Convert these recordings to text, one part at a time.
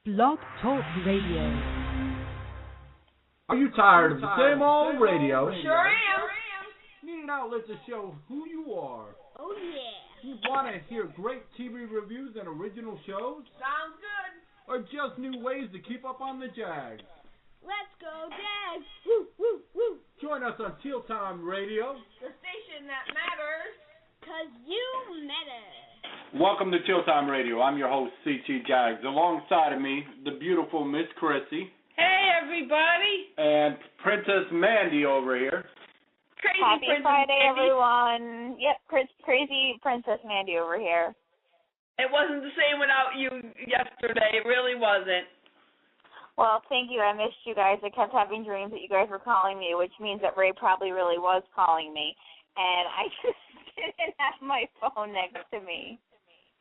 Blog Talk Radio. Are you tired of the same old radio? Sure am. Need an outlet to show who you are. Oh, yeah. You want to hear great TV reviews and original shows? Sounds good. Or just new ways to keep up on the Jags? Let's go, Jags. Woo, woo, woo. Join us on Teal Time Radio. The station that matters. 'Cause you matter. Welcome to Teal Time Radio. I'm your host, C.T. Jags. Alongside of me, the beautiful Miss Chrissy. Hey, everybody. And Princess Mandy over here. Crazy Happy Princess Friday, Mandy. everyone. Yep, crazy Princess Mandy over here. It wasn't the same without you yesterday. It really wasn't. Well, thank you. I missed you guys. I kept having dreams that you guys were calling me, which means that Ray probably really was calling me. And I just didn't have my phone next to me.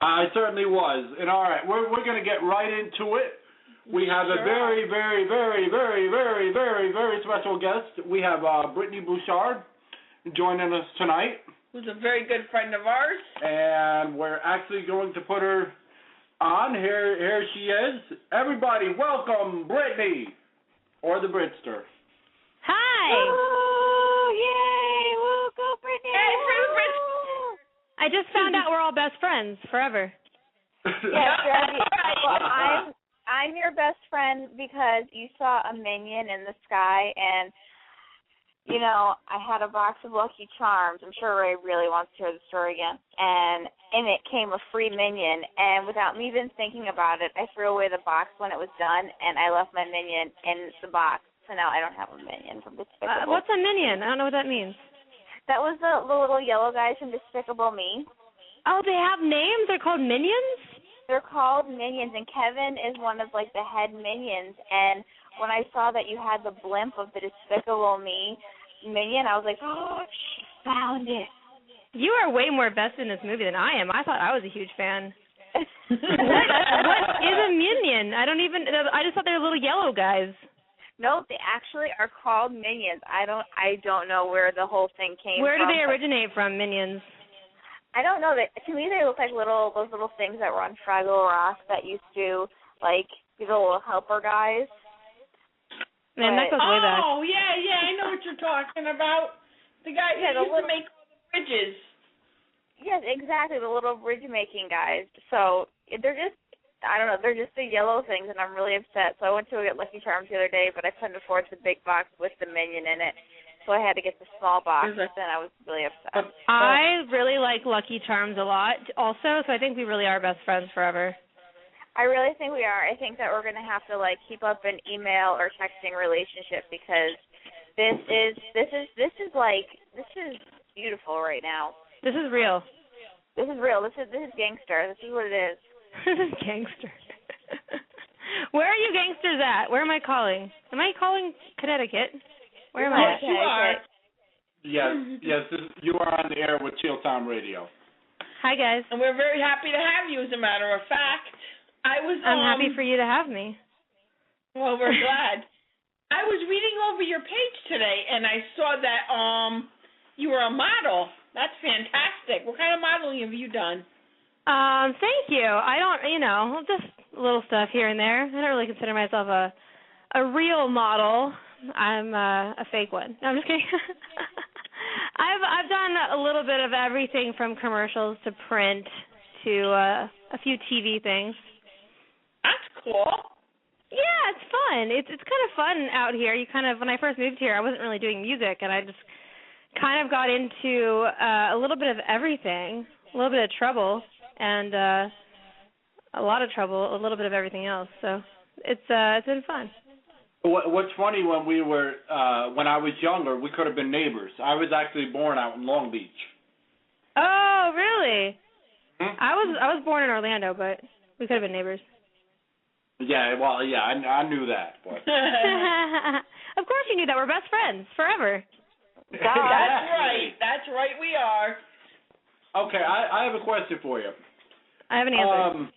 I certainly was. And all right, we're going to get right into it. We have a very, very, very, very, very, very, very special guest. We have Brittney Bouchard joining us tonight. Who's a very good friend of ours. And we're actually going to put her on. Here she is. Everybody, welcome Brittney, or the Britster. Hi. Oh, yay. Woo, go Brittany. Hey, Brit. I just found out we're all best friends forever. Yes, well, I'm your best friend because you saw a minion in the sky, and, you know, I had a box of Lucky Charms. I'm sure Ray really wants to hear the story again. And in it came a free minion, and without me even thinking about it, I threw away the box when it was done, and I left my minion in the box. So now I don't have a minion from Despicable. What's a minion? I don't know what that means. That was the little yellow guys from Despicable Me. Oh, they have names? They're called minions? They're called minions, and Kevin is one of, like, the head minions. And when I saw that you had the blimp of the Despicable Me minion, I was like, oh, she found it. You are way more vested in this movie than I am. I thought I was a huge fan. What is a minion? I just thought they were little yellow guys. No, they actually are called minions. I don't know where the whole thing came from. Where do they originate from, minions? I don't know. To me, they look like those little things that were on Fraggle Rock that used to, like, be the little helper guys. Man, that goes way back. Oh, yeah, I know what you're talking about. The guy that used to make all the bridges. Yes, exactly, the little bridge-making guys. So they're just, I don't know, they're just the yellow things, and I'm really upset. So I went to get Lucky Charms the other day, but I couldn't afford the big box with the minion in it. So I had to get the small box, and I was really upset. I really like Lucky Charms a lot also, so I think we really are best friends forever. I really think we are. I think that we're going to have to, like, keep up an email or texting relationship because this is beautiful right now. This is real. This is real. This is gangster. This is what it is. This is gangster. Where are you gangsters at? Where am I calling? Am I calling Connecticut? Where am I at? Yes, you are. Yes, you are on the air with Teal Time Radio. Hi, guys. And we're very happy to have you, as a matter of fact. I'm happy for you to have me. Well, we're glad. I was reading over your page today, and I saw that you were a model. That's fantastic. What kind of modeling have you done? Thank you. I don't, just little stuff here and there. I don't really consider myself a real model. I'm a fake one. No, I'm just kidding. I've done a little bit of everything from commercials to print to a few TV things. That's cool. Yeah, it's fun. It's kind of fun out here. When I first moved here, I wasn't really doing music, and I just kind of got into a little bit of everything, a little bit of trouble, and a lot of trouble, a little bit of everything else. So it's been fun. What's funny, when I was younger, we could have been neighbors. I was actually born out in Long Beach. Oh, really? Hmm? I was born in Orlando, but we could have been neighbors. Yeah, well, yeah, I knew that. But. Of course you knew that. We're best friends forever. That's right. That's right, we are. Okay, I have a question for you. I have an answer.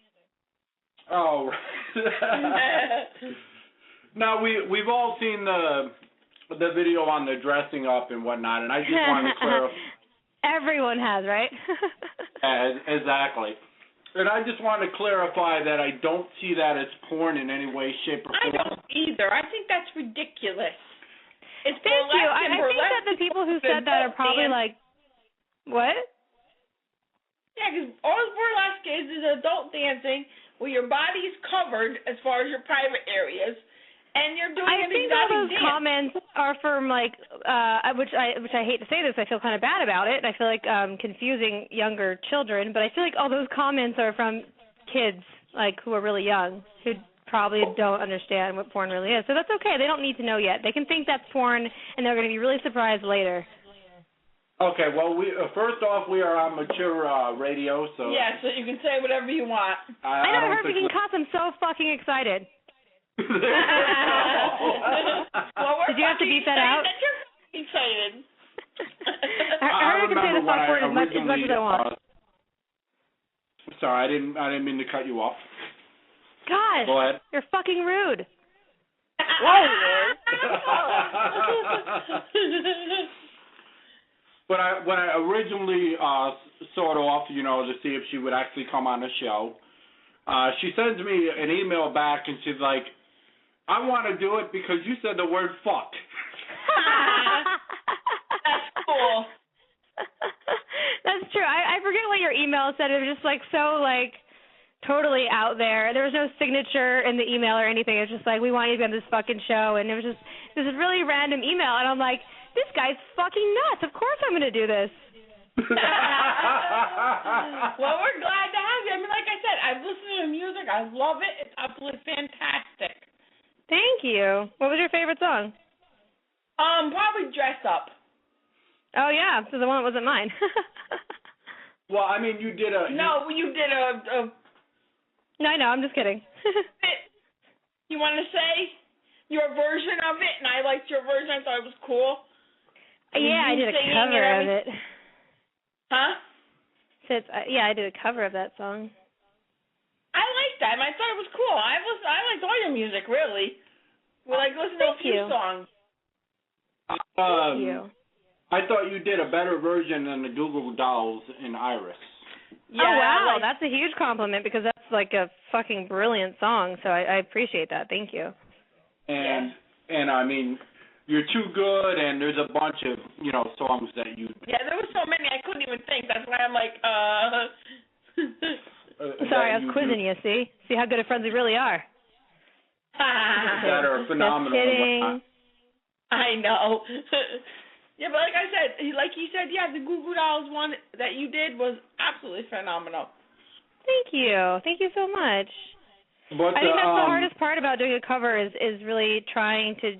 Now, we've all seen the video on the dressing up and whatnot, and I just wanted to clarify. Everyone has, right? Exactly. And I just want to clarify that I don't see that as porn in any way, shape, or form. I don't either. I think that's ridiculous. It's Thank you. I think that the people who said that are probably like, what? Yeah, because all burlesque is adult dancing where your body's covered as far as your private areas, and you're doing an exotic dance. I think all those comments are from like, which I hate to say this, I feel kind of bad about it. I feel like confusing younger children, but I feel like all those comments are from kids like who are really young who probably don't understand what porn really is. So that's okay. They don't need to know yet. They can think that's porn, and they're going to be really surprised later. Okay, well, we first off, we are on mature radio, so... Yeah, so you can say whatever you want. I never heard we can cuss. I'm so fucking excited. Well, did you have to beep that out? You're excited. I heard you can say the fuck word as much as I want. Sorry, I didn't mean to cut you off. Gosh, go ahead. You're fucking rude. Whoa, But when I originally sort off, to see if she would actually come on the show, she sends me an email back and she's like, I want to do it because you said the word fuck. That's cool. That's true. I forget what your email said. It was just like so like totally out there. There was no signature in the email or anything. It was just like, we want you to be on this fucking show. And it was just this really random email. And I'm like, this guy's fucking nuts. Of course I'm going to do this. Well, we're glad to have you. I mean, like I said, I've listened to the music. I love it. It's absolutely fantastic. Thank you. What was your favorite song? Probably Dress Up. Oh, yeah. So the one that wasn't mine. Well, I mean, you did a... No, you did a... No, I know. I'm just kidding. You want to say your version of it, and I liked your version. I thought it was cool. Yeah, I did a cover of it. Huh? Yeah, I did a cover of that song. I liked that, and I thought it was cool. I liked all your music, really. We listened to a few songs. Thank you. I thought you did a better version than the Google Dolls in Iris. Yeah, oh, wow. That's a huge compliment because that's like a fucking brilliant song, so I appreciate that. Thank you. And I mean, you're too good, and there's a bunch of, songs that you... Yeah, there were so many I couldn't even think. That's why I'm like, Sorry, I was quizzing you, see? See how good of friends we really are. That are phenomenal. Just kidding. I know. Yeah, but like I said, yeah, the Goo Goo Dolls one that you did was absolutely phenomenal. Thank you. Thank you so much. But, I think that's the hardest part about doing a cover is really trying to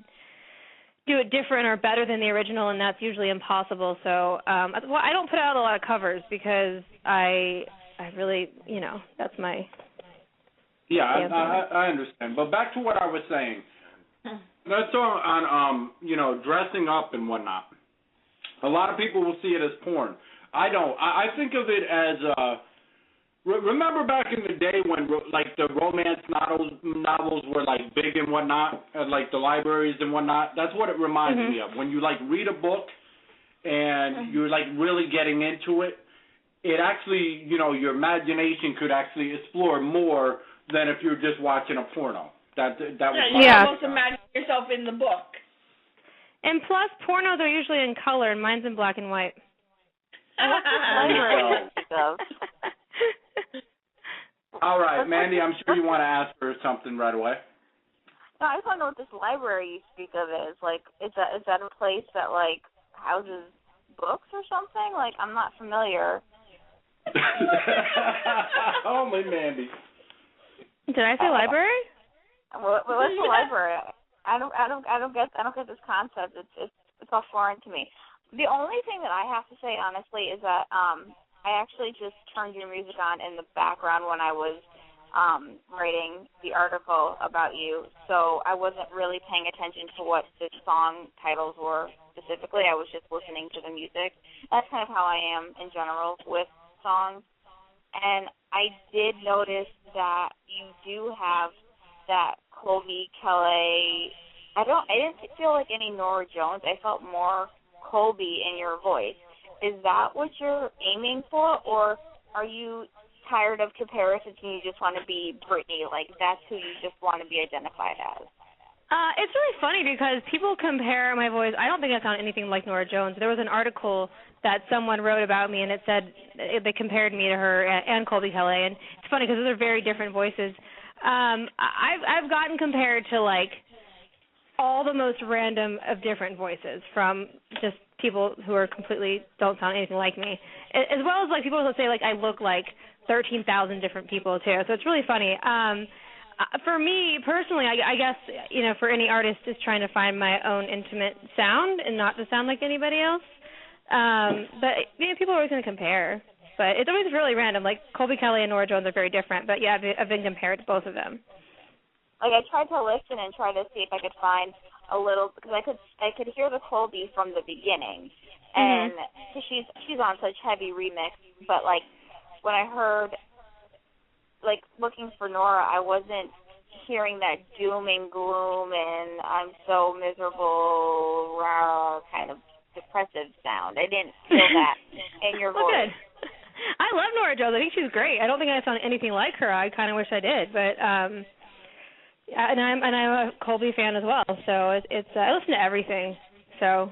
do it different or better than the original, and that's usually impossible. So I don't put out a lot of covers because I really, that's my... Yeah, I understand. But back to what I was saying. That song on, dressing up and whatnot. A lot of people will see it as porn. I don't. I think of it as... remember back in the day when, the romance novels were, big and whatnot, at, the libraries and whatnot? That's what it reminds me of. When you, read a book and you're, really getting into it, it actually, your imagination could actually explore more than if you're just watching a porno. That was you almost imagine yourself in the book. And plus, pornos are usually in color, and mine's in black and white. All right, Mandy, I'm sure you want to ask her something right away. No, I just want to know what this library you speak of is. Is that a place that, houses books or something? I'm not familiar. Oh, my Mandy. Did I say library? What's the library? I don't get this concept. It's all foreign to me. The only thing that I have to say honestly is that I actually just turned your music on in the background when I was writing the article about you, so I wasn't really paying attention to what the song titles were specifically. I was just listening to the music. That's kind of how I am in general with songs. And I did notice that you do have that Colby Kelly. I didn't feel like any Nora Jones. I felt more Colby in your voice. Is that what you're aiming for, or are you tired of comparisons and you just want to be Brittney? Like, that's who you just want to be identified as? It's really funny because people compare my voice. I don't think I sound anything like Norah Jones. There was an article that someone wrote about me, and it said they compared me to her and Colby Kelly. And it's funny because those are very different voices. I've gotten compared to like all the most random of different voices, from just people who are completely don't sound anything like me, as well as like people who say like I look like 13,000 different people too. So it's really funny. For me personally, I guess, you know, for any artist is trying to find my own intimate sound and not to sound like anybody else. But you know, people are always going to compare. But it's always really random. Like Colby Kelly and Norah Jones are very different. But yeah, I've been compared to both of them. Like, I tried to listen and try to see if I could find a little, because I could hear the Colby from the beginning, and cause she's on such heavy remix. But like when I heard, like, looking for Norah, I wasn't hearing that doom and gloom and I'm so miserable, rah, kind of depressive sound. I didn't feel that in your voice. Good. I love Norah Jones. I think she's great. I don't think I sound anything like her. I kind of wish I did, but and I'm a Colby fan as well. So it's I listen to everything. So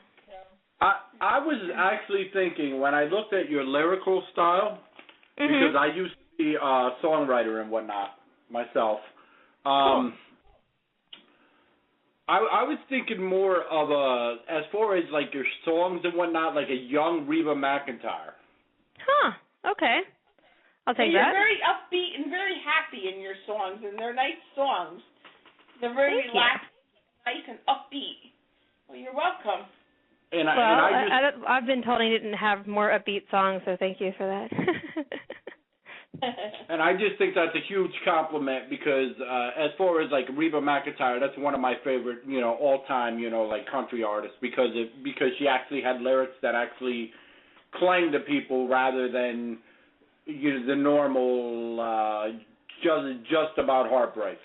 I was actually thinking when I looked at your lyrical style, because I used to be a songwriter and whatnot myself. Cool. I was thinking more of as far as like your songs and whatnot, like a young Reba McEntire. Huh. Okay. I'll take that. You're very upbeat and very happy in your songs, and they're nice songs. They're very relaxed, nice and upbeat. Well, you're welcome. I've been told I didn't have more upbeat songs, so thank you for that. And I just think that's a huge compliment because as far as like Reba McEntire, that's one of my favorite, you know, all-time, you know, like country artists because she actually had lyrics that actually clang to people rather than the normal just about heartbreak.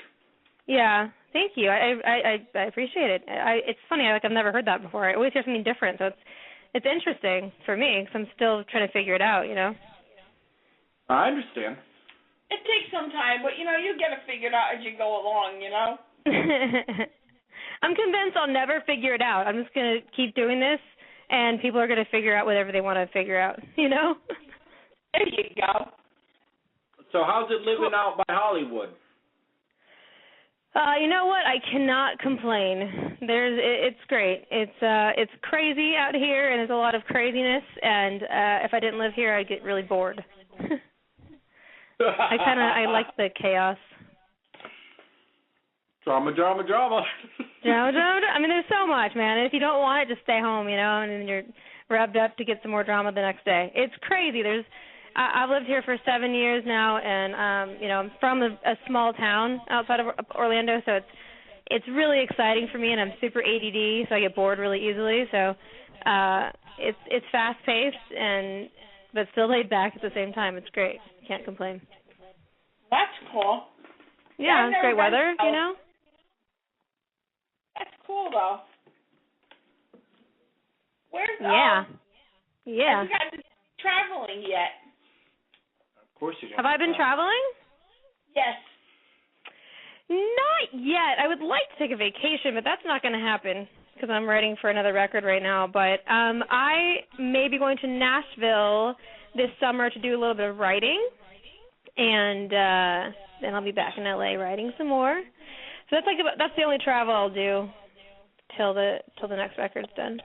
Yeah, thank you. I appreciate it. It's funny. I've never heard that before. I always hear something different, so it's interesting for me because I'm still trying to figure it out. You know. I understand. It takes some time, but, you know, you get it figured out as you go along, you know? I'm convinced I'll never figure it out. I'm just going to keep doing this, and people are going to figure out whatever they want to figure out, you know? There you go. So how's it living out by Hollywood? You know what? I cannot complain. It's great. It's crazy out here, and there's a lot of craziness, and if I didn't live here, I'd get really bored. I like the chaos. Drama. I mean, there's so much, man. And if you don't want it, just stay home, you know, and then you're revved up to get some more drama the next day. It's crazy. I've lived here for 7 years now, and you know, I'm from a small town outside of Orlando, so it's really exciting for me, and I'm super ADD, so I get bored really easily. So it's fast paced but still laid back at the same time. It's great. Can't complain. That's cool. Yeah, it's great weather, you know. That's cool, though. Where's Yeah. Have you gotten traveling yet? Of course you have. I been traveling? Yes. Not yet. I would like to take a vacation, but that's not going to happen because I'm writing for another record right now. But I may be going to Nashville this summer to do a little bit of writing, and then I'll be back in LA writing some more. So that's the only travel I'll do till the next record's done.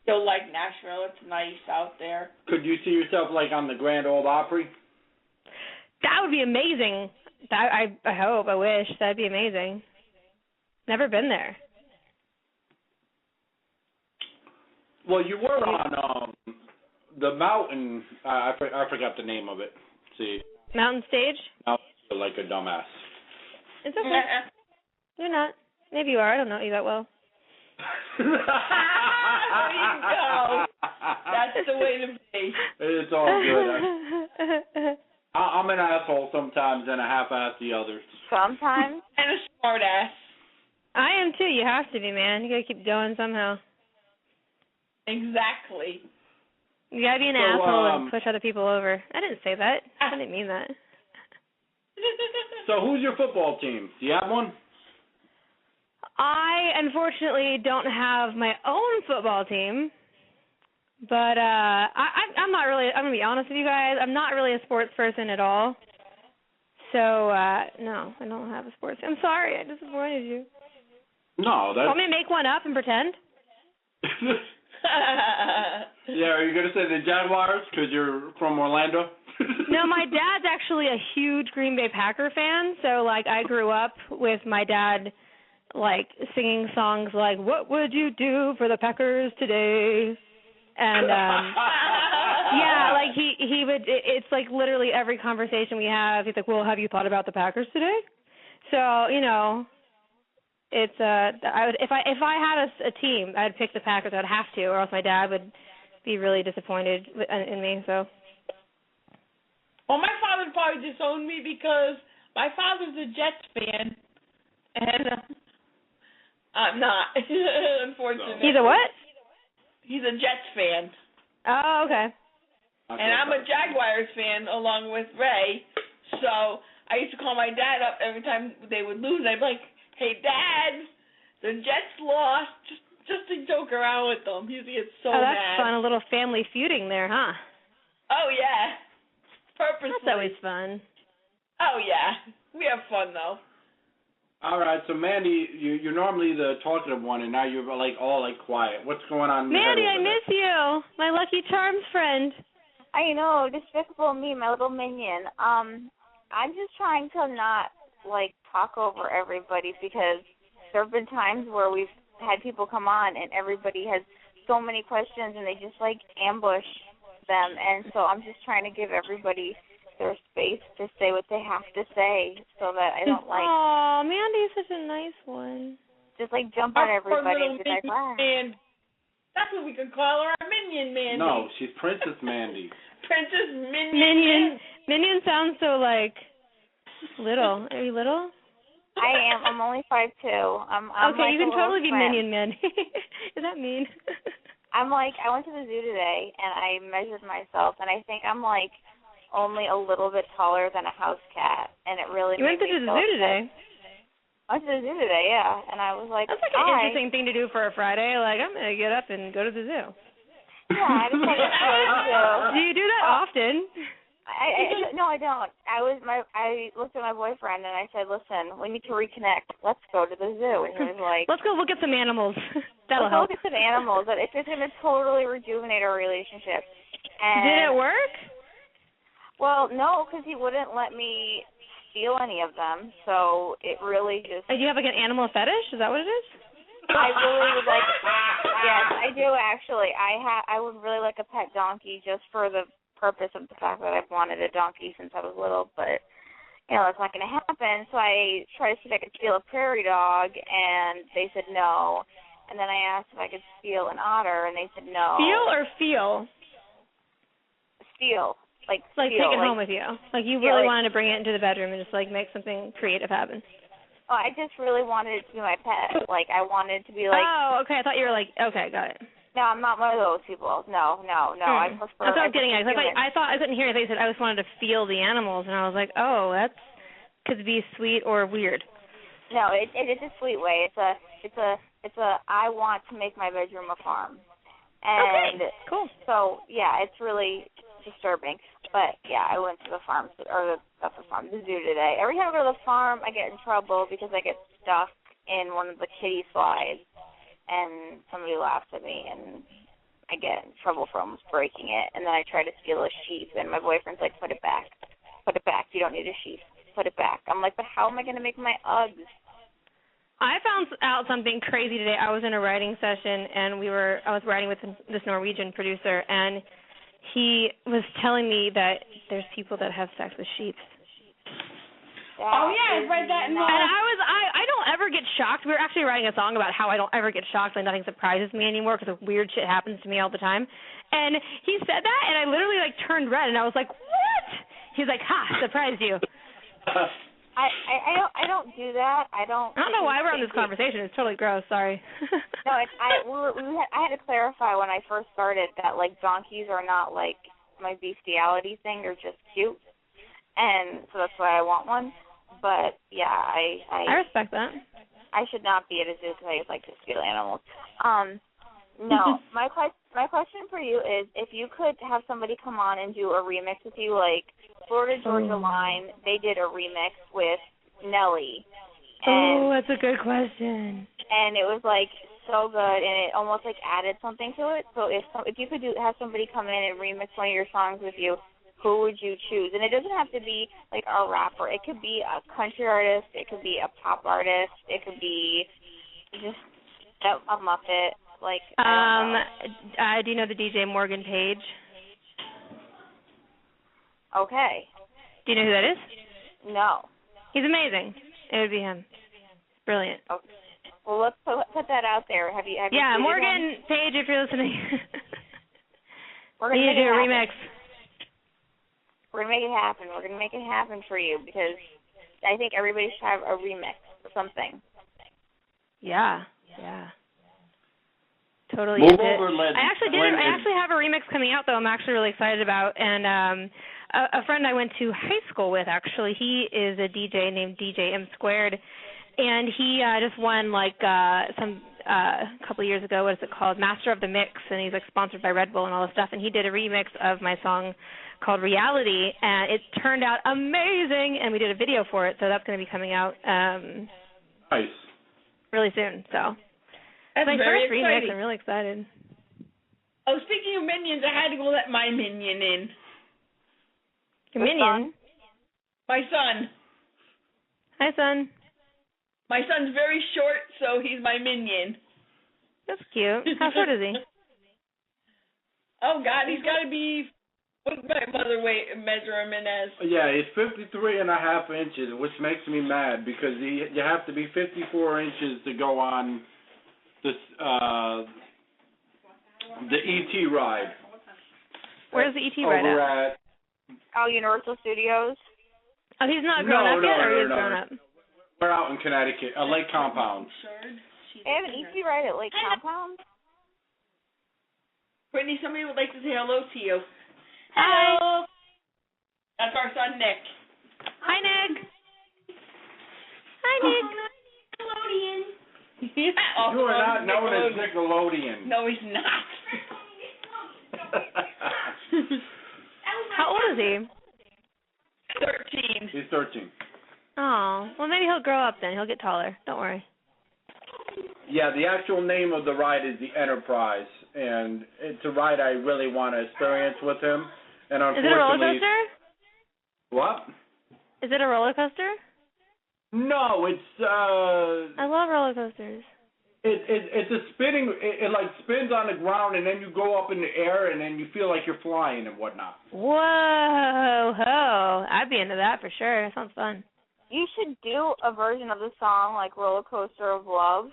You'll like Nashville. It's nice out there. Could you see yourself like on the Grand Ole Opry? That would be amazing. I hope. I wish. That'd be amazing. Never been there. Well, you were on the mountain. I forgot the name of it. See. Mountain Stage? Like a dumbass. It's okay. You're not. Maybe you are. I don't know you that well. There you go. That's the way to be. It's all good. I'm an asshole sometimes and a half-ass the others. Sometimes. And a smart ass. I am too. You have to be, man. You gotta keep going somehow. Exactly. You gotta be an asshole and push other people over. I didn't say that. I didn't mean that. So who's your football team? Do you have one? I unfortunately don't have my own football team, but I'm not really. I'm gonna be honest with you guys. I'm not really a sports person at all. So no, I don't have a sports. I'm sorry, I disappointed you. No, that's. Want me to make one up and pretend? Yeah, are you gonna say the Jaguars because you're from Orlando? No, my dad's actually a huge Green Bay Packer fan. So like, I grew up with my dad, like singing songs like "What would you do for the Packers today?" And yeah, like he would. It's like literally every conversation we have, he's like, "Well, have you thought about the Packers today?" So you know, it's I would if I had a team, I'd pick the Packers. I'd have to, or else my dad would be really disappointed in me. So. Well, my father probably disowned me because my father's a Jets fan, and I'm not, unfortunately. He's a what? He's a Jets fan. Oh, okay. And I'm a Jaguars fan along with Ray, so I used to call my dad up every time they would lose. I'd be like, "Hey, Dad, the Jets lost," just to joke around with them. He gets so mad. Oh, that's fun. A little family feuding there, huh? Oh, yeah. Purposely. That's always fun. Oh, yeah. We have fun, though. All right, so Mandy, you're normally the talkative one, and now you're like all quiet. What's going on? Mandy, I miss you, my Lucky Charms friend. I know, despicable me, my little minion. I'm just trying to not talk over everybody because there have been times where we've had people come on and everybody has so many questions and they just ambush them, and so I'm just trying to give everybody their space to say what they have to say so that I don't Aw, Mandy's such a nice one. Just jump on everybody and be like, wow. That's what we could call her, our minion Mandy. No, she's Princess Mandy. Princess Minion. Minion sounds so little. Are you little? I am. I'm only 5'2". I'm okay, you can totally be friend. Minion Mandy. Is that mean? I went to the zoo today and I measured myself and I think I'm only a little bit taller than a house cat, and it really You went to the zoo today? I went to the zoo today, yeah, and I was like, that's an interesting thing to do for a Friday. I'm going to get up and go to the zoo. Yeah, I just had to go to the zoo. Do you do that often? No, I don't. I looked at my boyfriend and I said, listen, we need to reconnect. Let's go to the zoo. And he was like, let's go look at some animals. That'll help. Let's go look at some animals. It's just going to totally rejuvenate our relationship. And did it work? Well, no, because he wouldn't let me steal any of them. So it really just. Do you have an animal fetish? Is that what it is? I really would like. Yes, I do actually. I would really like a pet donkey just for the purpose of the fact that I've wanted a donkey since I was little, but that's not going to happen. So I tried to see if I could steal a prairie dog, and they said no. And then I asked if I could steal an otter, and they said no. Steal or feel? Steal. Take it home with you. You really wanted to bring it into the bedroom and just make something creative happen. Oh, I just really wanted it to be my pet. I wanted to be Oh, okay. I thought you were okay, got it. No, I'm not one of those people. No. I prefer. That's what I was getting at. I thought I couldn't hear it. They said I just wanted to feel the animals, and I was like, oh, that could be sweet or weird. No, it's a sweet way. It's a I want to make my bedroom a farm. And okay, cool. So yeah, it's really disturbing. But yeah, I went to the farm the zoo today. Every time I go to the farm, I get in trouble because I get stuck in one of the kiddie slides. And somebody laughs at me, and I get in trouble for almost breaking it. And then I try to steal a sheep, and my boyfriend's like, put it back. Put it back. You don't need a sheep. Put it back. I'm like, but how am I going to make my Uggs? I found out something crazy today. I was in a writing session, and I was writing with this Norwegian producer, and he was telling me that there's people that have sex with sheep. Oh, yeah, I read that. And I don't ever get shocked. We were actually writing a song about how I don't ever get shocked when nothing surprises me anymore because weird shit happens to me all the time. And he said that, and I literally turned red, and I was like, what? He's like, ha, surprised you. I don't do that. I don't know why we're on this conversation. It's totally gross. Sorry. No, I had to clarify when I first started that like donkeys are not like my bestiality thing. They're just cute, and so that's why I want one. But yeah, I respect that. I should not be at a zoo because I like to steal animals. No, my question for you is if you could have somebody come on and do a remix with you, like Florida Georgia Line, they did a remix with Nelly. And, that's a good question. And it was like so good, and it almost like added something to it. So if you could have somebody come in and remix one of your songs with you, who would you choose? And it doesn't have to be like a rapper. It could be a country artist. It could be a pop artist. It could be just a Muppet. Like, do you know the DJ Morgan Page? Okay. Do you know who that is? No. He's amazing. It would be him. Brilliant. Okay. Well, let's put that out there. Have you Morgan Page, if you're listening. We're gonna do a remix. We're gonna make it happen. We're gonna make it happen for you because I think everybody should have a remix or something. Yeah. Totally. Move over, I actually have a remix coming out though. I'm actually really excited about, and a friend I went to high school with actually. He is a DJ named DJ M Squared, and he just won like some couple of years ago. What is it called? Master of the Mix, and he's like sponsored by Red Bull and all this stuff. And he did a remix of my song called Reality, and it turned out amazing. And we did a video for it, so that's going to be coming out nice really soon. So. That's my very first remix. exciting. I'm really excited. Oh, speaking of minions, I had to go let my minion in. Your minion? My son. Hi, son. My son's very short, so he's my minion. That's cute. How short is he? Oh, God, he's got to be, what does my mother measure him in as? Yeah, he's 53.5 inches, which makes me mad because you have to be 54 inches to go on this the ET ride. Where's the ET ride at? Universal Studios. Oh, he's not grown up yet, or he is grown up? We're out in Connecticut, a Lake Compound. They have an ET ride at Lake Compound? Brittney, somebody would like to say hello to you. Hello. That's our son, Nick. Hi, Nick. Hi, Nick. Nickelodeon. You are not known as Nickelodeon. No, he's not. How old is he? 13. He's 13. Oh, well, maybe he'll grow up then. He'll get taller. Don't worry. Yeah, the actual name of the ride is the Enterprise, and it's a ride I really want to experience with him. And unfortunately, is it a roller coaster? What? Is it a roller coaster? No, it's I love roller coasters. It's a spinning. It like spins on the ground, and then you go up in the air, and then you feel like you're flying and whatnot. Whoa, ho! I'd be into that for sure. That sounds fun. You should do a version of the song like Roller Coaster of Love,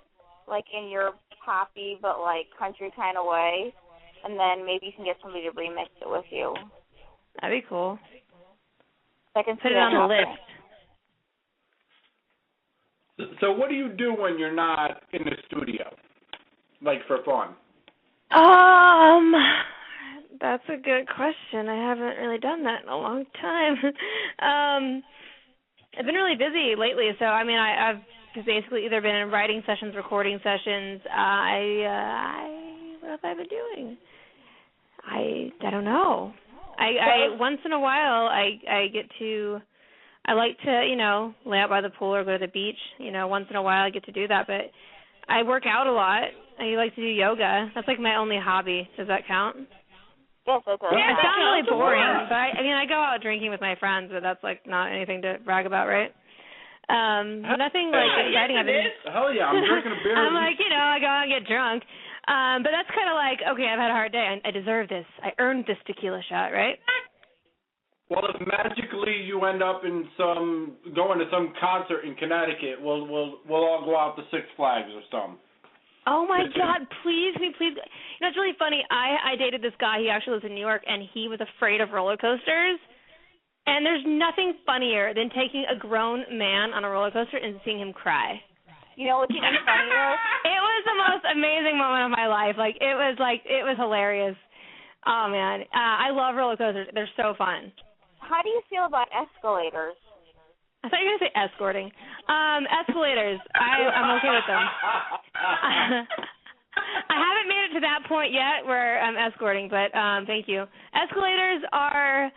like in your poppy but like country kind of way, and then maybe you can get somebody to remix it with you. That'd be cool. I can put it on the list. So what do you do when you're not in the studio, like for fun? That's a good question. I haven't really done that in a long time. I've been really busy lately, so I mean, I've basically either been in writing sessions, recording sessions. What have I been doing? I don't know. I once in a while I get to. I like to, lay out by the pool or go to the beach. Once in a while I get to do that. But I work out a lot. I like to do yoga. That's like my only hobby. Does that count? Yes, it does. Yeah, it sounds really boring. But I go out drinking with my friends, but that's like not anything to brag about, right? Nothing like exciting. Hell yeah, I'm drinking a beer. I'm like, I go out and get drunk. But that's kind of like, okay, I've had a hard day. I deserve this. I earned this tequila shot, right? Well, if magically you end up in going to some concert in Connecticut, we'll all go out to Six Flags or something. Oh my God! Please, please. It's really funny. I dated this guy. He actually lives in New York, and he was afraid of roller coasters. And there's nothing funnier than taking a grown man on a roller coaster and seeing him cry. You know what's even funnier? It was the most amazing moment of my life. It was hilarious. Oh man, I love roller coasters. They're so fun. How do you feel about escalators? I thought you were going to say escorting. Escalators, I'm okay with them. I haven't made it to that point yet where I'm escorting, but thank you. Escalators are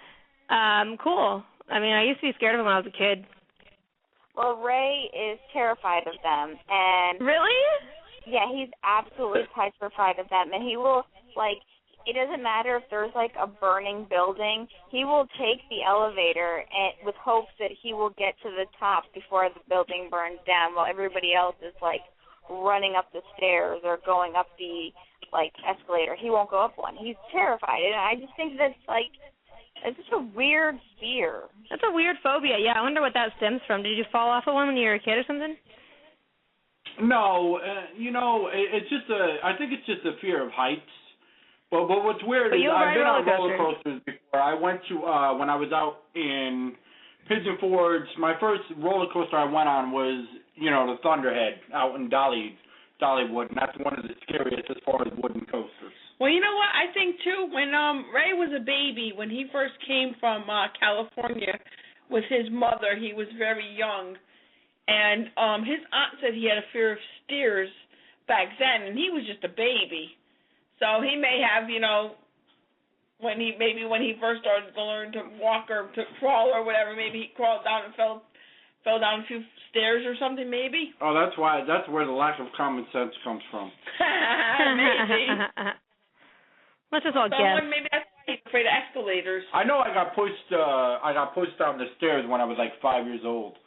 cool. I mean, I used to be scared of them when I was a kid. Well, Ray is terrified of them, and really? Yeah, he's absolutely petrified of them, and he will, it doesn't matter if there's, a burning building, he will take the elevator and with hopes that he will get to the top before the building burns down while everybody else is, running up the stairs or going up the, escalator. He won't go up one. He's terrified, and I just think that's, it's just a weird fear. That's a weird phobia. Yeah, I wonder what that stems from. Did you fall off of one when you were a kid or something? No, it's just I think it's just a fear of heights. But what's weird is I've been on roller coasters before. I went to when I was out in Pigeon Forge. My first roller coaster I went on was the Thunderhead out in Dollywood, and that's one of the scariest as far as wooden coasters. Well, you know what? I think, too, when Ray was a baby, when he first came from California with his mother, he was very young. And his aunt said he had a fear of stairs back then, and he was just a baby. So he may have, when he first started to learn to walk or to crawl or whatever, maybe he crawled down and fell down a few stairs or something, maybe. Oh, that's where the lack of common sense comes from. Maybe. Let's just all guess. Maybe that's why he's afraid of escalators. I know I got pushed down the stairs when I was 5 years old.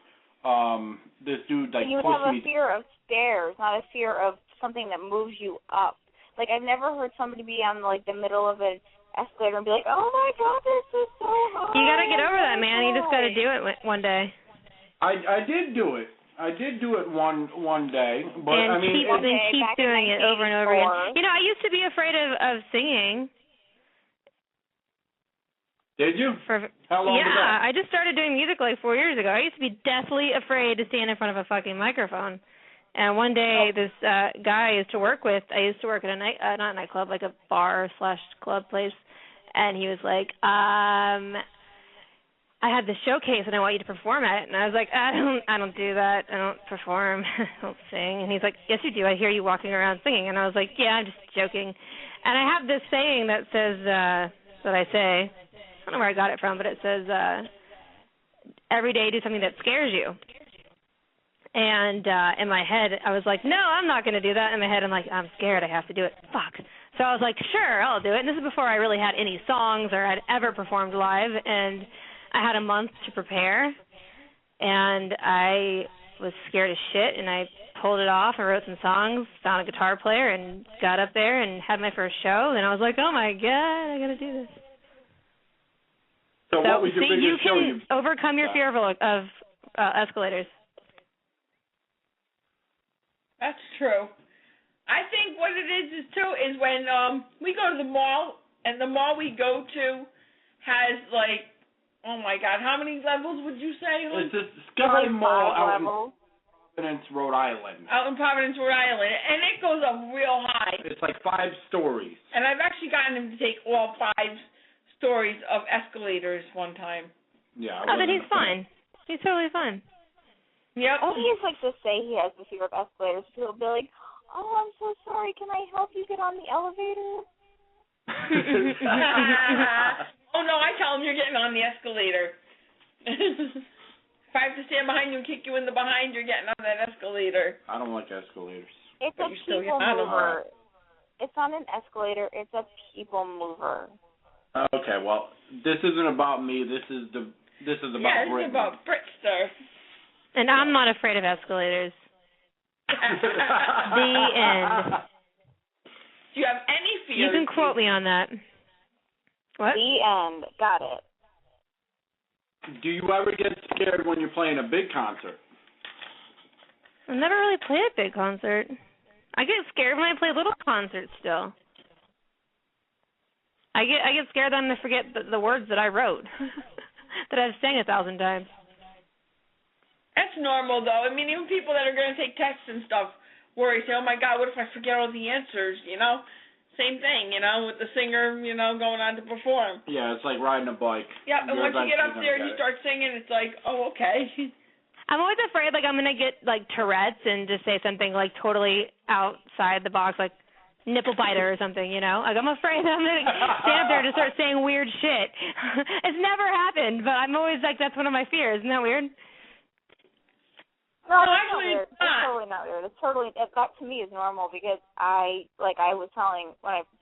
This dude pushed me. You have a fear of stairs, not a fear of something that moves you up. I've never heard somebody be on the middle of an escalator and be like, "Oh my God, this is so hard." You got to get over that, man. You just got to do it one day. I did do it. I did do it one day, but and keep doing it over and over again. I used to be afraid of singing. Did you? How long was that? Yeah, I just started doing music 4 years ago. I used to be deathly afraid to stand in front of a fucking microphone. And one day, this guy I used to work with, I used to work at a not a nightclub, a bar/club place, and he was like, I had this showcase and I want you to perform at it. And I was like, I don't do that. I don't perform. I don't sing. And he's like, yes, you do. I hear you walking around singing. And I was like, yeah, I'm just joking. And I have this saying that says, that I say, I don't know where I got it from, but it says, every day do something that scares you. And in my head, I was like, no, I'm not going to do that. In my head, I'm like, I'm scared. I have to do it. Fuck. So I was like, sure, I'll do it. And this is before I really had any songs or had ever performed live. And I had a month to prepare, and I was scared as shit, and I pulled it off. I wrote some songs, found a guitar player, and got up there and had my first show. And I was like, oh, my God, I got to do this. So what was your biggest show? You can overcome your fear of escalators. That's true. I think what it is too, is when we go to the mall, and the mall we go to has, oh, my God, how many levels would you say? It's a Sky Mall out in Providence, Rhode Island. Out in Providence, Rhode Island. And it goes up real high. It's 5 stories. And I've actually gotten him to take all 5 stories of escalators one time. Yeah. Oh, then he's fine. He's totally fine. Yep. All he likes to say he has the fear of escalators. People will be like, oh, I'm so sorry. Can I help you get on the elevator? Oh, no, I tell him you're getting on the escalator. If I have to stand behind you and kick you in the behind, you're getting on that escalator. I don't like escalators. It's a people mover. It's not an escalator. It's a people mover. Okay, well, this isn't about me. This is about Brittney. Yeah, this is about Britster. And I'm not afraid of escalators. The end. Do you have any fears? You can quote me on that. What? The end. Got it. Do you ever get scared when you're playing a big concert? I never really played a big concert. I get scared when I play little concerts still. I get scared that I'm going to forget the words that I wrote. that I've sang 1,000 times. That's normal, though. I mean, even people that are going to take tests and stuff worry, say, oh, my God, what if I forget all the answers, you know? Same thing, you know, with the singer, you know, going on to perform. Yeah, it's like riding a bike. Yeah, and once you get up there and you start singing, it's like, oh, okay. I'm always afraid, like, I'm going to get, like, Tourette's and just say something, like, totally outside the box, like, nipple biter or something, you know? Like, I'm afraid I'm going to stand up there and just start saying weird shit. It's never happened, but I'm always like, that's one of my fears. Isn't that weird? No, that's not weird. It's totally not weird. It's totally, that to me is normal because I was telling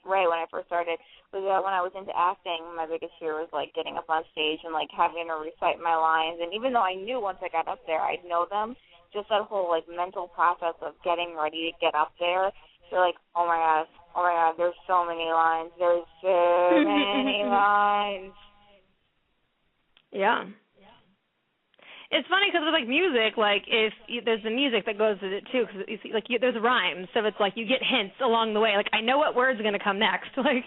Ray when I first started, was that when I was into acting, my biggest fear was, like, getting up on stage and, like, having to recite my lines. And even though I knew once I got up there I'd know them, just that whole, like, mental process of getting ready to get up there, you're like, oh, my God, there's so many lines. There's so many lines. Yeah. It's funny because with, like, music, like, if there's the music that goes with it, too, because, you see, like, there's rhymes, so it's like you get hints along the way. Like, I know what word's going to come next. Like,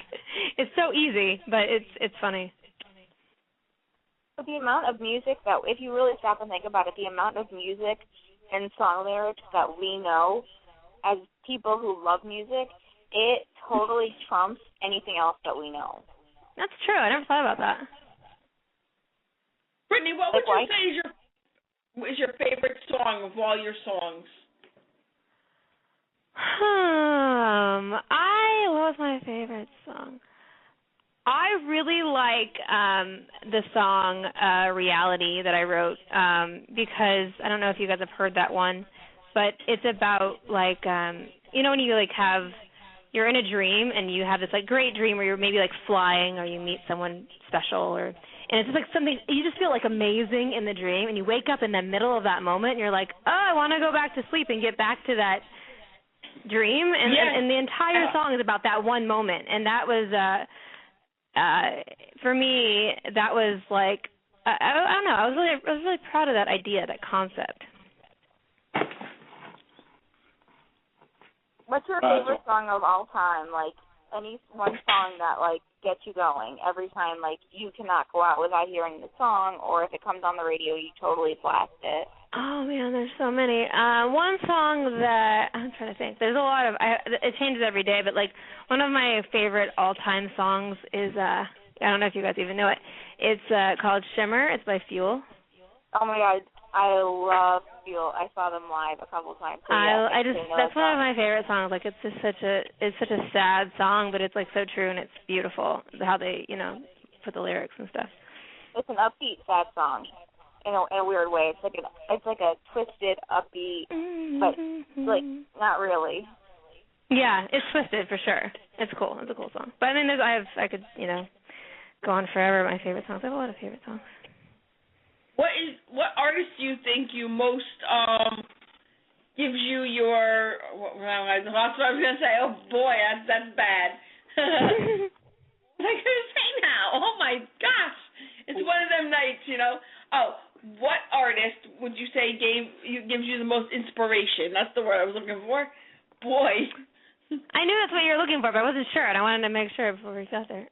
it's so easy, but it's funny. But the amount of music that, if you really stop and think about it, the amount of music and song lyrics that we know as people who love music, it totally trumps anything else that we know. That's true. I never thought about that. Brittney, what would you say is your favorite song of all your songs? What was my favorite song? I really like the song Reality that I wrote because I don't know if you guys have heard that one, but it's about, like, you know when you, like, you're in a dream and you have this, like, great dream where you're maybe, like, flying or you meet someone special and it's just, like, something, you just feel, like, amazing in the dream and you wake up in the middle of that moment and you're like, oh, I want to go back to sleep and get back to that dream. And the entire song is about that one moment. And that was, for me, that was, like, I don't know, I was really proud of that idea, that concept. What's your favorite song of all time? Like, any one song that, like, gets you going every time, like, you cannot go out without hearing the song, or if it comes on the radio, you totally blast it. Oh, man, there's so many. One song that, I'm trying to think, there's a lot of, it changes every day, but, like, one of my favorite all-time songs is, I don't know if you guys even know it, it's called Shimmer. It's by Fuel. Oh, my God. I love Fuel. I saw them live a couple of times. So that's one of my favorite songs. Like, it's such a sad song, but it's, like, so true and it's beautiful how they, you know, put the lyrics and stuff. It's an upbeat sad song in a weird way. It's like a twisted upbeat, but like not really. Yeah, it's twisted for sure. It's cool. It's a cool song. But I mean, I could, you know, go on forever. My favorite songs. I have a lot of favorite songs. What artist do you think you most gives you your? That's what I was gonna say. Oh boy, that's bad. What am I gonna say now? Oh my gosh, it's one of them nights, you know. Oh, what artist would you say gives you the most inspiration? That's the word I was looking for. Boy. I knew that's what you were looking for, but I wasn't sure, and I wanted to make sure before we got there.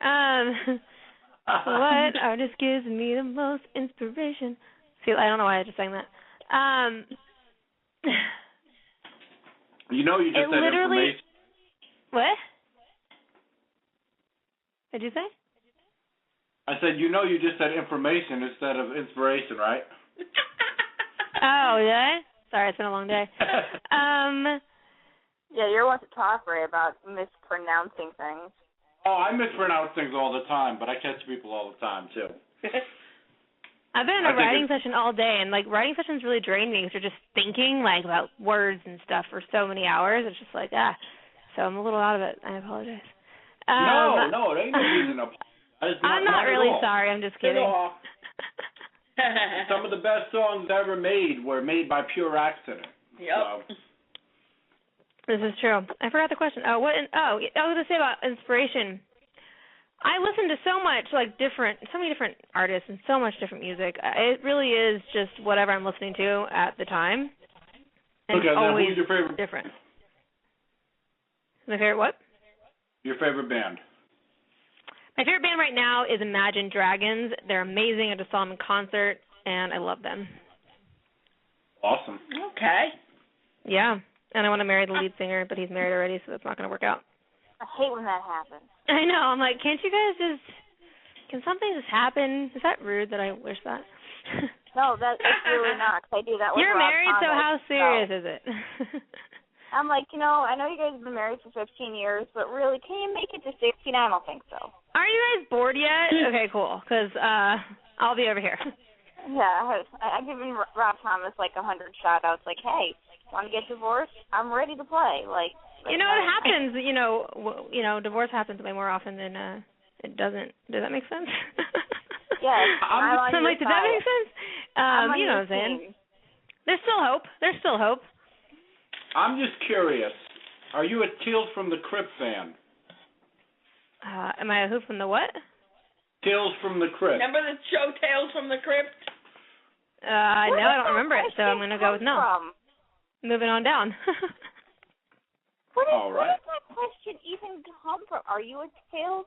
What artist gives me the most inspiration? See, I don't know why I just sang that. You know, you just said information. What? Did you say? I said, you know, you just said information instead of inspiration, right? Oh, did I? Sorry, it's been a long day. Yeah, you're one to talk, Ray, about mispronouncing things. Oh, I mispronounce things all the time, but I catch people all the time, too. I've been in a writing session all day, and, like, writing sessions really drain me because you're just thinking, like, about words and stuff for so many hours. It's just like, so I'm a little out of it. I apologize. No, it ain't no reason to apologize. I'm not really sorry. I'm just kidding. Some of the best songs ever made were made by pure accident. Yep. So. This is true. I forgot the question. I was going to say about inspiration. I listen to so much, like, so many different artists and so much different music. It really is just whatever I'm listening to at the time. And okay, it's always who's your favorite? Different. My favorite what? Your favorite band? My favorite band right now is Imagine Dragons. They're amazing. I just saw them in concert, and I love them. Awesome. Okay. Yeah, and I want to marry the lead singer, but he's married already, so that's not going to work out. I hate when that happens. I know. I'm like, can't you guys just, can something just happen? Is that rude that I wish that? No, it's really not, 'cause I do that with You're Rob married, so Thomas, how serious is it? I'm like, I know you guys have been married for 15 years, but really, can you make it to 16? I don't think so. Aren't you guys bored yet? Okay, cool, because I'll be over here. Yeah, I've given Rob Thomas like 100 shout-outs, like, hey, want to get divorced? I'm ready to play. Like it happens. Divorce happens way more often than it doesn't. Does that make sense? Yes. I'm like, did that make sense? You know what I'm saying? There's still hope. I'm just curious. Are you a Tales from the Crypt fan? Am I a who from the what? Tales from the Crypt. Remember the show Tales from the Crypt? No, I don't remember it, so I'm going to go with no. Moving on down. Where All right. does that question even come from? Are you a Tales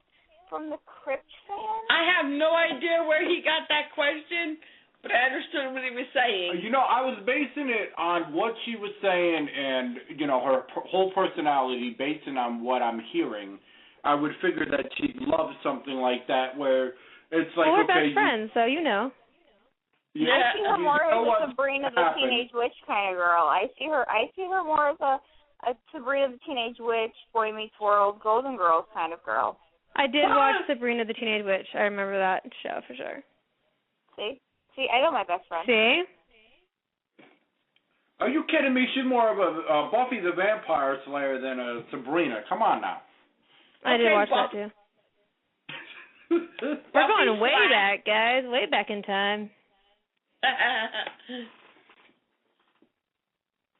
from the Crypt fan? I have no idea where he got that question, but I understood what he was saying. I was basing it on what she was saying and, her whole personality, basing on what I'm hearing. I would figure that she'd love something like that where it's like, we're okay, best friends, so you know. Yeah, I see her more as a Sabrina the Teenage Witch kind of girl. I see her more as a Sabrina the Teenage Witch, Boy Meets World, Golden Girls kind of girl. I did watch Sabrina the Teenage Witch. I remember that show for sure. See, I know my best friend. See? Are you kidding me? She's more of a Buffy the Vampire Slayer than a Sabrina. Come on now. I did watch that too. We're going way back, guys. Way back in time.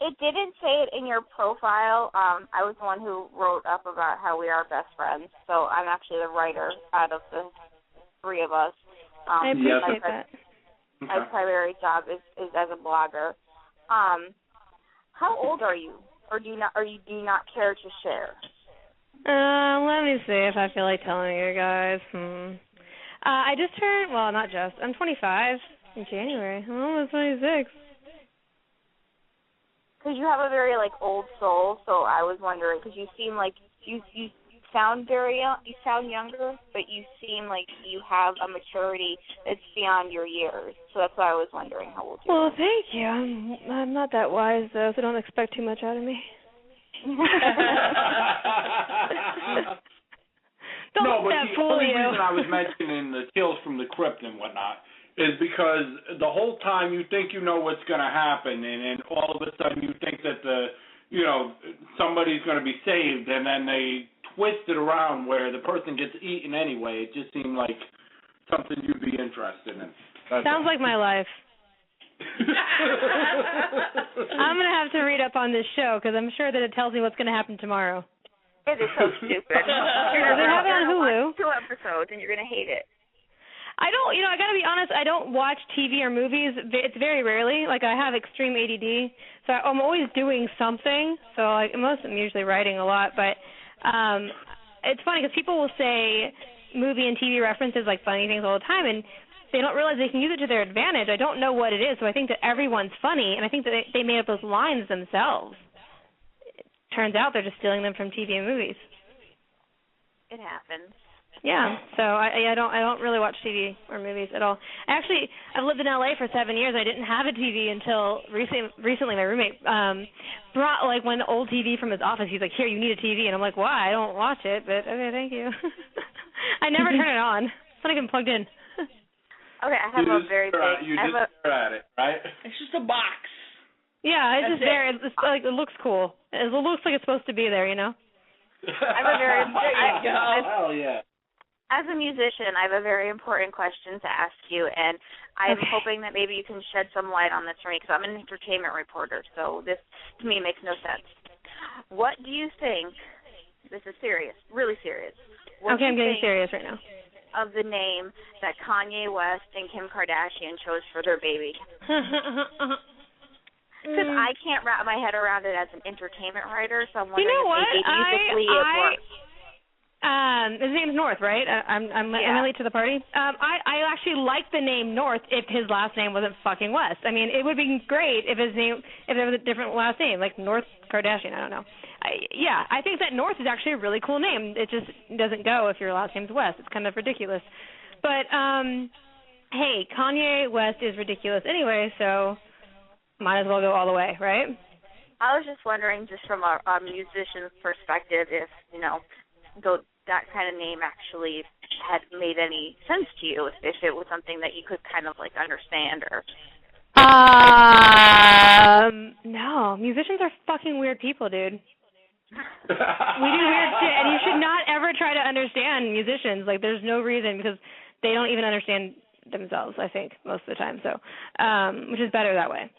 It didn't say it in your profile. I was the one who wrote up about how we are best friends, so I'm actually the writer out of the three of us. I appreciate that. My primary job is as a blogger. How old are you, or do you not care to share? Let me see if I feel like telling you guys. I just turned, well, not just. I'm 25 in January. I'm almost 26. Because you have a very, old soul, so I was wondering, because you seem like you sound very young, you sound younger, but you seem like you have a maturity that's beyond your years. So that's why I was wondering how old you are. Well, thank you. I'm not that wise, though, so don't expect too much out of me. Don't no, but let that the fool only you. reason I was mentioning the Tales from the Crypt and whatnot is because the whole time you think you know what's going to happen, and all of a sudden you think that somebody's going to be saved, and then they twist it around where the person gets eaten anyway. It just seemed like something you'd be interested in. Sounds like my life. I'm going to have to read up on this show because I'm sure that it tells me what's going to happen tomorrow. It is so stupid. They have it on Hulu. Watch 2 episodes and you're going to hate it. I got to be honest, I don't watch TV or movies. It's very rarely. I have extreme ADD, so I'm always doing something. So, I'm usually writing a lot, but it's funny because people will say movie and TV references like funny things all the time, and they don't realize they can use it to their advantage. I don't know what it is, so I think that everyone's funny, and I think that they made up those lines themselves. It turns out they're just stealing them from TV and movies. It happens. Yeah, so I don't really watch TV or movies at all. Actually, I've lived in LA for 7 years. I didn't have a TV until recently. My roommate brought one old TV from his office. He's like, "Here, you need a TV," and I'm like, "Why? I don't watch it, but okay, thank you." I never turn it on. It's not even plugged in. Okay, I have a very big. You just stare at it, right? It's just a box. Yeah, it's just there. It's it looks cool. It looks like it's supposed to be there, you know. I have a very Hell yeah. As a musician, I have a very important question to ask you, and I'm hoping that maybe you can shed some light on this for me, because I'm an entertainment reporter, so this, to me, makes no sense. What do you think, this is serious, really serious. I'm getting serious right now. Of the name that Kanye West and Kim Kardashian chose for their baby? Because I can't wrap my head around it as an entertainment writer, so I'm wondering if maybe musically it works. His name's North, right? I'm late to the party. I actually like the name North if his last name wasn't fucking West. I mean, it would be great if there was a different last name, like North Kardashian. I don't know. I think that North is actually a really cool name. It just doesn't go if your last name's West. It's kind of ridiculous. But hey, Kanye West is ridiculous anyway, so might as well go all the way, right? I was just wondering, just from a musician's perspective, if, that kind of name actually had made any sense to you, if it was something that you could kind of, understand or... No. Musicians are fucking weird people, dude. We do weird shit, and you should not ever try to understand musicians. There's no reason, because they don't even understand themselves, I think, most of the time, so, which is better that way.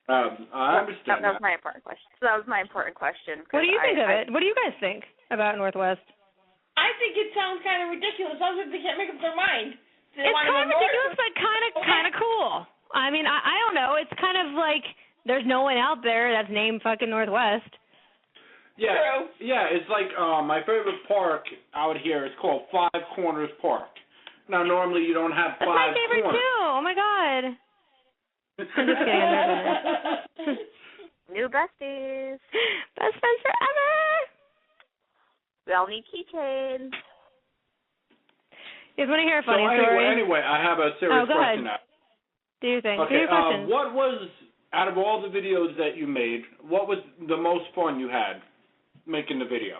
I understand that was my important question. So that was my important question. What do you think of it? What do you guys think about Northwest? I think it sounds kind of ridiculous. Sounds like they can't make up their mind. It's kind of ridiculous, but kind of cool. I mean, I don't know. It's kind of like there's no one out there that's named fucking Northwest. Yeah, True. Yeah. It's like my favorite park out here is called Five Corners Park. Now, normally you don't have That's five corners. That's my favorite too. Oh my god. I'm just kidding. New besties. Best friends forever. We all need keychains. You guys want to hear a funny story? Anyway, I have a serious question now. Do your thing. Okay, do your questions. what was, out of all the videos that you made, what was the most fun you had making the video?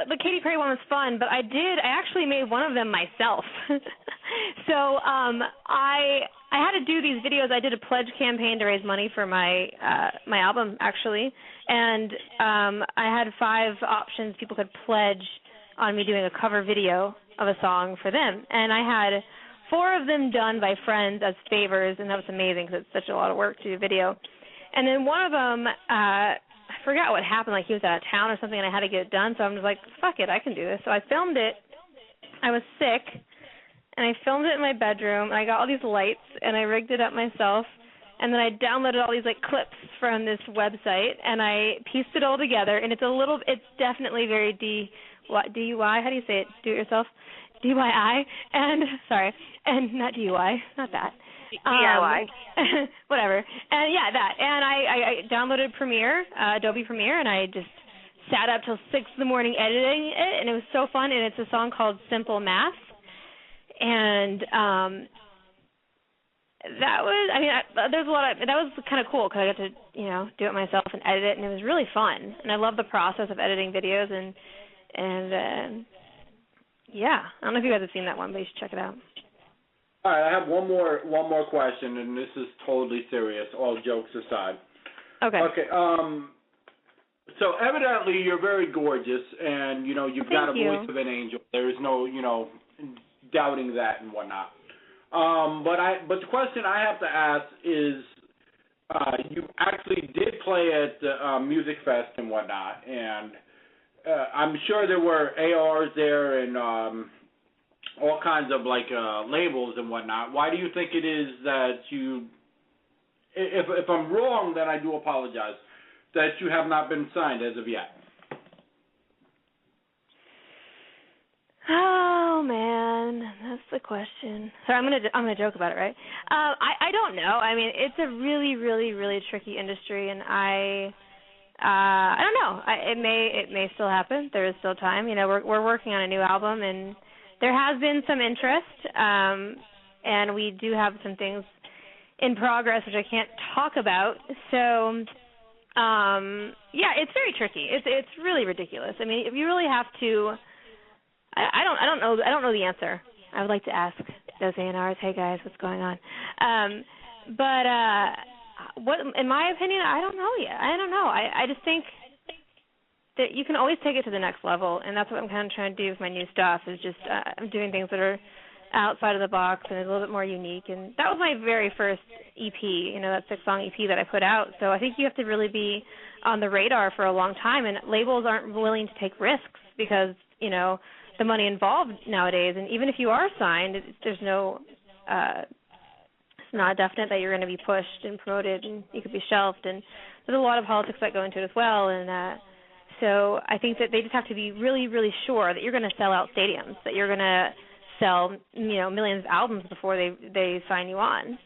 The Katy Perry one was fun, but I actually made one of them myself. So I had to do these videos. I did a pledge campaign to raise money for my album, actually, and I had 5 options people could pledge on me doing a cover video of a song for them, and I had 4 of them done by friends as favors, and that was amazing because it's such a lot of work to do a video. And then one of them, I forgot what happened, like he was out of town or something, and I had to get it done, so I'm just like, fuck it, I can do this. So I filmed it. I was sick, and I filmed it in my bedroom, and I got all these lights, and I rigged it up myself, and then I downloaded all these, clips from this website, and I pieced it all together, and it's definitely very DIY, how do you say it? Do it yourself? DIY, and, sorry, and not DUI, not that. DIY. Whatever. And yeah, that. And I downloaded Premiere, Adobe Premiere, and I just sat up till 6 in the morning editing it, and it was so fun. And it's a song called Simple Math. And that was kind of cool because I got to, do it myself and edit it, and it was really fun. And I love the process of editing videos, and yeah. I don't know if you guys have seen that one, but you should check it out. All right, I have one more question, and this is totally serious, all jokes aside. Okay. Okay, so evidently you're very gorgeous, and, you've got a voice of an angel. There is no, doubting that and whatnot. But the question I have to ask is, you actually did play at the Music Fest and whatnot, and I'm sure there were ARs there and all kinds of labels and whatnot. Why do you think it is that you, if I'm wrong, then I do apologize, that you have not been signed as of yet? Oh man, that's the question. Sorry, I'm gonna joke about it, right? I don't know. I mean, it's a really, really, really tricky industry, and I don't know. It may still happen. There is still time. We're working on a new album, and there has been some interest, and we do have some things in progress which I can't talk about. So, yeah, it's very tricky. It's really ridiculous. I mean, if you really have to, I don't know the answer. I would like to ask those A&Rs, hey guys, what's going on? But what, in my opinion, I don't know yet. I don't know. I just think that you can always take it to the next level, and that's what I'm kind of trying to do with my new stuff, is just I'm doing things that are outside of the box and a little bit more unique. And that was my very first EP, that 6-song EP that I put out. So I think you have to really be on the radar for a long time, and labels aren't willing to take risks because, the money involved nowadays. And even if you are signed, there's no not definite that you're going to be pushed and promoted and you could be shelved. And there's a lot of politics that go into it as well. And so I think that they just have to be really, really sure that you're going to sell out stadiums, that you're going to sell, millions of albums before they sign you on.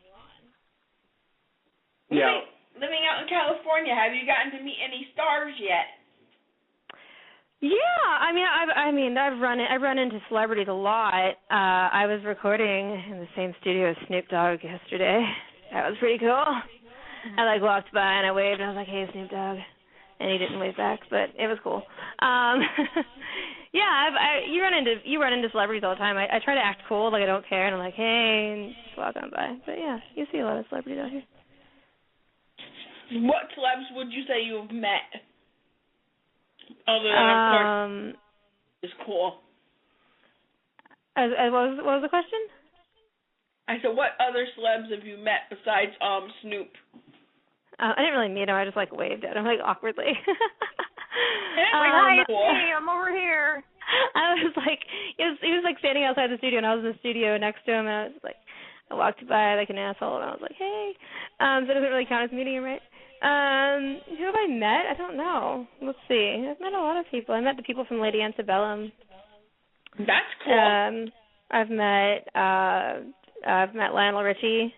Yeah. Living out in California, have you gotten to meet any stars yet? Yeah, I've run into celebrities a lot. I was recording in the same studio as Snoop Dogg yesterday. That was pretty cool. I walked by and I waved and I was like, "Hey, Snoop Dogg," and he didn't wave back, but it was cool. Yeah, you run into celebrities all the time. I try to act cool, like I don't care, and I'm like, "Hey," and just walk on by. But yeah, you see a lot of celebrities out here. What celebs would you say you've met? Other than, of course, it's cool. What was the question? I said, what other celebs have you met besides Snoop? I didn't really meet him. I just waved at him awkwardly. Hi, hey, I'm over here. I was he was standing outside the studio, and I was in the studio next to him, and I was I walked by like an asshole, and I was like, hey. So it doesn't really count as meeting him, right? Who have I met? I don't know. Let's see. I've met a lot of people. I met the people from Lady Antebellum. That's cool. I've met Lionel Richie.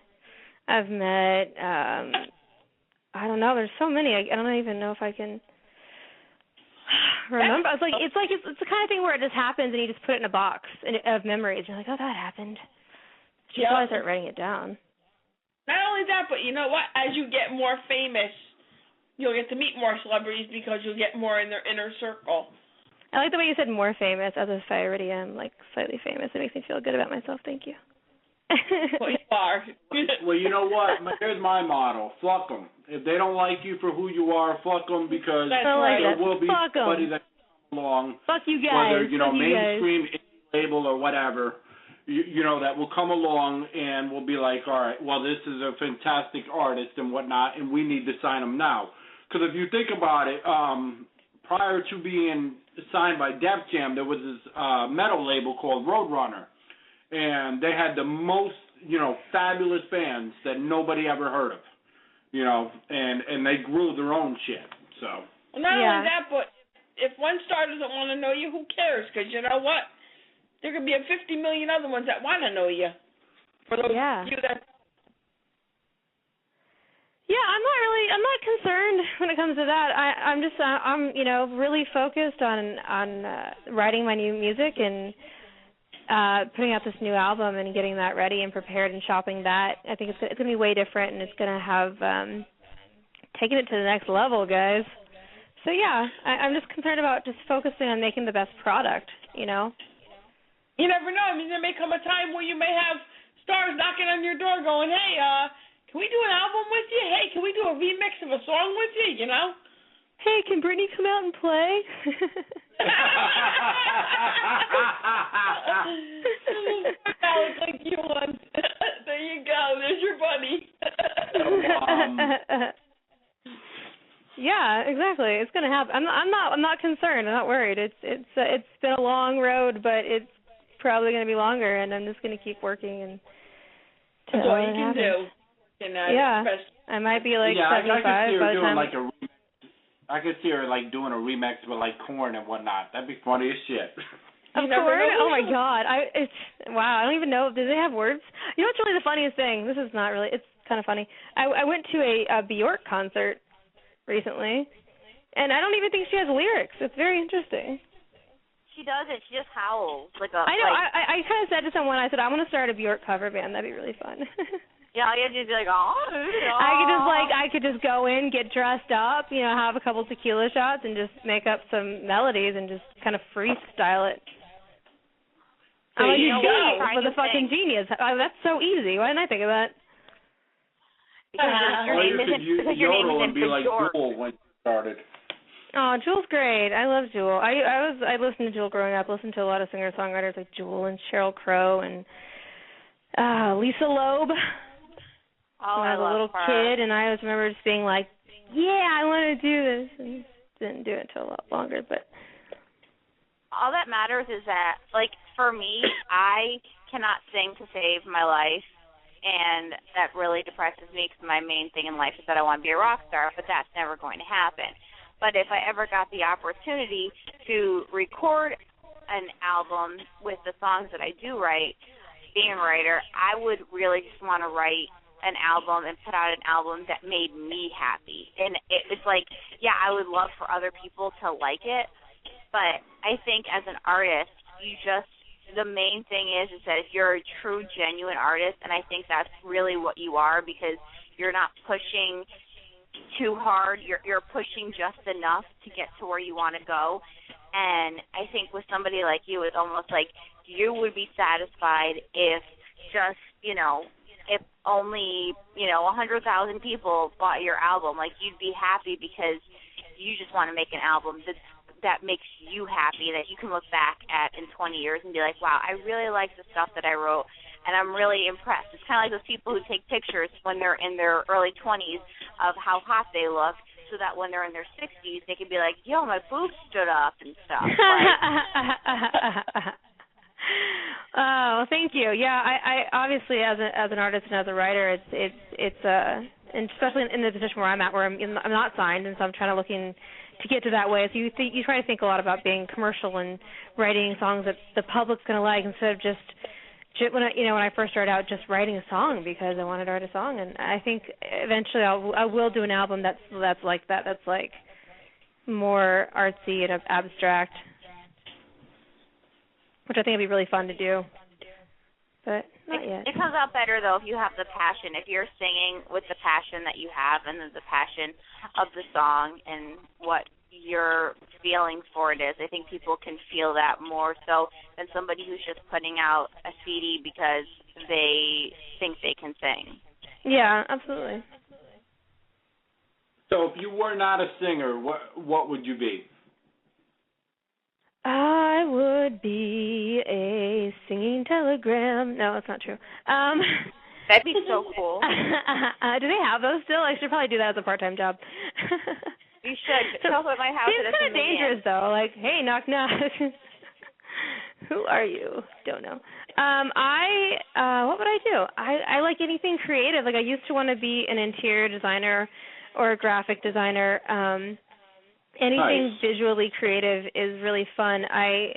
I've met I don't know. There's so many. I don't even know if I can remember. It's the kind of thing where it just happens and you just put it in a box of memories. You're like, oh, that happened. You probably start writing it down. Not only that, but you know what? As you get more famous, you'll get to meet more celebrities because you'll get more in their inner circle. I like the way you said more famous, as if I already am slightly famous. It makes me feel good about myself. Thank you. Well, you are. Well, you know what? Here's my motto. Fuck them. If they don't like you for who you are, fuck them, because there will be somebody that comes along. Fuck you guys. Whether, mainstream, label, or whatever, that will come along and will be like, all right, well, this is a fantastic artist and whatnot, and we need to sign him now. Because if you think about it, prior to being signed by Def Jam, there was this metal label called Roadrunner. And they had the most, fabulous fans that nobody ever heard of, and they grew their own shit, so. Well, not only that, but if one star doesn't want to know you, who cares? Because you know what? There could be 50 million other ones that want to know you. For those you that. Yeah, I'm not concerned when it comes to that. I'm really focused on writing my new music and putting out this new album and getting that ready and prepared and shopping that. I think it's going to be way different, and it's going to have taken it to the next level, guys. So, yeah, I'm just concerned about just focusing on making the best product, You never know. I mean, there may come a time where you may have stars knocking on your door going, hey, can we do an album with you? Hey, can we do a remix of a song with you, Hey, can Brittney come out and play? Like you once. There you go. There's your buddy. Yeah, exactly. It's gonna happen. I'm not concerned. I'm not worried. It's been a long road, but it's probably gonna be longer, and I'm just gonna keep working and. That's all you can do. I might be 75 by the time. I could see her doing a remix with Korn and whatnot. That'd be funny as shit. Of Korn? Oh my God! Wow. I don't even know. Do they have words? You know what's really the funniest thing? This is not really. It's kind of funny. I went to a Bjork concert recently, and I don't even think she has lyrics. It's very interesting. She doesn't. She just howls I know. I kind of said to someone, I said, I want to start a Bjork cover band. That'd be really fun. Yeah, you'd just be like, oh. I could just go in, get dressed up, have a couple tequila shots, and just make up some melodies and just kind of freestyle it. So I'm like, a fucking genius. That's so easy. Why didn't I think of that? Because your name isn't be like Jewel when you started. Oh, Jewel's great. I love Jewel. I listened to Jewel growing up. Listened to a lot of singer-songwriters like Jewel and Sheryl Crow and Lisa Loeb. Oh, when I was a little kid, and I always remember just being like, yeah, I want to do this, and didn't do it until a lot longer, but. All that matters is that, for me, I cannot sing to save my life, and that really depresses me because my main thing in life is that I want to be a rock star, but that's never going to happen. But if I ever got the opportunity to record an album with the songs that I do write, being a writer, I would really just want to write an album and put out an album that made me happy. And it's like, yeah, I would love for other people to like it, but I think as an artist, the main thing is that if you're a true, genuine artist, and I think that's really what you are, because you're not pushing too hard, you're pushing just enough to get to where you want to go. And I think with somebody like you, it's almost like you would be satisfied if just, if only, 100,000 people bought your album. Like, you'd be happy because you just want to make an album that makes you happy, that you can look back at in 20 years and be like, wow, I really like the stuff that I wrote, and I'm really impressed. It's kind of like those people who take pictures when they're in their early 20s of how hot they look, so that when they're in their 60s, they can be like, yo, my boobs stood up and stuff. Oh, thank you. Yeah, I obviously as an artist and as a writer, it's and especially in the position where I'm at, where I'm not signed, and so I'm trying to looking to get to that way. So you try to think a lot about being commercial and writing songs that the public's going to like, instead of just when I first started out, just writing a song because I wanted to write a song. And I think eventually I will do an album that's like that. That's like more artsy and abstract, which I think would be really fun to do. But not yet. It comes out better, though, if you have the passion. If you're singing with the passion that you have and the passion of the song and what your feeling for it is, I think people can feel that more so than somebody who's just putting out a CD because they think they can sing. Yeah, absolutely. So if you were not a singer, what would you be? I would be a singing telegram. No, that's not true. That'd be so cool. Do they have those still? I should probably do that as a part-time job. You should. Show up at my house. It's kind of dangerous, though. Like, hey, knock, knock. Who are you? Don't know. What would I do? I like anything creative. Like, I used to want to be an interior designer or a graphic designer. Anything visually creative is really fun. I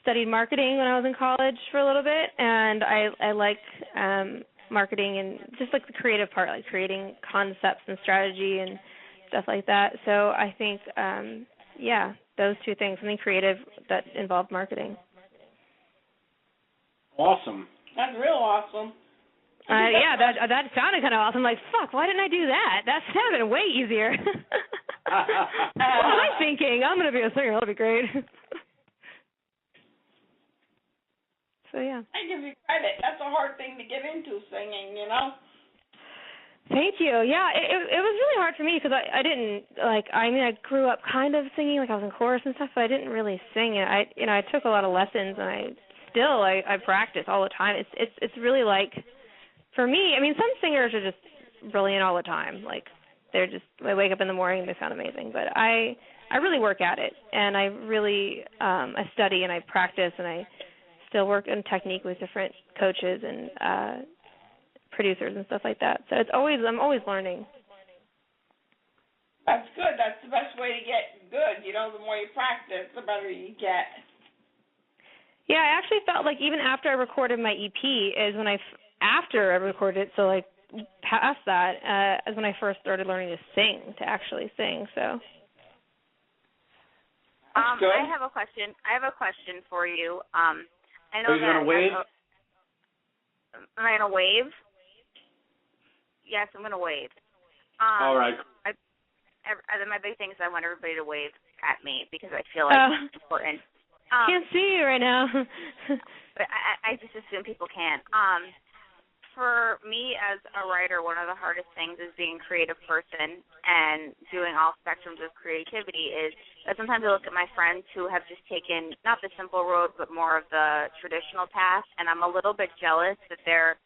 studied marketing when I was in college for a little bit, and I like marketing and just like the creative part, like creating concepts and strategy and stuff like that. So I think, those two things, something creative that involved marketing. Awesome. That's real awesome. That sounded kind of awesome. Like, fuck, why didn't I do that? That sounded way easier. What am I thinking? I'm going to be a singer. That'll be great. So, yeah. I give you credit. That's a hard thing to get into, singing, Thank you. Yeah, it was really hard for me because I didn't, I grew up kind of singing, like I was in chorus and stuff, but I didn't really sing. And I took a lot of lessons, and I practice all the time. It's really like, for me, some singers are just brilliant all the time. Like, they wake up in the morning, they sound amazing. But I really work at it, and I really I study and I practice, and I still work in technique with different coaches and producers and stuff like that. So I'm always learning. That's good. That's the best way to get good. The more you practice, the better you get. Yeah, I actually felt like even after I recorded my EP is when after I recorded it, so like past that, is when I first started learning to actually sing. So. I have a question. I have a question for you. I know Are you gonna wave? Am I gonna wave? Yes, I'm gonna wave. All right. My big thing is I want everybody to wave at me because I feel like it's important. Can't see you right now. But I just assume people can. For me as a writer, one of the hardest things is being a creative person and doing all spectrums of creativity is that sometimes I look at my friends who have just taken not the simple road but more of the traditional path, and I'm a little bit jealous that they're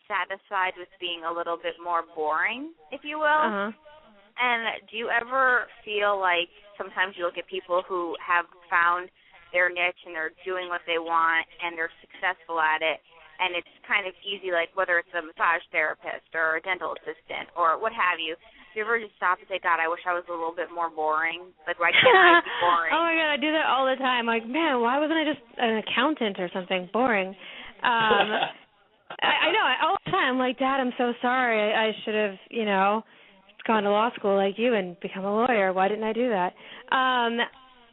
satisfied with being a little bit more boring, if you will. Uh-huh. And do you ever feel like sometimes you look at people who have found their niche and they're doing what they want and they're successful at it, and it's kind of easy, like whether it's a massage therapist or a dental assistant or what have you. Do you ever just stop and say, God, I wish I was a little bit more boring? Like, why can't I be boring? Oh, my God, I do that all the time. Like, man, why wasn't I just an accountant or something? Boring. I know, all the time. I'm like, Dad, I'm so sorry. I should have, gone to law school like you and become a lawyer. Why didn't I do that?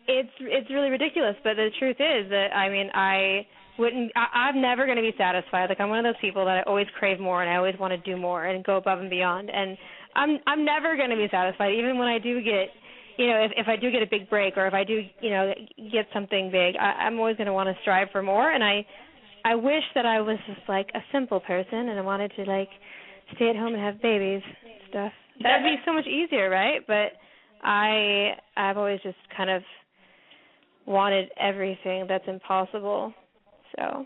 It's really ridiculous, but the truth is that, I'm never going to be satisfied. Like, I'm one of those people that I always crave more and I always want to do more and go above and beyond. And I'm never going to be satisfied, even when I do get, if I do get a big break or if I do, get something big, I'm always going to want to strive for more. And I wish that I was just like a simple person and I wanted to like stay at home and have babies and stuff. That'd be so much easier, right? But I've always just kind of wanted everything that's impossible. So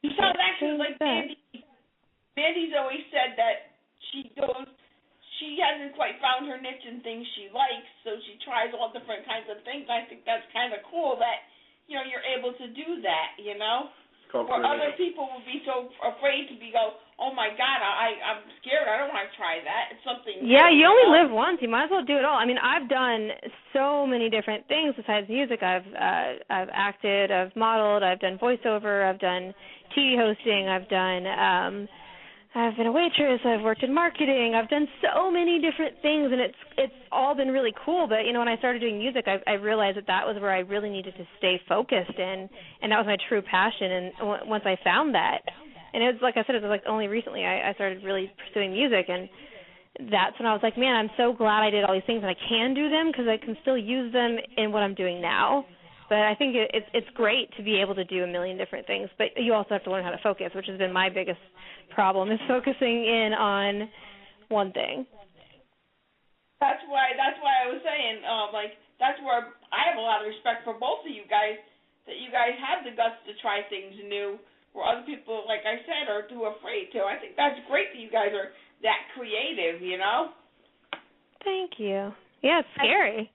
actually, like Mandy's always said that she hasn't quite found her niche in things she likes, so she tries all different kinds of things. I think that's kind of cool that you're able to do that. Where other people would be so afraid to go, oh my God, I'm scared. I don't want to try that. It's something. Yeah, you only live once. You might as well do it all. I mean, I've done so many different things besides music. I've acted, I've modeled, I've done voiceover, I've done TV hosting, I've been a waitress, I've worked in marketing, I've done so many different things, and it's all been really cool. But, when I started doing music, I realized that was where I really needed to stay focused, and that was my true passion. And once I found that, and it was, like I said, it was like only recently I started really pursuing music, and that's when I was like, man, I'm so glad I did all these things, and I can do them because I can still use them in what I'm doing now. But I think it's great to be able to do a million different things, but you also have to learn how to focus, which has been my biggest problem, is focusing in on one thing. That's why I was saying, that's where I have a lot of respect for both of you guys, that you guys have the guts to try things new, where other people, like I said, are too afraid to. I think that's great that you guys are that creative, Thank you. Yeah, it's scary.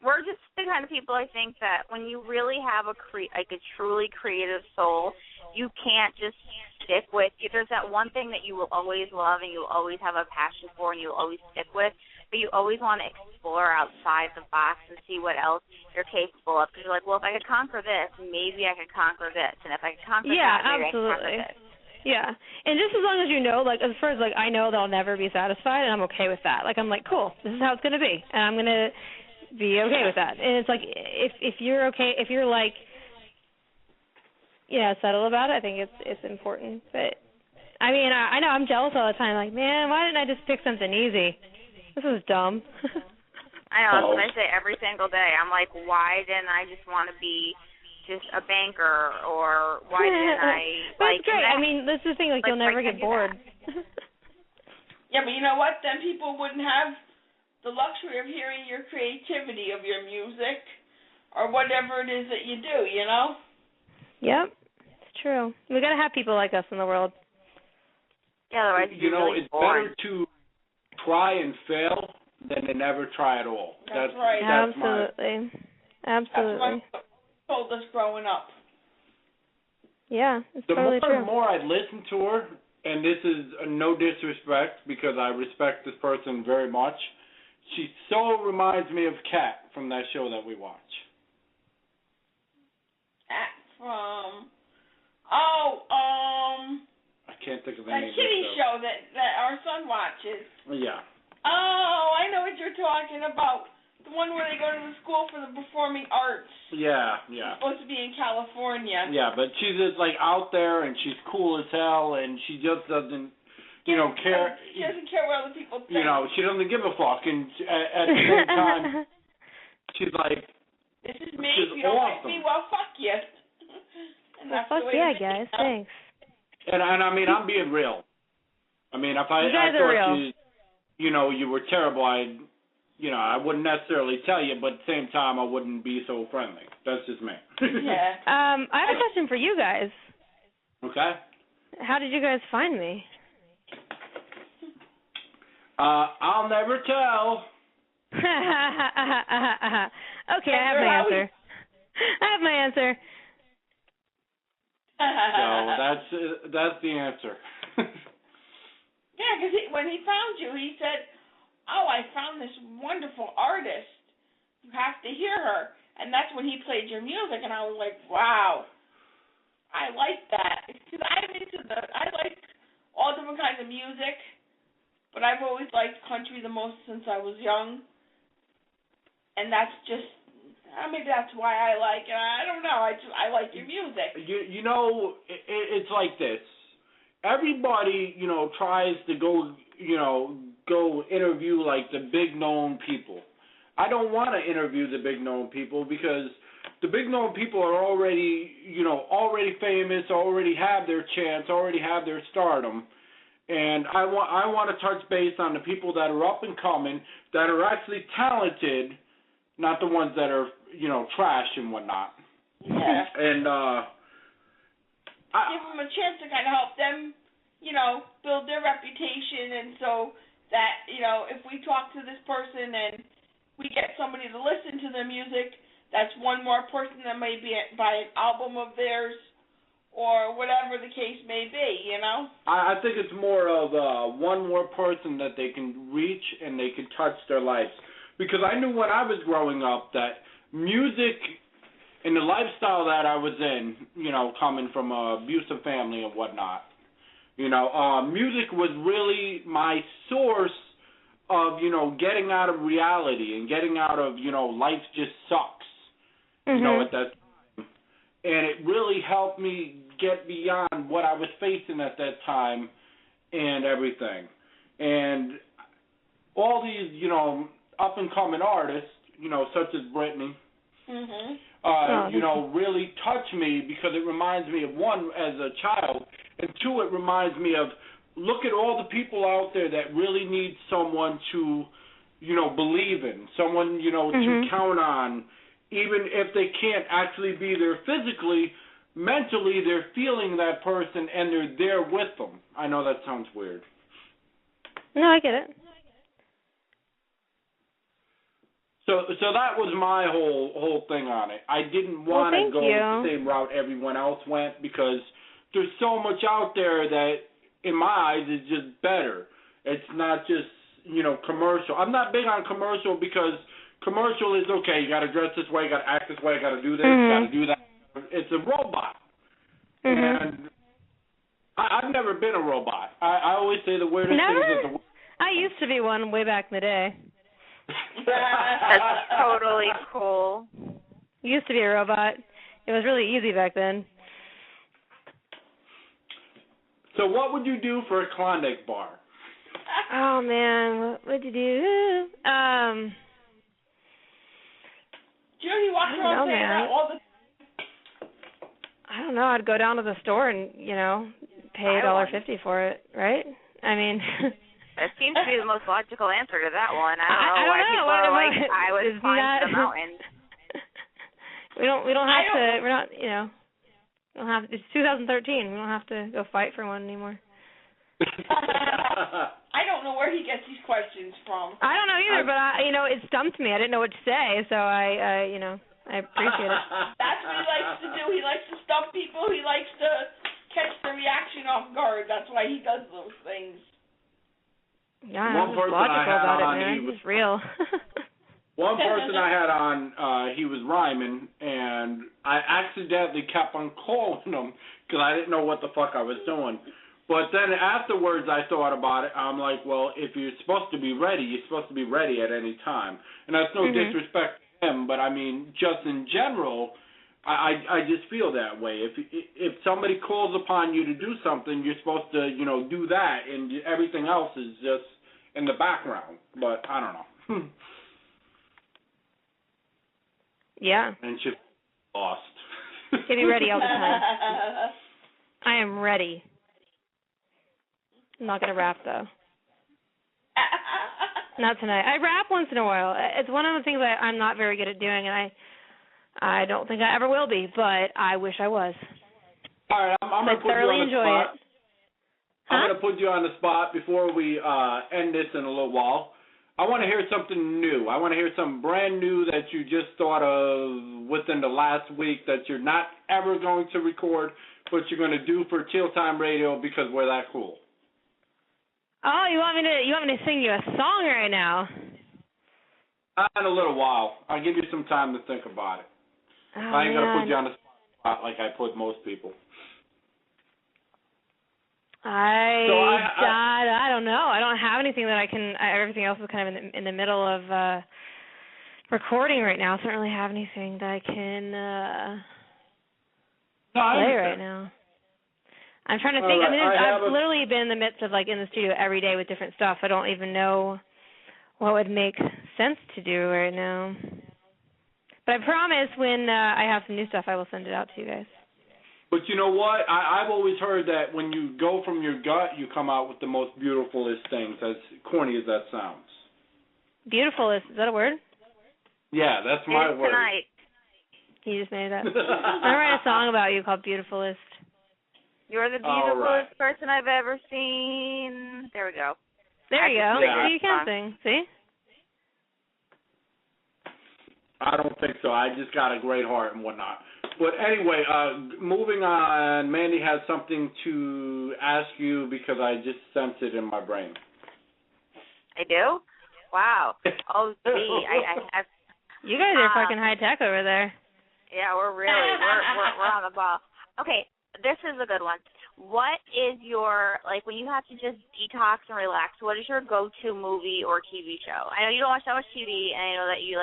We're just the kind of people, I think, that when you really have a truly creative soul, you can't just stick with. There's that one thing that you will always love and you'll always have a passion for and you'll always stick with, but you always want to explore outside the box and see what else you're capable of. Because you're like, well, if I could conquer this, maybe I could conquer this, and if I could conquer that, maybe absolutely. I could conquer this. Yeah, and just as long as as far as I know that I'll never be satisfied, and I'm okay with that. Like, I'm like, cool, this is how it's gonna be, and I'm gonna be okay with that. And it's like, if you're okay, if you're like, settle about it, I think it's important. But I mean, I know I'm jealous all the time. Like, man, why didn't I just pick something easy? This is dumb. I know, that's what I say every single day. I'm like, why didn't I just want to be just a banker, or why didn't I but it's great. I mean, that's the thing. Like, you'll never get bored. Yeah, but you know what? Then people wouldn't have the luxury of hearing your creativity of your music or whatever it is that you do, Yep, it's true. We got to have people like us in the world. Yeah, otherwise you'd be really it's bored. better to try and fail than to never try at all. That's right. Absolutely. That's what told us growing up. Yeah, it's totally true. The more I listen to her, and this is no disrespect because I respect this person very much, she so reminds me of Kat from that show that we watch. Kat from, I can't think of the that name. That kitty show that our son watches. Yeah. Oh, I know what you're talking about. The one where they go to the school for the performing arts. Yeah. It's supposed to be in California. Yeah, but she's just out there and she's cool as hell and she just doesn't, care. She doesn't care what other people think. She doesn't give a fuck. And at the same time, she's like, this is me. If you don't like me, well, fuck you. And well, fuck yeah, guys. Thanks. And I mean, I'm being real. I mean, if I thought you were terrible, I wouldn't necessarily tell you, but at the same time, I wouldn't be so friendly. That's just me. Yeah. I have a question for you guys. Okay. How did you guys find me? I'll never tell. Okay, I have my answer. So that's the answer. Yeah, because when he found you, he said, "Oh, I found this wonderful artist. You have to hear her." And that's when he played your music, and I was like, "Wow, I like that." Because I like all different kinds of music, but I've always liked country the most since I was young, and that's just. Maybe that's why I like it. I don't know. I like your music. You know, it's like this. Everybody, tries to go interview like the big known people. I don't want to interview the big known people because the big known people are already famous, already have their chance, already have their stardom. And I want to touch base on the people that are up and coming, that are actually talented, not the ones that are, trash and whatnot. Yeah. And give them a chance to kind of help them, build their reputation, and so that, if we talk to this person and we get somebody to listen to their music, that's one more person that may buy an album of theirs or whatever the case may be, I think it's more of one more person that they can reach and they can touch their lives. Because I knew when I was growing up that music and the lifestyle that I was in, coming from an abusive family and whatnot, music was really my source of, getting out of reality and getting out of, life just sucks, at that time. And it really helped me get beyond what I was facing at that time and everything. And all these, up-and-coming artists, such as Brittney, really touch me because it reminds me of, one, as a child, and two, it reminds me of, look at all the people out there that really need someone to, believe in, someone, to count on, even if they can't actually be there physically, mentally they're feeling that person and they're there with them. I know that sounds weird. No, I get it. So that was my whole thing on it. I didn't want to go the same route everyone else went because there's so much out there that, in my eyes, is just better. It's not just, commercial. I'm not big on commercial because commercial is, okay, you got to dress this way, you got to act this way, you got to do this, you got to do that. It's a robot. And I've never been a robot. I always say the weirdest things. I used to be one way back in the day. That's totally cool. Used to be a robot. It was really easy back then. So what would you do for a Klondike bar? Oh, man. What would you do? Judy walks around saying that all the I don't know. I'd go down to the store and, pay $1.50 for it, right? I mean... That seems to be the most logical answer to that one. I don't know why people are like, I was climbing the mountain. We don't have to. We're not. We don't have. It's 2013. We don't have to go fight for one anymore. I don't know where he gets these questions from. I don't know either, but it stumped me. I didn't know what to say, so I appreciate it. That's what he likes to do. He likes to stump people. He likes to catch the reaction off guard. That's why he does those things. Yeah, one person I had on, he was real. One person I had on, he was rhyming, and I accidentally kept on calling him because I didn't know what the fuck I was doing. But then afterwards I thought about it. I'm like, well, if you're supposed to be ready, you're supposed to be ready at any time. And that's no disrespect to him, but I mean, just in general, I just feel that way. If somebody calls upon you to do something, you're supposed to, do that, and everything else is just in the background. But I don't know. Yeah. And she's lost. Getting ready all the time. I am ready. I'm not going to rap, though. Not tonight. I rap once in a while. It's one of the things I'm not very good at doing, and I don't think I ever will be, but I wish I was. All right, I'm going to put you on the spot. Huh? I'm going to put you on the spot before we end this in a little while. I want to hear something new. I want to hear something brand new that you just thought of within the last week that you're not ever going to record, what you're going to do for Teal Time Radio because we're that cool. Oh, you want me to sing you a song right now? In a little while. I'll give you some time to think about it. Oh, I ain't going to man. put you on the spot like I put most people. I don't know. I don't have anything that I can. Everything else is kind of in the middle of recording right now, so I don't really have anything that I can play right now. I'm trying to think. Right. I've literally been in the midst of in the studio every day with different stuff. I don't even know what would make sense to do right now. But I promise when I have some new stuff, I will send it out to you guys. But you know what? I've always heard that when you go from your gut, you come out with the most beautifulest things, as corny as that sounds. Beautifulest, is that a word? Yeah, that's my word. Tonight. You just made it up. I'm going to write a song about you called Beautifulest. You're the beautifulest person I've ever seen. There we go. There you go. Yeah. You can sing. See? I don't think so. I just got a great heart and whatnot. But anyway, moving on, Mandy has something to ask you because I just sensed it in my brain. I do? Wow. Oh, gee. I You guys are fucking high tech over there. Yeah, we're really, we're on the ball. Okay, this is a good one. What is your, when you have to just detox and relax, what is your go-to movie or TV show? I know you don't watch that much TV, and I know that you,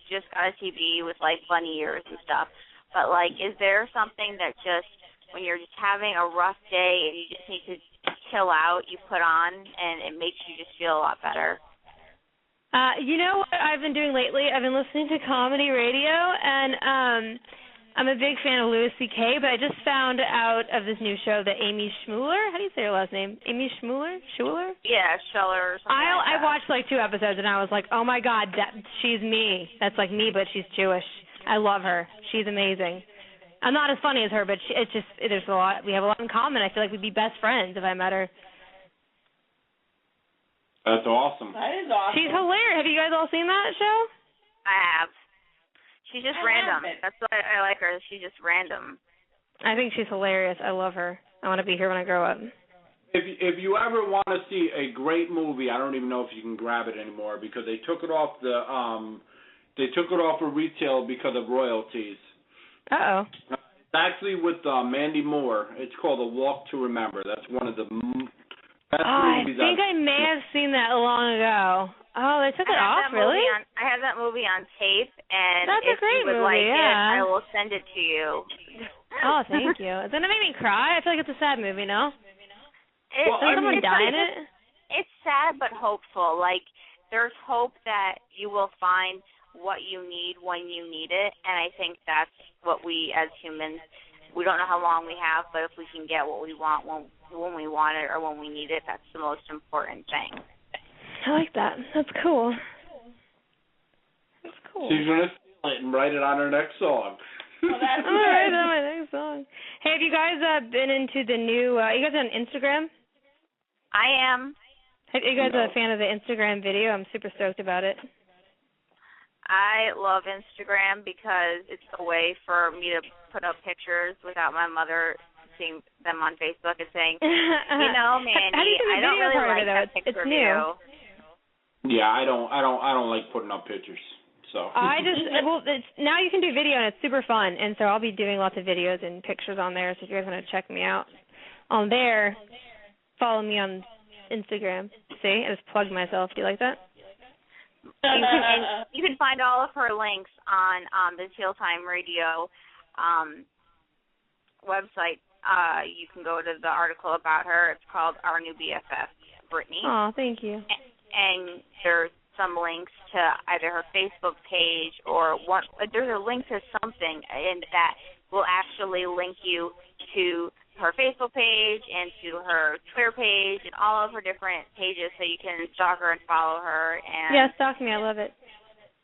just got a TV with, bunny ears and stuff. But, is there something that just, when you're just having a rough day and you just need to chill out, you put on, and it makes you just feel a lot better? You know what I've been doing lately? I've been listening to comedy radio, and I'm a big fan of Louis C.K., but I just found out of this new show that Amy Schmuller, how do you say her last name? Amy Schmuller? Yeah, Scheller or something I watched 2 episodes, and I was like, oh, my God, she's me. That's like me, but she's Jewish. I love her. She's amazing. I'm not as funny as her, but there's a lot. We have a lot in common. I feel like we'd be best friends if I met her. That's awesome. That is awesome. She's hilarious. Have you guys all seen that show? I have. She's just random. That's why I like her. She's just random. I think she's hilarious. I love her. I want to be here when I grow up. If you ever want to see a great movie, I don't even know if you can grab it anymore because they took it off of retail because of royalties. Uh-oh. It's actually with Mandy Moore. It's called A Walk to Remember. That's one of the best movies. I think I may have seen that long ago. Oh, they took it off, really? I have that movie on tape, and that's if a great you would movie, like yeah. it, I will send it to you. Oh, thank you. Doesn't it make me cry? I feel like it's a sad movie, no? Does someone die in it? It's sad but hopeful. There's hope that you will find what you need when you need it, and I think that's what we as humans, we don't know how long we have, but if we can get what we want when we want it or when we need it, that's the most important thing. I like that. That's cool. She's going to steal it and write it on her next song. Well, that's I'm going to write it on my next song. Hey, have you guys been into the new, you guys on Instagram? I am. Are you guys a fan of the Instagram video? I'm super stoked about it. I love Instagram because it's a way for me to put up pictures without my mother seeing them on Facebook and saying, Mandy, I don't really like that picture of you. Yeah, I don't like putting up pictures. So now you can do video and it's super fun, and so I'll be doing lots of videos and pictures on there. So if you guys want to check me out on there, follow me on Instagram. See, I just plugged myself. Do you like that? You can find all of her links on the Teal Time Radio website. You can go to the article about her. It's called Our New BFF, Brittney. Oh, thank you. And there's some links to either her Facebook page or there's a link to something, and that will actually link you to her Facebook page and to her Twitter page and all of her different pages, so you can stalk her and follow her. And yeah, stalk me. I love it.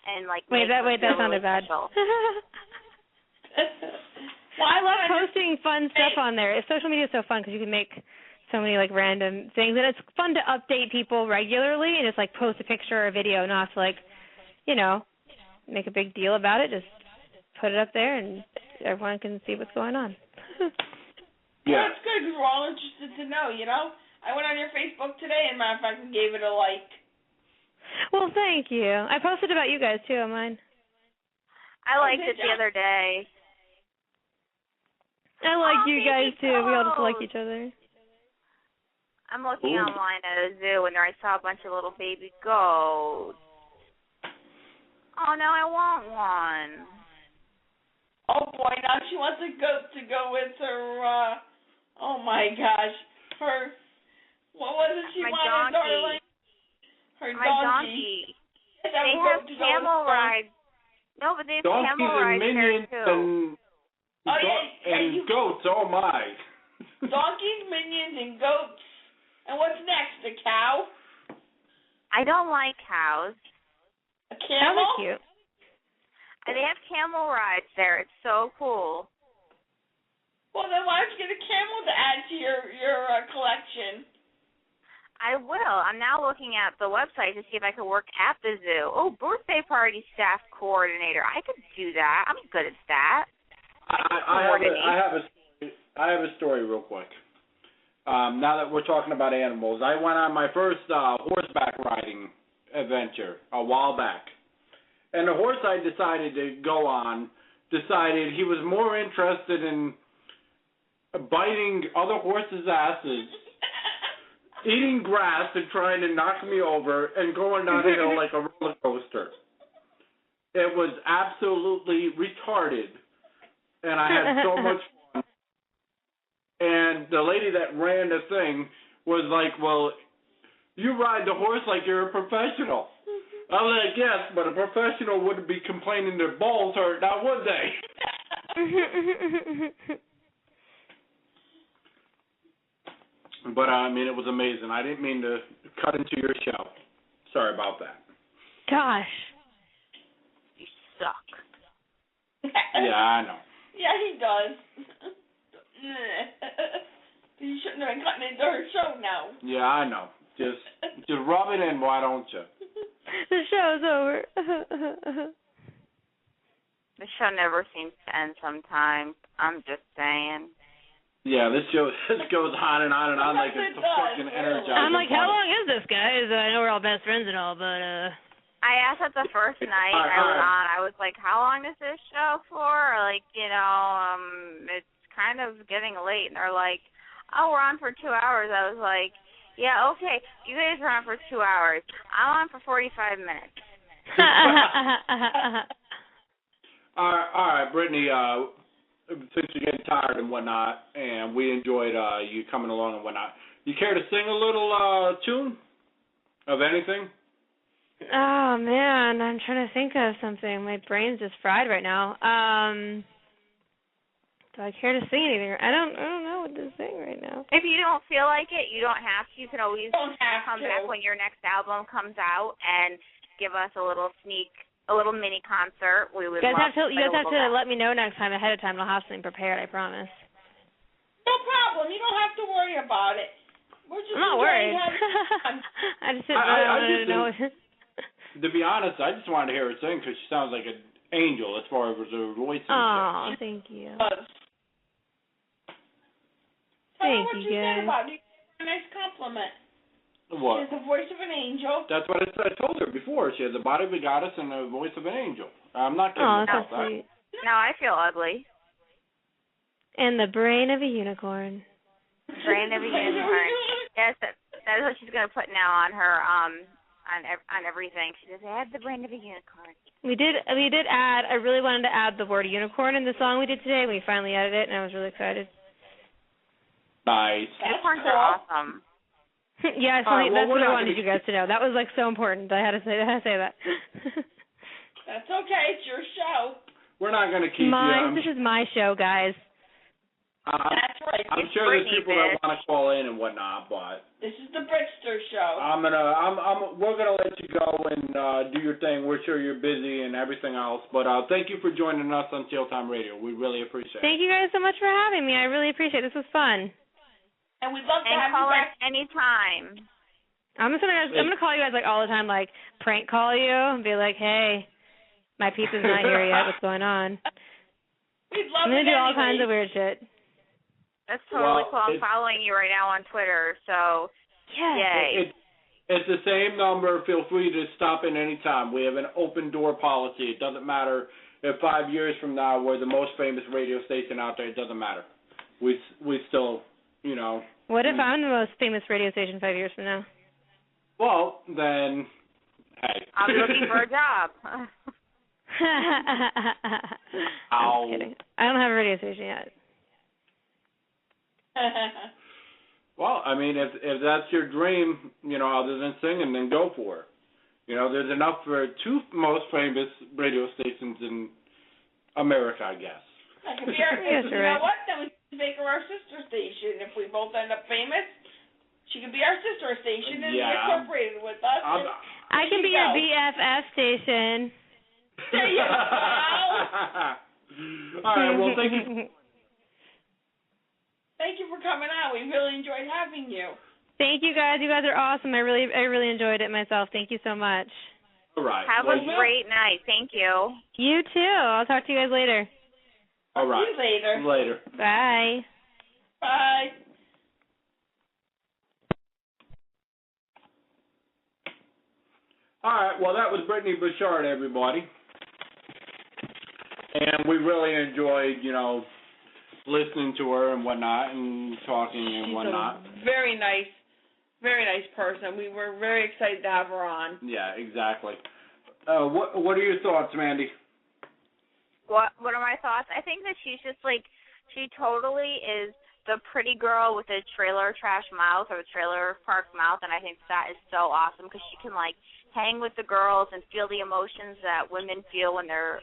And wait, that sounded bad. Well, I love posting fun stuff on there. Social media is so fun because you can make so many random things, and it's fun to update people regularly and just post a picture or a video, not to make a big deal about it. Just put it up there and everyone can see what's going on. Yeah. Well, that's good because we're all interested to know, you know? I went on your Facebook today, and matter of fact, and gave it a like. Well, thank you. I posted about you guys, too, on mine. I liked it the other day. I like you guys, baby too. We all just like goats. each other. I'm looking online at a zoo, and there I saw a bunch of little baby goats. Oh, now I want one. Oh, boy, now she wants a goat to go with her, oh, my gosh. What was it she My wanted, donkey. darling? Her My donkey. Yes, They have camel rides. No, but they have Donkeys camel and rides minions there, too. and goats, oh my. Donkeys, minions, and goats. And what's next, a cow? I don't like cows. A That camel? was cute. And they have camel rides there. It's so cool. Well, then why don't you get a camel to add to your collection? I will. I'm now looking at the website to see if I could work at the zoo. Oh, birthday party staff coordinator. I could do that. I'm good at that. I have a story real quick. Now that we're talking about animals, I went on my first horseback riding adventure a while back. And the horse I decided to go on decided he was more interested in biting other horses' asses, eating grass and trying to knock me over, and going down a hill like a roller coaster. It was absolutely retarded. And I had so much fun. And the lady that ran the thing was like, well, you ride the horse like you're a professional. I was like, yes, but a professional wouldn't be complaining their balls hurt, now would they? But, I mean, it was amazing. I didn't mean to cut into your show. Sorry about that. Gosh. You suck. Yeah, I know. Yeah, he does. You shouldn't have been cutting into her show now. Yeah, I know. Just rub it in, why don't you? The show's over. The show never seems to end sometimes. I'm just saying. Yeah, this show goes on and on and on like it's a fucking energizing. I'm like, how long is this, guys? I know we're all best friends and all, but I asked it the first night I was on. I was like, how long is this show for? Like, it's kind of getting late. And they're like, oh, we're on for 2 hours. I was like, yeah, okay. You guys are on for 2 hours. I'm on for 45 minutes. All right, Brittney, since you're getting tired and whatnot, and we enjoyed you coming along and whatnot, you care to sing a little tune of anything? Oh, man, I'm trying to think of something. My brain's just fried right now. Do I care to sing anything? I don't know what to sing right now. If you don't feel like it, you don't have to. You can always come back when your next album comes out and give us a little mini concert. We would you guys love have to let me know next time ahead of time. I'll have something prepared, I promise. No problem. You don't have to worry about it. We're just I'm not worried. I just didn't really want to know. To be honest, I just wanted to hear her sing because she sounds like an angel as far as her voice. Oh, thank you. Thank you, guys. About it. A nice compliment. What? She has the voice of an angel. That's what I told her before. She has the body of a goddess and the voice of an angel. I'm not kidding about that. Sweet. No, I feel ugly. And the brain of a unicorn. Brain of a unicorn. Yes, that's what she's gonna put now on her on everything. She says, I have the brain of a unicorn. We did add. I really wanted to add the word unicorn in the song we did today. We finally added it, and I was really excited. Nice. Unicorns are awesome. Yeah, that's what I wanted you guys to know. That was like so important. I had to say that. That's okay. It's your show. We're not going to keep you. This is my show, guys. That's right. I'm sure there's people that want to call in and whatnot, but this is the Brittster show. We're gonna let you go and do your thing. We're sure you're busy and everything else, but thank you for joining us on Teal Time Radio. We really appreciate it. Thank you guys so much for having me. I really appreciate it. This was fun. And we'd love to have call you us back anytime. I'm gonna call you guys like all the time, like prank call you and be like, hey, my pizza's not here yet. What's going on? We'd love I'm gonna do all kinds of weird shit. That's totally Well, cool. I'm following you right now on Twitter, so yay. It's the same number. Feel free to stop in any time. We have an open door policy. It doesn't matter if 5 years from now we're the most famous radio station out there. It doesn't matter. We still, you know. What if I'm the most famous radio station 5 years from now? Well, then, hey. I'm looking for a job. I'm kidding. I don't have a radio station yet. Well, I mean, if that's your dream, you know, other than singing, then go for it. You know, there's enough for 2 most famous radio stations in America, I guess. That could be our, you know what? Then we can make her our sister station. If we both end up famous, she could be our sister station and be incorporated with us. I can be your BFF station. There you go. All right, well, thank you. Thank you for coming out. We really enjoyed having you. Thank you guys. You guys are awesome. I really enjoyed it myself. Thank you so much. All right. Have a great night. Thank you. You too. I'll talk to you guys later. All right. See you later. Later. Bye. Bye. All right. Well, that was Brittney Bouchard, everybody. And we really enjoyed, you know, listening to her and whatnot and talking and whatnot. She's a very nice person. We were very excited to have her on. Yeah, exactly. What are your thoughts, Mandy? What are my thoughts? I think that she's just like, she totally is the pretty girl with a trailer trash mouth or the trailer park mouth, and I think that is so awesome because she can like hang with the girls and feel the emotions that women feel when they're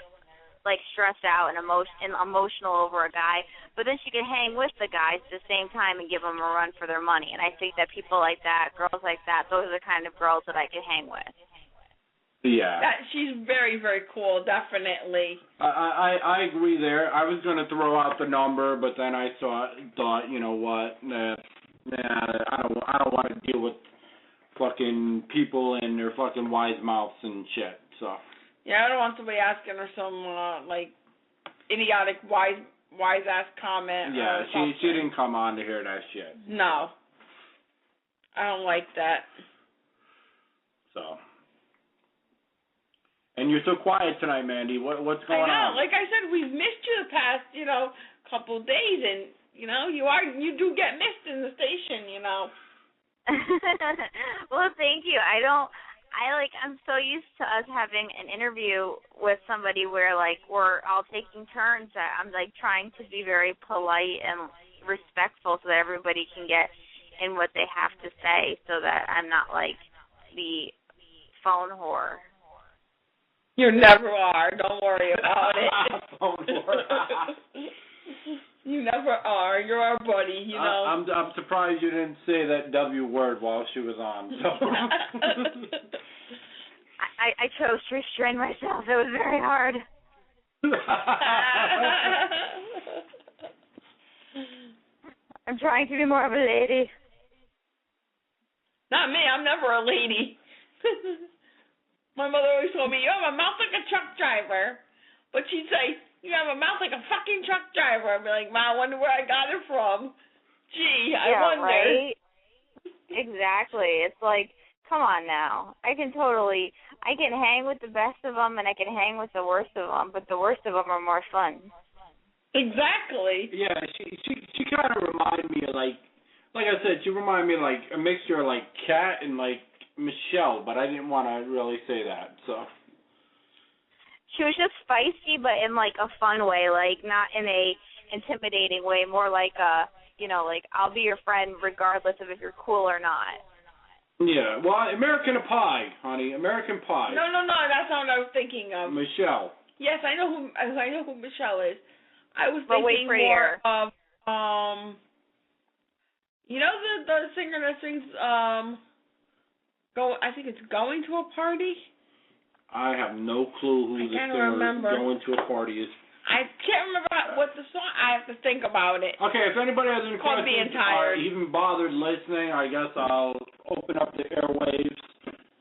like stressed out and emotional over a guy, but then she can hang with the guys at the same time and give them a run for their money. And I think that people like that, girls like that, those are the kind of girls that I can hang with. Yeah. She's very, very cool, definitely. I agree there. I was going to throw out the number, but then I thought, you know what, I don't want to deal with fucking people and their fucking wise mouths and shit, so. Yeah, I don't want somebody asking her some, like, idiotic, wise-ass comment. Yeah, she didn't come on to hear that shit. No. I don't like that. So. And you're so quiet tonight, Mandy. What's going on? I know. Like I said, we've missed you the past, you know, couple of days, and, you know, you do get missed in the station, you know. Well, thank you. I'm so used to us having an interview with somebody where, like, we're all taking turns. I'm, like, trying to be very polite and respectful so that everybody can get in what they have to say so that I'm not, like, the phone whore. You never are. Don't worry about it. Phone whore. You never are. You're our buddy, you know. I'm surprised you didn't say that W word while she was on. So. I chose to restrain myself. It was very hard. I'm trying to be more of a lady. Not me. I'm never a lady. My mother always told me, you have a mouth like a truck driver. But she'd say, you have a mouth like a fucking truck driver. I'd be like, Ma, I wonder where I got it from. Gee, I wonder. Right? Exactly. It's like, come on now. I can hang with the best of them and I can hang with the worst of them, but the worst of them are more fun. Exactly. Yeah, she kind of reminded me of, like I said, she reminded me of, like, a mixture of, like, Kat and, like, Michelle, but I didn't want to really say that, so. She was just feisty, but in, like, a fun way, like, not in a intimidating way, more like a, you know, like, I'll be your friend regardless of if you're cool or not. Yeah, well, American Pie, honey, American Pie. No, that's not what I was thinking of. Michelle. Yes, I know who Michelle is. I was but thinking wait for more of, you know the singer that sings, I think it's Going to a Party? I have no clue who the singer Going to a Party is. I can't remember what the song. I have to think about it. Okay, if anybody has any questions or even bothered listening, I guess I'll open up the airwaves.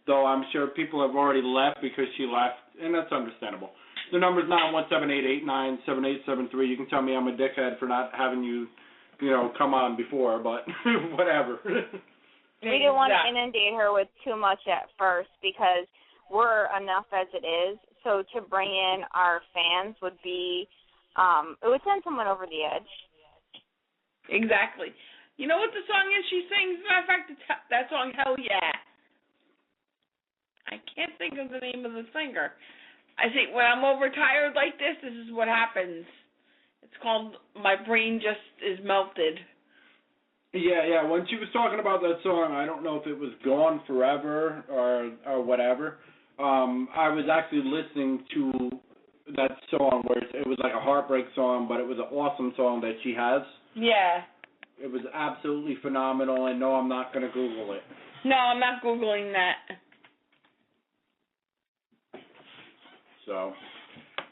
Though I'm sure people have already left because she left, and that's understandable. The number's 917-889-7873. You can tell me I'm a dickhead for not having you come on before, but whatever. We didn't want to inundate her with too much at first because we're enough as it is. So to bring in our fans would be, it would send someone over the edge. Exactly. You know what the song is she sings? As a matter of fact, it's that song, Hell Yeah. I can't think of the name of the singer. I think when I'm overtired like this is what happens. It's called My Brain Just Is Melted. Yeah. When she was talking about that song, I don't know if it was Gone Forever or whatever. I was actually listening to that song where it was like a heartbreak song, but it was an awesome song that she has. Yeah. It was absolutely phenomenal, and no, I'm not going to Google it. No, I'm not Googling that. So,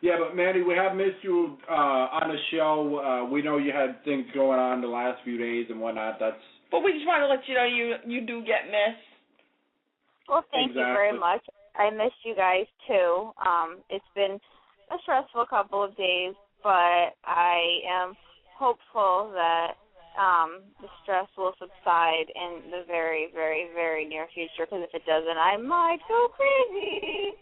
yeah, but Mandy, we have missed you on the show. We know you had things going on the last few days and whatnot. But we just want to let you know you do get missed. Well, thank you very much. I missed you guys, too. It's been a stressful couple of days, but I am hopeful that the stress will subside in the very, very, very near future, because if it doesn't, I might go crazy.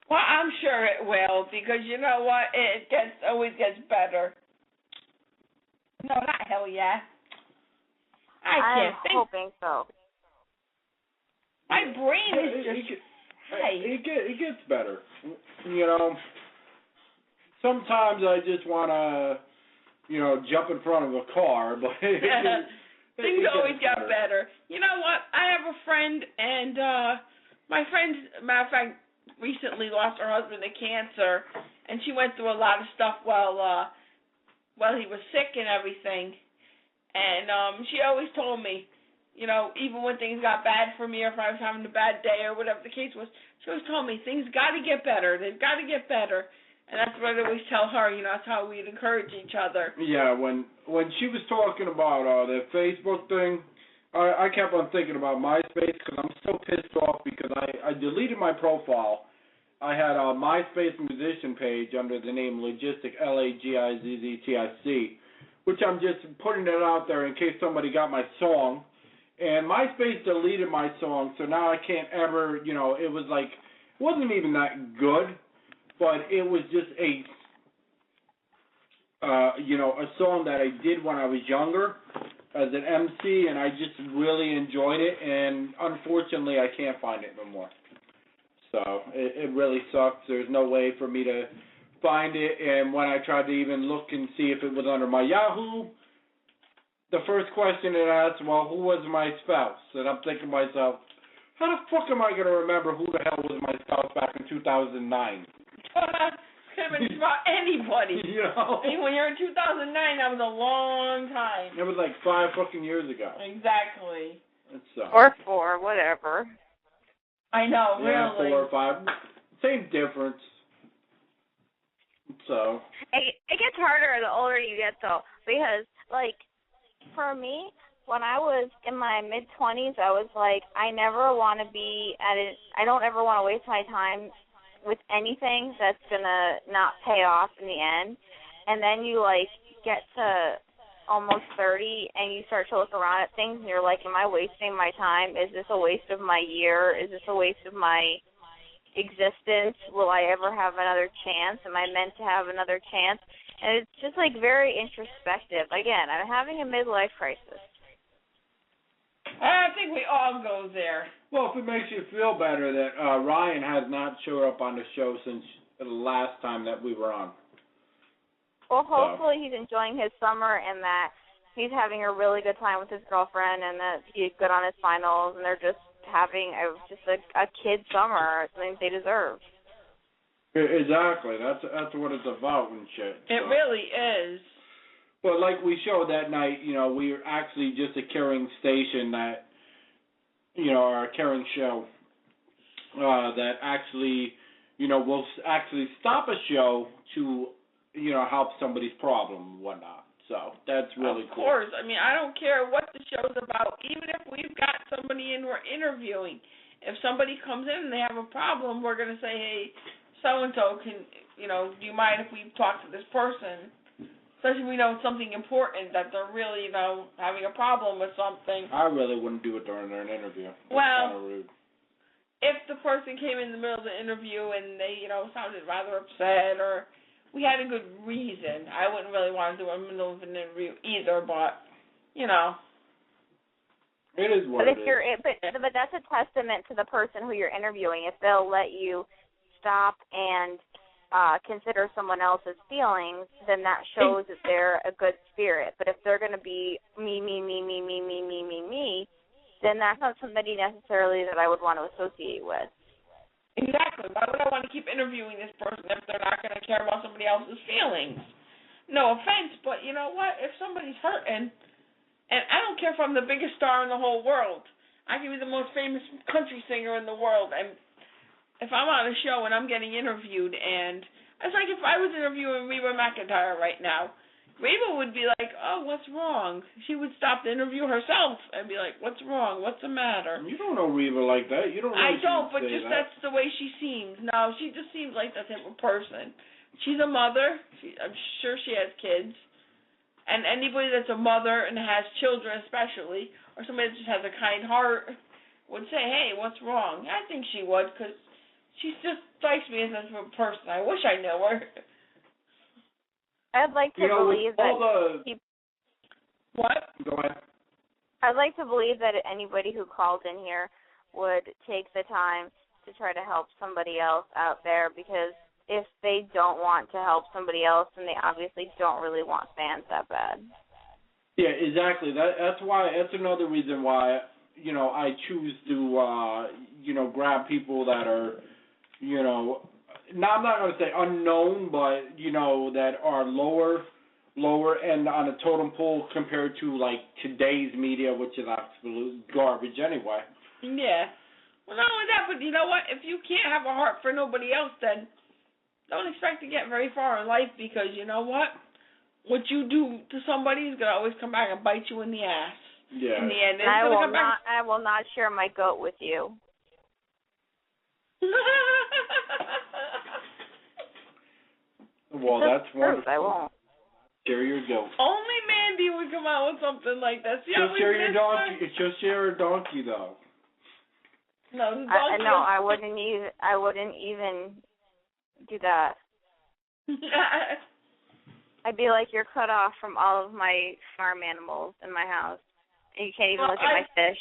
Well, I'm sure it will, because you know what? It always gets better. No, not hell yeah. I'm hoping so. My brain is just... It gets better. Sometimes I just want to, jump in front of a car, but things always get better. You know what? I have a friend, and my friend, matter of fact, recently lost her husband to cancer, and she went through a lot of stuff while he was sick and everything. And she always told me, even when things got bad for me or if I was having a bad day or whatever the case was, she always told me things got to get better. They've got to get better. And that's what I always tell her, that's how we'd encourage each other. Yeah, when she was talking about that Facebook thing, I kept on thinking about MySpace because I'm so pissed off because I deleted my profile. I had a MySpace musician page under the name Logistic, Lagizztic, which I'm just putting it out there in case somebody got my song. And MySpace deleted my song, so now I can't ever, it was like, it wasn't even that good, but it was just a song that I did when I was younger as an MC, and I just really enjoyed it, and unfortunately I can't find it no more. So it really sucks. There's no way for me to find it, and when I tried to even look and see if it was under my Yahoo, the first question it asked, well, who was my spouse? And I'm thinking to myself, how the fuck am I going to remember who the hell was my spouse back in 2009? Could have been just about anybody. I mean, when you're in 2009, that was a long time. It was like 5 fucking years ago. Exactly. Or 4, whatever. I know, really. 4 or 5. Same difference. So. It gets harder the older you get, though, because, for me, when I was in my mid-20s, I was like, I never want to be I don't ever want to waste my time with anything that's going to not pay off in the end. And then you, get to almost 30 and you start to look around at things and you're like, am I wasting my time? Is this a waste of my year? Is this a waste of my existence? Will I ever have another chance? Am I meant to have another chance? And it's just, very introspective. Again, I'm having a midlife crisis. I think we all go there. Well, if it makes you feel better that Ryan has not showed up on the show since the last time that we were on. Well, hopefully he's enjoying his summer and that he's having a really good time with his girlfriend and that he's good on his finals and they're just having a kid summer, something they deserve. Exactly. That's what it's about and shit. It really is. Well, like we showed that night, we are actually just a caring station that, our caring show that actually, will actually stop a show to, help somebody's problem and whatnot. So that's really cool. Of course. I mean, I don't care what the show's about. Even if we've got somebody in we're interviewing, if somebody comes in and they have a problem, we're going to say, hey, so-and-so, do you mind if we talk to this person? especially if we know it's something important, that they're really, having a problem with something. I really wouldn't do it during an interview. That's Well, kind of rude. If the person came in the middle of the interview and they, sounded rather upset or we had a good reason, I wouldn't really want to do it in the middle of an interview either, but, It is what it is. But that's a testament to the person who you're interviewing. If they'll let you stop and consider someone else's feelings, then that shows that they're a good spirit. But if they're going to be me, then that's not somebody necessarily that I would want to associate with. Exactly. Why would I want to keep interviewing this person if they're not going to care about somebody else's feelings? No offense, but you know what? If somebody's hurting, and I don't care if I'm the biggest star in the whole world, I can be the most famous country singer in the world, and if I'm on a show and I'm getting interviewed, and it's like if I was interviewing Reba McEntire right now, Reba would be like, oh, what's wrong? She would stop the interview herself and be like, what's wrong? What's the matter? You don't know Reba like that. You don't know I don't, but just that's the way she seems. No, she just seems like that type of person. She's a mother. I'm sure she has kids. And anybody that's a mother and has children especially, or somebody that just has a kind heart, would say, hey, what's wrong? I think she would, because she just strikes me as a person. I wish I knew her. I'd like to believe that What? Go ahead. I'd like to believe that anybody who calls in here would take the time to try to help somebody else out there, because if they don't want to help somebody else, then they obviously don't really want fans that bad. Yeah, exactly. That's another reason why, I choose to, grab people that are, I'm not going to say unknown, but, that are lower end on the totem pole compared to, like, today's media, which is absolute garbage anyway. Yeah. Well, not only that, but you know what? If you can't have a heart for nobody else, then don't expect to get very far in life, because you know what? What you do to somebody is going to always come back and bite you in the ass. Yeah. In the end. I will not share my goat with you. Well, that's wonderful. I won't. Share your goat. Only Mandy would come out with something like that. See, just share your donkey. Just share a donkey, though. No, the donkey. I wouldn't even do that. I'd be like, you're cut off from all of my farm animals in my house, and you can't even look at my fish.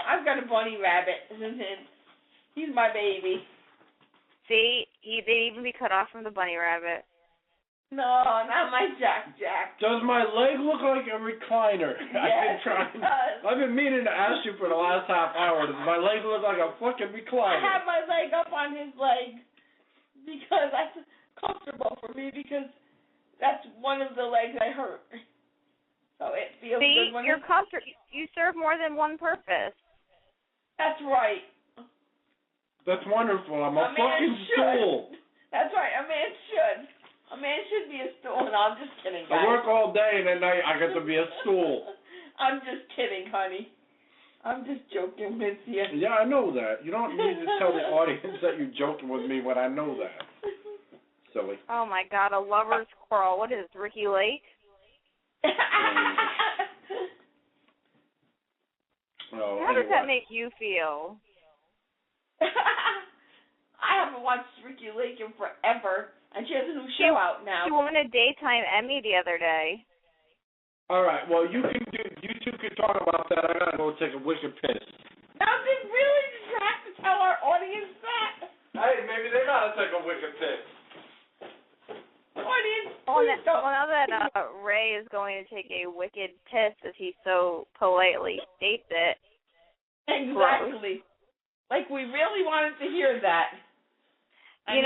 I've got a bunny rabbit. He's my baby. See, they'd even be cut off from the bunny rabbit. No, not my Jack. Does my leg look like a recliner? Yes, I've been meaning to ask you for the last half hour. Does my leg look like a fucking recliner? I have my leg up on his leg because that's comfortable for me, because that's one of the legs I hurt. So it feels good when you're comfortable. You serve more than one purpose. That's right. That's wonderful. I'm a fucking stool. That's right. A man should. A man should be a stool. No, I'm just kidding, guys. I work all day, and at night I get to be a stool. I'm just kidding, honey. I'm just joking with you. Yeah, I know that. You don't need to tell the audience that you're joking with me when I know that. Silly. Oh, my God, a lover's quarrel. What is this, Ricky Lake? How does that make you feel? I haven't watched Ricky Lake in forever, and she has a new show out now. She won a daytime Emmy the other day. All right, well, you two can talk about that. I gotta go take a wicked piss. Now, did you have to tell our audience that? Hey, maybe they gotta take a wicked piss. Audience, now that Ray is going to take a wicked piss, as he so politely states it. Exactly. Like, we really wanted to hear that. It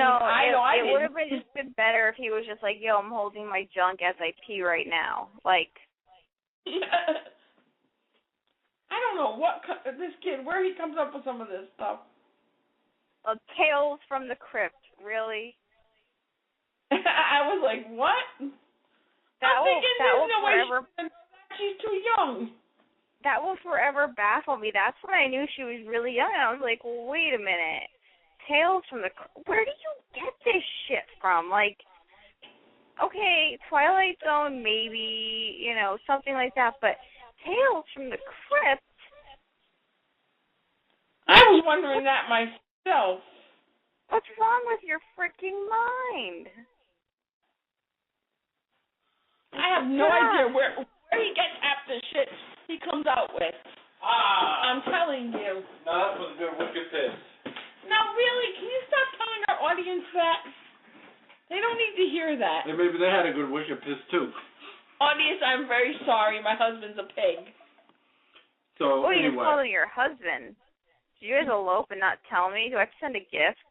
would have been better if he was just like, yo, I'm holding my junk as I pee right now. Like. I don't know this kid, where he comes up with some of this stuff. Tales from the Crypt, really? I was like, what? She's too young. That will forever baffle me. That's when I knew she was really young. I was like, well, wait a minute. Tales from the Crypt. Where do you get this shit from? Like, okay, Twilight Zone, maybe, you know, something like that, but Tales from the Crypt? I was wondering that myself. What's wrong with your freaking mind? I have no idea where he gets half the shit he comes out with. I'm telling you. No, that was a good wicked piss. Now, really, can you stop telling our audience that? They don't need to hear that. And maybe they had a good wicked piss, too. Audience, I'm very sorry. My husband's a pig. So, Oh, you anyway. just told your husband. Did you guys elope and not tell me? Do I have to send a gift?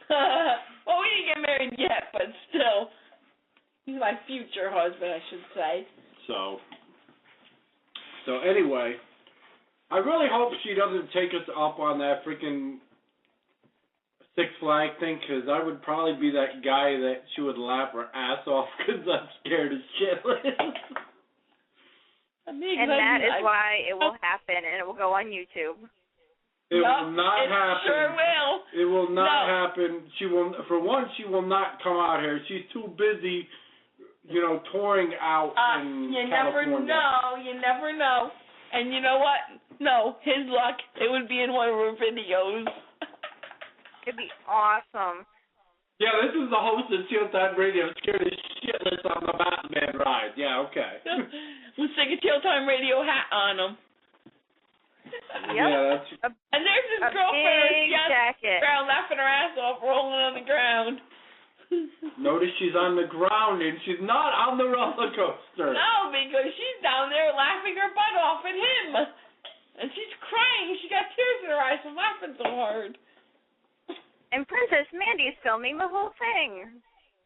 Well, we didn't get married yet, but still. He's my future husband, I should say. So anyway, I really hope she doesn't take us up on that freaking Six Flag thing, because I would probably be that guy that she would laugh her ass off because I'm scared as shitless. And that is why it will happen, and it will go on YouTube. It will not happen. Sure will. It will not happen. She will. For one, she will not come out here. She's too busy, you know, touring out in California. You never know. And you know what? No, his luck, it would be in one of her videos. It'd be awesome. Yeah, this is the host of Showtime Radio, scared as shitless on the Batman ride. Yeah, okay. We'll stick a Showtime Radio hat on him. Yep. Yeah, that's... And there's his girlfriend jacket. laughing her ass off, rolling on the ground. Notice she's on the ground and she's not on the roller coaster. No, because she's down there laughing her butt off at him. And she's crying. She got tears in her eyes from laughing so hard. And Princess Mandy's filming the whole thing.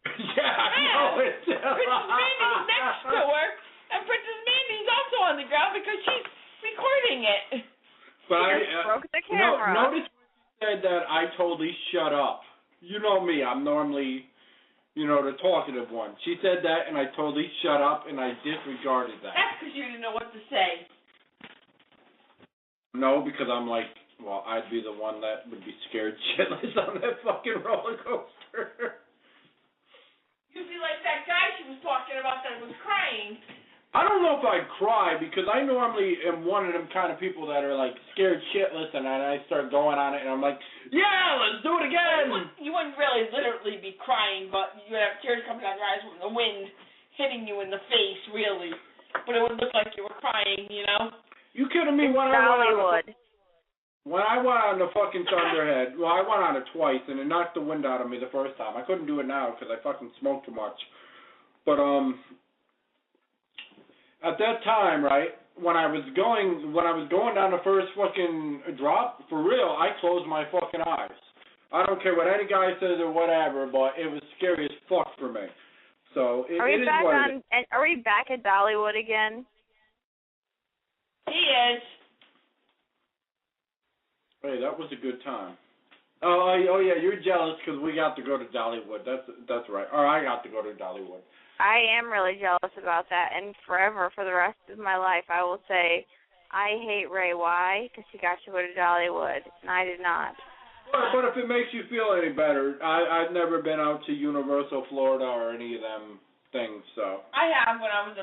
Yeah, I know it. Princess Mandy's next to her, and Princess Mandy's also on the ground because she's recording it. But she just broke the camera. Notice you said that I totally shut up. You know me, I'm normally, you know, the talkative one. She said that, and I totally shut up, and I disregarded that. That's because you didn't know what to say. No, because I'm like, well, I'd be the one that would be scared shitless on that fucking roller coaster. You'd be like that guy she was talking about that was crying. I don't know if I'd cry, because I normally am one of them kind of people that are like scared shitless, and then I start going on it, and I'm like, yeah, let's do it again. You wouldn't really literally be crying, but you would have tears coming out of your eyes from the wind hitting you in the face, really. But it would look like you were crying, you know? You kidding me? When I went on the fucking Thunderhead, well, I went on it twice, and it knocked the wind out of me the first time. I couldn't do it now because I fucking smoked too much. But at that time, right, when I was going down the first fucking drop, for real, I closed my fucking eyes. I don't care what any guy says or whatever, but it was scary as fuck for me. So it is what it is. Are we back at Dollywood again? He is. Hey, that was a good time. Oh yeah, you're jealous because we got to go to Dollywood. That's right. Or I got to go to Dollywood. I am really jealous about that, and forever, for the rest of my life, I will say, I hate Ray. Why? Because he got to go to Dollywood, and I did not. But if it makes you feel any better, I've never been out to Universal Florida or any of them things, so. I have when I was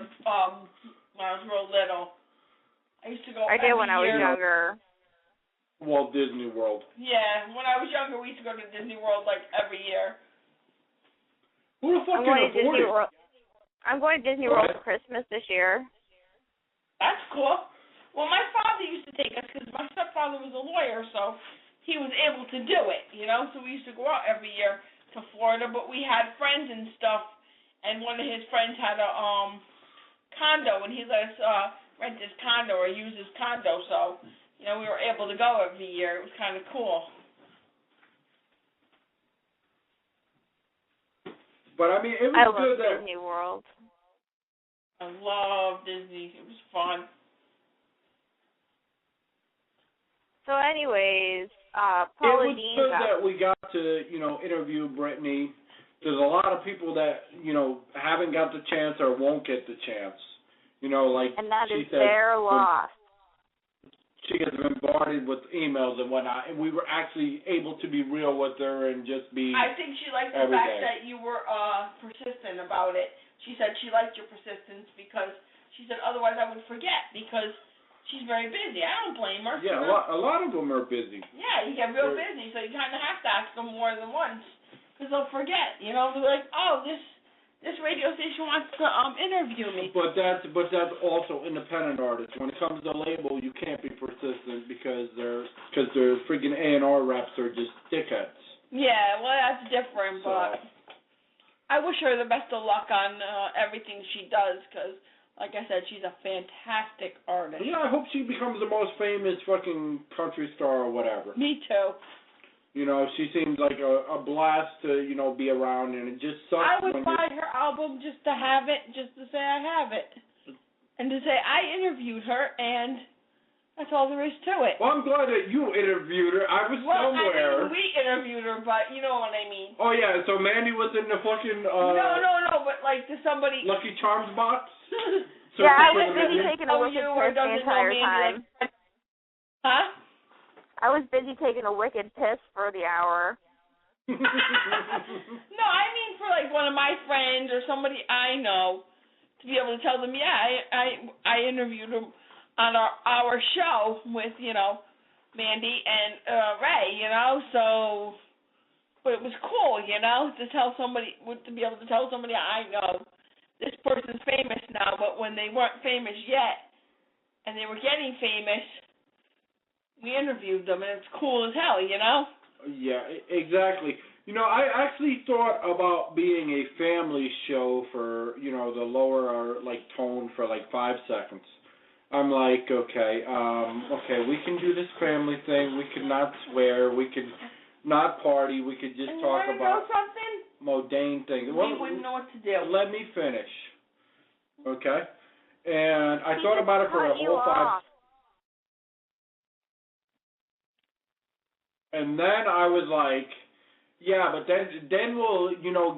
real little. I used to go. I did when I was year. younger. Walt Disney World. Yeah, when I was younger, we used to go to Disney World like every year. Who the fuck can afford it? I'm going to Disney World for Christmas this year. That's cool. Well, my father used to take us because my stepfather was a lawyer, so he was able to do it, you know. So we used to go out every year to Florida, but we had friends and stuff, and one of his friends had a condo, and he let us rent his condo or use his condo, so, you know, we were able to go every year. It was kind of cool. But, I mean, it was I good love that... Disney World. I love Disney. It was fun. So, anyways, It Paula was Dean's good up. that we got to, you know, interview Brittney. There's a lot of people that, you know, haven't got the chance or won't get the chance. You know, like and that she is said, their loss. she gets bombarded with emails and whatnot, and we were actually able to be real with her and just be. I think she liked the fact that you were persistent about it. She said she liked your persistence because she said otherwise I would forget because she's very busy. I don't blame her. Yeah, a lot of them are busy. Yeah, you get real busy, so you kind of have to ask them more than once because they'll forget. You know, they're like, oh, this radio station wants to interview me. But that's also independent artists. When it comes to label, you can't be persistent because their freaking A&R reps are just dickheads. Yeah, well, that's different, but I wish her the best of luck on everything she does because, like I said, she's a fantastic artist. Yeah, I hope she becomes the most famous fucking country star or whatever. Me too. You know, she seems like a blast to, you know, be around, and it just sucks. I would buy her album just to have it, just to say I have it. And to say I interviewed her, and that's all there is to it. Well, I'm glad that you interviewed her. I was somewhere. I mean, we interviewed her, but you know what I mean. Oh, yeah, so Mandy was in the fucking... No, but like to somebody... Lucky Charms box? So yeah, I was busy taking a wicked piss the entire time. Huh? I was busy taking a wicked piss for the hour. No, I mean for like one of my friends or somebody I know to be able to tell them, yeah, I interviewed him on our show with, you know, Mandy and Ray, you know, so, but it was cool, you know, to tell somebody, to be able to tell somebody I know this person's famous now, but when they weren't famous yet and they were getting famous, we interviewed them, and it's cool as hell, you know? Yeah, exactly. You know, I actually thought about being a family show for, you know, the lower, like, tone for, like, 5 seconds. I'm like, okay, we can do this family thing. We could not swear. We could not party. We could just talk about... You know something? Mundane things. We wouldn't know what to do. Let me finish. Okay? And I thought about it for a whole 5... And then I was like, yeah, but then we'll, you know,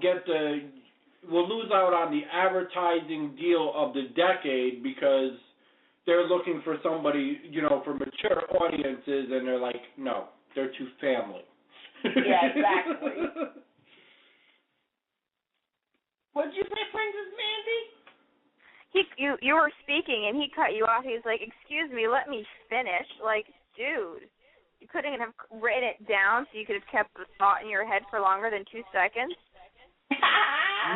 we'll lose out on the advertising deal of the decade because they're looking for somebody, you know, for mature audiences, and they're like, no, they're too family. Yeah, exactly. What'd you say, Princess Mandy? You were speaking, and he cut you off. He was like, excuse me, let me finish. Like, dude. You couldn't have written it down so you could have kept the thought in your head for longer than 2 seconds?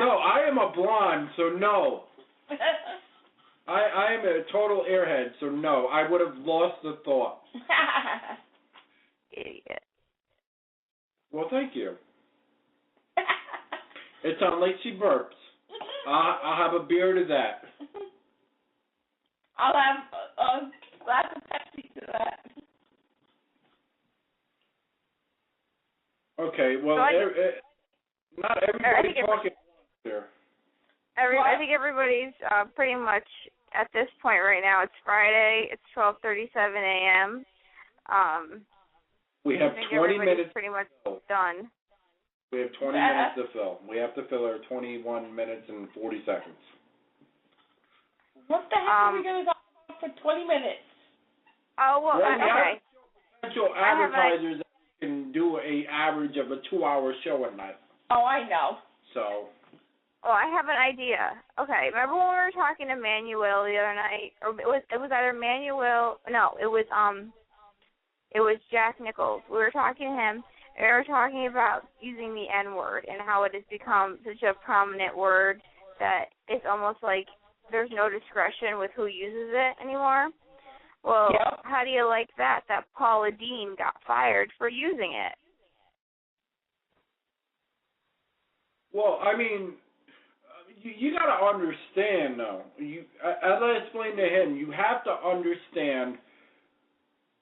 No, I am a blonde, so no. I am a total airhead, so no. I would have lost the thought. Idiot. Well, thank you. It sounds like she burps. I'll have a beer to that. I'll have a glass of Pepsi to that. Okay, well, not everybody talking there. I think everybody's pretty much at this point right now. It's Friday. It's 12:37 a.m. We have 20 minutes. Pretty much done. We have 20 minutes to fill. We have to fill our 21 minutes and 40 seconds. What the heck are we going to talk about for 20 minutes? Oh, well, okay. Potential advertisers can do an average of a 2-hour show at night. Oh, I know. So. Oh, I have an idea. Okay, remember when we were talking to Manuel the other night? Or it was either Manuel. No, it was Jack Nichols. We were talking to him. And we were talking about using the N-word and how it has become such a prominent word that it's almost like there's no discretion with who uses it anymore. Well, How do you like that Paula Deen got fired for using it? Well, I mean, you got to understand, though. As I explained to him, you have to understand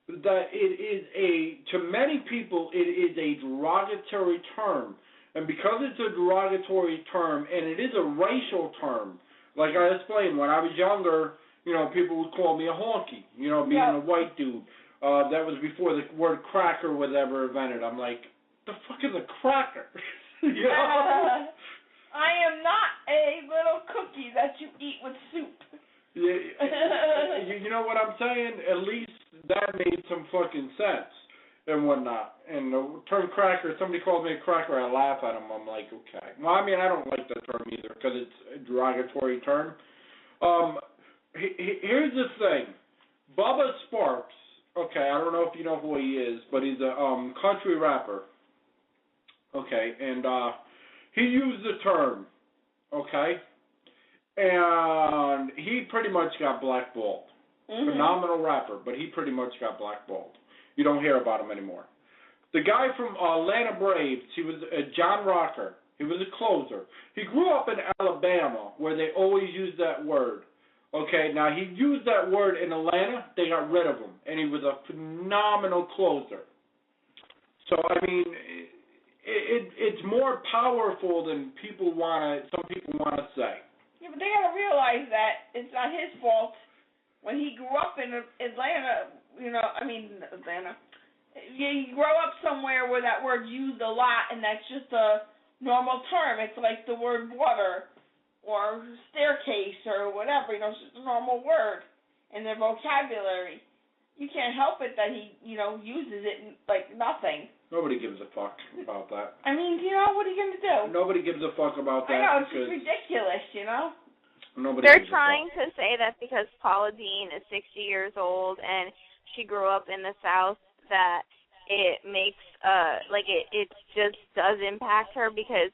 that it is to many people, it is a derogatory term. And because it's a derogatory term, and it is a racial term, like I explained, when I was younger, you know, people would call me a honky, you know, being a white dude. That was before the word cracker was ever invented. I'm like, the fuck is a cracker? You know? I am not a little cookie that you eat with soup. Yeah, you know what I'm saying? At least that made fucking sense and whatnot. And the term cracker, somebody calls me a cracker, I laugh at them. I'm like, okay. Well, I mean, I don't like that term either because it's a derogatory term. Here's the thing. Bubba Sparks, okay, I don't know if you know who he is, but he's a country rapper. Okay, and he used the term, okay, and he pretty much got blackballed. Phenomenal rapper, but he pretty much got blackballed. You don't hear about him anymore. The guy from Atlanta Braves, he was John Rocker. He was a closer. He grew up in Alabama where they always use that word. Okay, now he used that word in Atlanta, they got rid of him, and he was a phenomenal closer. So, I mean, it's more powerful than some people want to say. Yeah, but they got to realize that it's not his fault. When he grew up in Atlanta, Atlanta, you grow up somewhere where that word's used a lot, and that's just a normal term. It's like the word water or staircase or whatever, it's just a normal word in their vocabulary. You can't help it that he, uses it like nothing. Nobody gives a fuck about that. I mean, what are you going to do? Nobody gives a fuck about that. I know, it's just ridiculous, They're trying to say that because Paula Deen is 60 years old and she grew up in the South, that it makes, it just does impact her because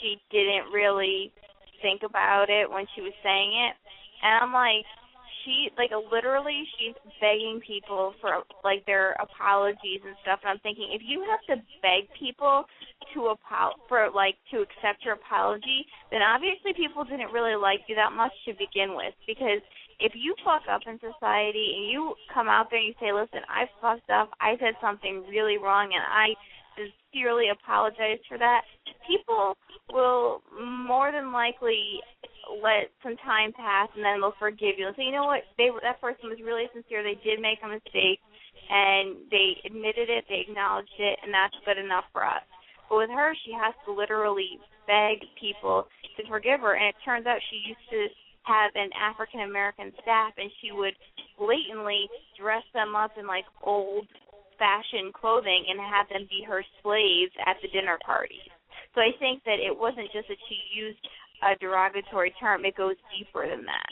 she didn't really think about it when she was saying it. And I'm like, literally she's begging people for, their apologies and stuff. And I'm thinking, if you have to beg people to accept your apology, then obviously people didn't really like you that much to begin with. Because if you fuck up in society and you come out there and you say, listen, I fucked up, I said something really wrong, and I sincerely apologize for that, people will more than likely let some time pass and then they'll forgive you. So you know what? That person was really sincere. They did make a mistake, and they admitted it, they acknowledged it, and that's good enough for us. But with her, she has to literally beg people to forgive her, and it turns out she used to have an African-American staff, and she would blatantly dress them up in, old-fashioned clothing and have them be her slaves at the dinner parties. So I think that it wasn't just that she used a derogatory term. It goes deeper than that.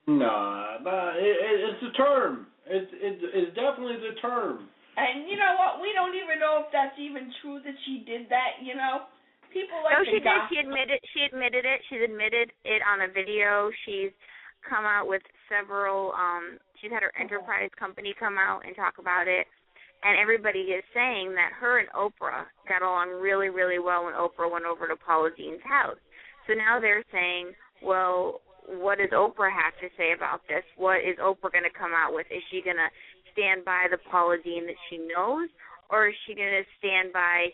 Nah, it's a term. It's definitely the term. And you know what? We don't even know if that's even true that she did that, People like she did. She admitted it. She's admitted it on a video. She's come out with several, she's had her enterprise company come out and talk about it. And everybody is saying that her and Oprah got along really, really well when Oprah went over to Paula Deen's house. So now they're saying, well, what does Oprah have to say about this? What is Oprah going to come out with? Is she going to stand by the Paula Deen that she knows, or is she going to stand by,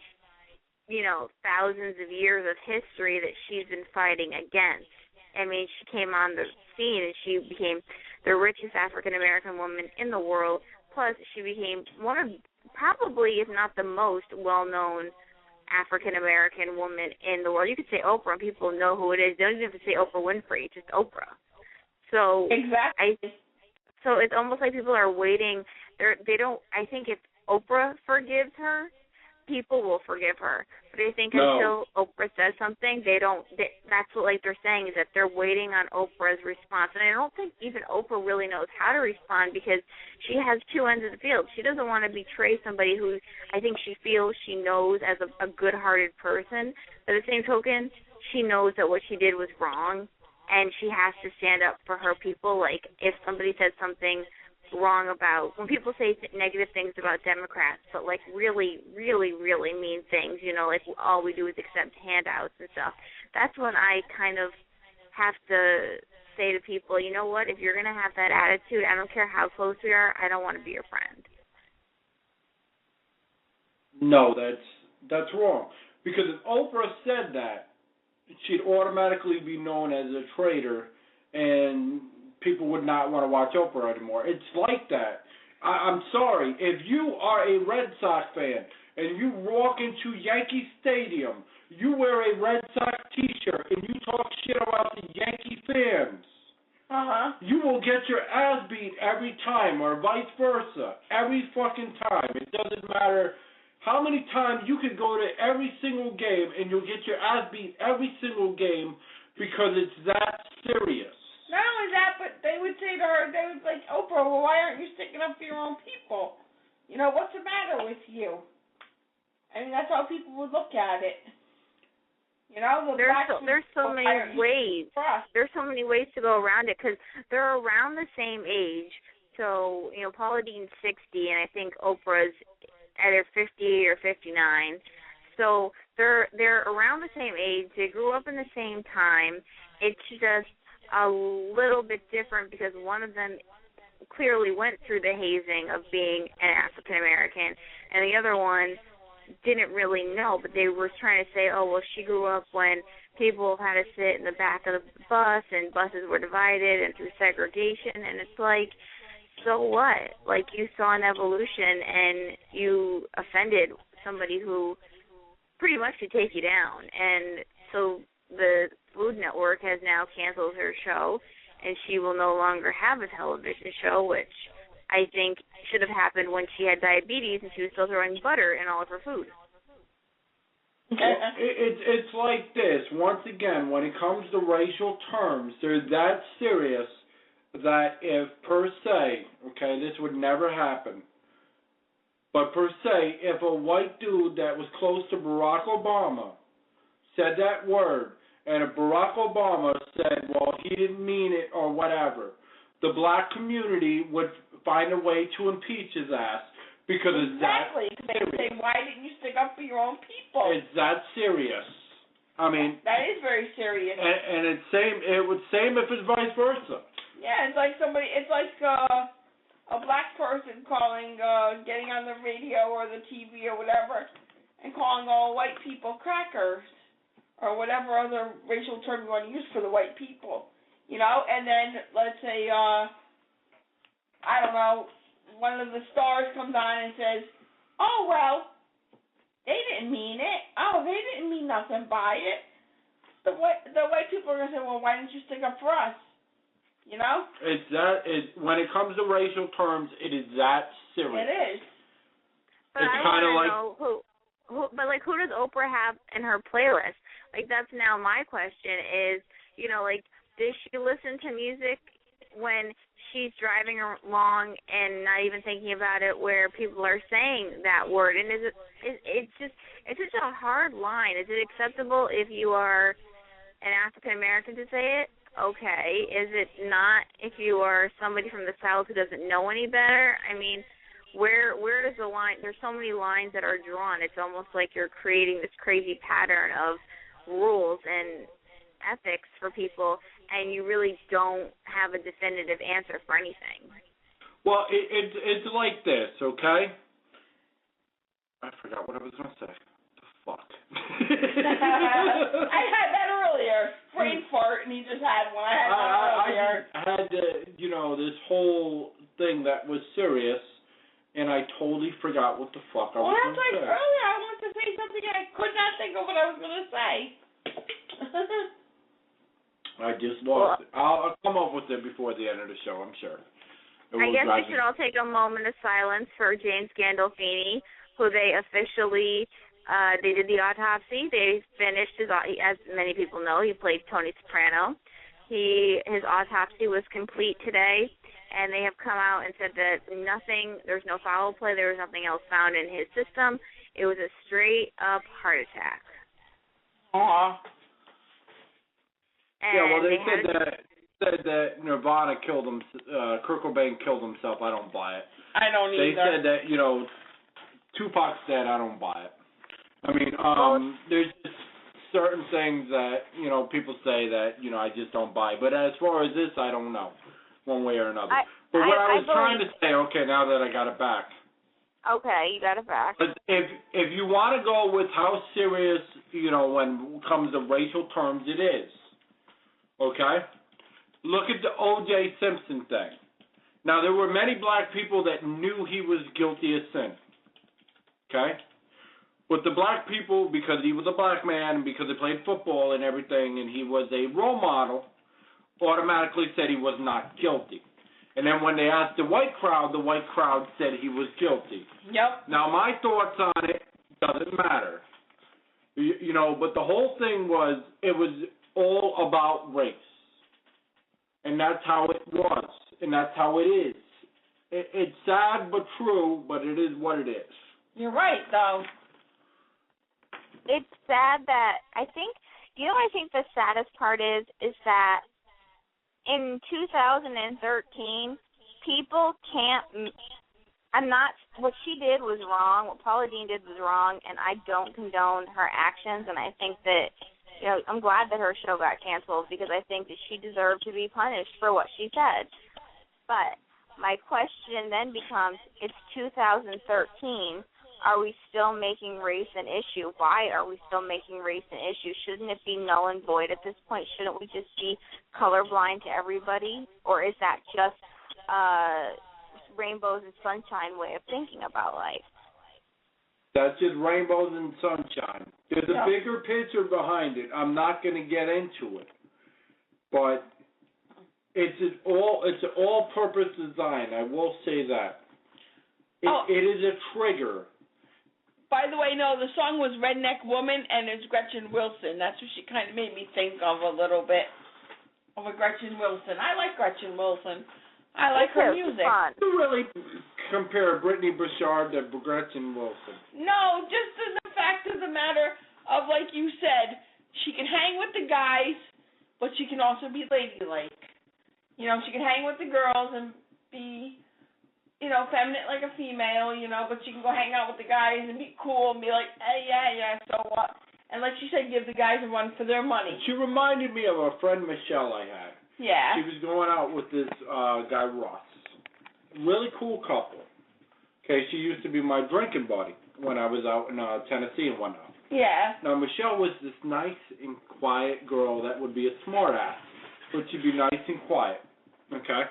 thousands of years of history that she's been fighting against? I mean, she came on the scene and she became the richest African-American woman in the world. Plus, she became one of probably, if not the most well-known African-American woman in the world. You could say Oprah and people know who it is. They don't even have to say Oprah Winfrey, just Oprah. So exactly. So it's almost like people are waiting. I think if Oprah forgives her, people will forgive her. But I think until Oprah says something, that's what they're saying, is that they're waiting on Oprah's response. And I don't think even Oprah really knows how to respond because she has two ends of the field. She doesn't want to betray somebody who I think she feels she knows as a good-hearted person. But at the same token, she knows that what she did was wrong, and she has to stand up for her people. If somebody said something wrong about, when people say negative things about Democrats, but really, really, really mean things, all we do is accept handouts and stuff, that's when I kind of have to say to people, you know what, if you're going to have that attitude, I don't care how close we are, I don't want to be your friend. No, that's wrong. Because if Oprah said that, she'd automatically be known as a traitor, and people would not want to watch Oprah anymore. It's like that. I'm sorry. If you are a Red Sox fan and you walk into Yankee Stadium, you wear a Red Sox T-shirt, and you talk shit about the Yankee fans, You will get your ass beat every time, or vice versa, every fucking time. It doesn't matter how many times you could go to every single game and you'll get your ass beat every single game because it's that serious. Not only that, but they would say to her, they would be like, Oprah, well, why aren't you sticking up for your own people? You know, what's the matter with you? I mean, that's how people would look at it. You know, there's so many ways. There's so many ways to go around it because they're around the same age. So, you know, Paula Dean's 60, and I think Oprah's either 58 or 59. So they're around the same age. They grew up in the same time. It's just a little bit different because one of them clearly went through the hazing of being an African American, and the other one didn't really know, but they were trying to say, oh, well, she grew up when people had to sit in the back of the bus and buses were divided and through segregation, and it's like, so what? Like, you saw an evolution and you offended somebody who pretty much could take you down, and so the Food Network has now canceled her show, and she will no longer have a television show, which I think should have happened when she had diabetes and she was still throwing butter in all of her food. It's like this. Once again, when it comes to racial terms, they're that serious that if per se, okay, this would never happen, but per se, if a white dude that was close to Barack Obama said that word, and if Barack Obama said, well, he didn't mean it or whatever, the black community would find a way to impeach his ass because it's that serious. They would say, why didn't you stick up for your own people? It's that serious. I mean, that is very serious. And it's same. It would same if it's vice versa. Yeah, it's like somebody. It's like a black person calling, getting on the radio or the TV or whatever, and calling all white people crackers or whatever other racial term you want to use for the white people. You know, and then let's say, I don't know, one of the stars comes on and says, oh, well, they didn't mean it. Oh, they didn't mean nothing by it. The white people are going to say, well, why didn't you stick up for us? You know? When it comes to racial terms, it is that serious. It is. But it's kind of like, who does Oprah have in her playlist? Like, that's now my question is, you know, like, does she listen to music when she's driving along and not even thinking about it where people are saying that word? And it's such a hard line. Is it acceptable if you are an African American to say it? Okay. Is it not if you are somebody from the South who doesn't know any better? I mean, where does the line? There's so many lines that are drawn. It's almost like you're creating this crazy pattern of rules and ethics for people, and you really don't have a definitive answer for anything. Well, it's like this, okay? I forgot what I was going to say. The fuck? I had that earlier. Brain fart, and he just had one. I had one earlier. I had, this whole thing that was serious, and I totally forgot what the fuck I was going to say. Well, that's like earlier. I wanted to say something, and I could not think of what I was going to say. I just lost it. I'll come up with it before the end of the show, I'm sure. I guess we should all take a moment of silence for James Gandolfini, who they officially, they did the autopsy. They finished his, as many people know, he played Tony Soprano. His autopsy was complete today, and they have come out and said that there's no foul play, there was nothing else found in his system. It was a straight-up heart attack. Aww. Yeah, well, they said that Nirvana killed him. Kurt Cobain killed himself. I don't buy it. I don't either. They said that Tupac's dead. I don't buy it. I mean, there's just certain things that people say that I just don't buy. But as far as this, I don't know, one way or another. But what I was trying to say, okay, now that I got it back. Okay, you got it back. But if you want to go with how serious, when it comes to racial terms, it is. Okay? Look at the O.J. Simpson thing. Now, there were many black people that knew he was guilty of sin. Okay? But the black people, because he was a black man, because he played football and everything, and he was a role model, automatically said he was not guilty. And then when they asked the white crowd said he was guilty. Yep. Now, my thoughts on it doesn't matter. You know, but the whole thing was, it was all about race. And that's how it was. And that's how it is. It's sad but true, but it is what it is. You're right, though. It's sad that I think the saddest part is that in 2013, people can't. What she did was wrong. What Paula Deen did was wrong, and I don't condone her actions. And I think that, you know, I'm glad that her show got canceled because I think that she deserved to be punished for what she said. But my question then becomes, it's 2013. Are we still making race an issue? Why are we still making race an issue? Shouldn't it be null and void at this point? Shouldn't we just be colorblind to everybody? Or is that just rainbows and sunshine way of thinking about life? That's just rainbows and sunshine. There's a bigger picture behind it. I'm not going to get into it. But it's an all-purpose design. I will say that. It is a trigger. By the way, no, the song was Redneck Woman, and it's Gretchen Wilson. That's what she kind of made me think of a little bit, of a Gretchen Wilson. I like Gretchen Wilson. I like her music. You really compare Brittney Bouchard to Gretchen Wilson? No, just the fact of the matter of, like you said, she can hang with the guys, but she can also be ladylike. You know, she can hang with the girls and be, you know, feminine like a female, you know, but she can go hang out with the guys and be cool and be like, hey, yeah, so what? And like she said, give the guys a run for their money. She reminded me of a friend, Michelle, I had. Yeah. She was going out with this guy, Ross. Really cool couple. Okay, she used to be my drinking buddy when I was out in Tennessee and whatnot. Yeah. Now, Michelle was this nice and quiet girl that would be a smart ass, but she'd be nice and quiet. Okay?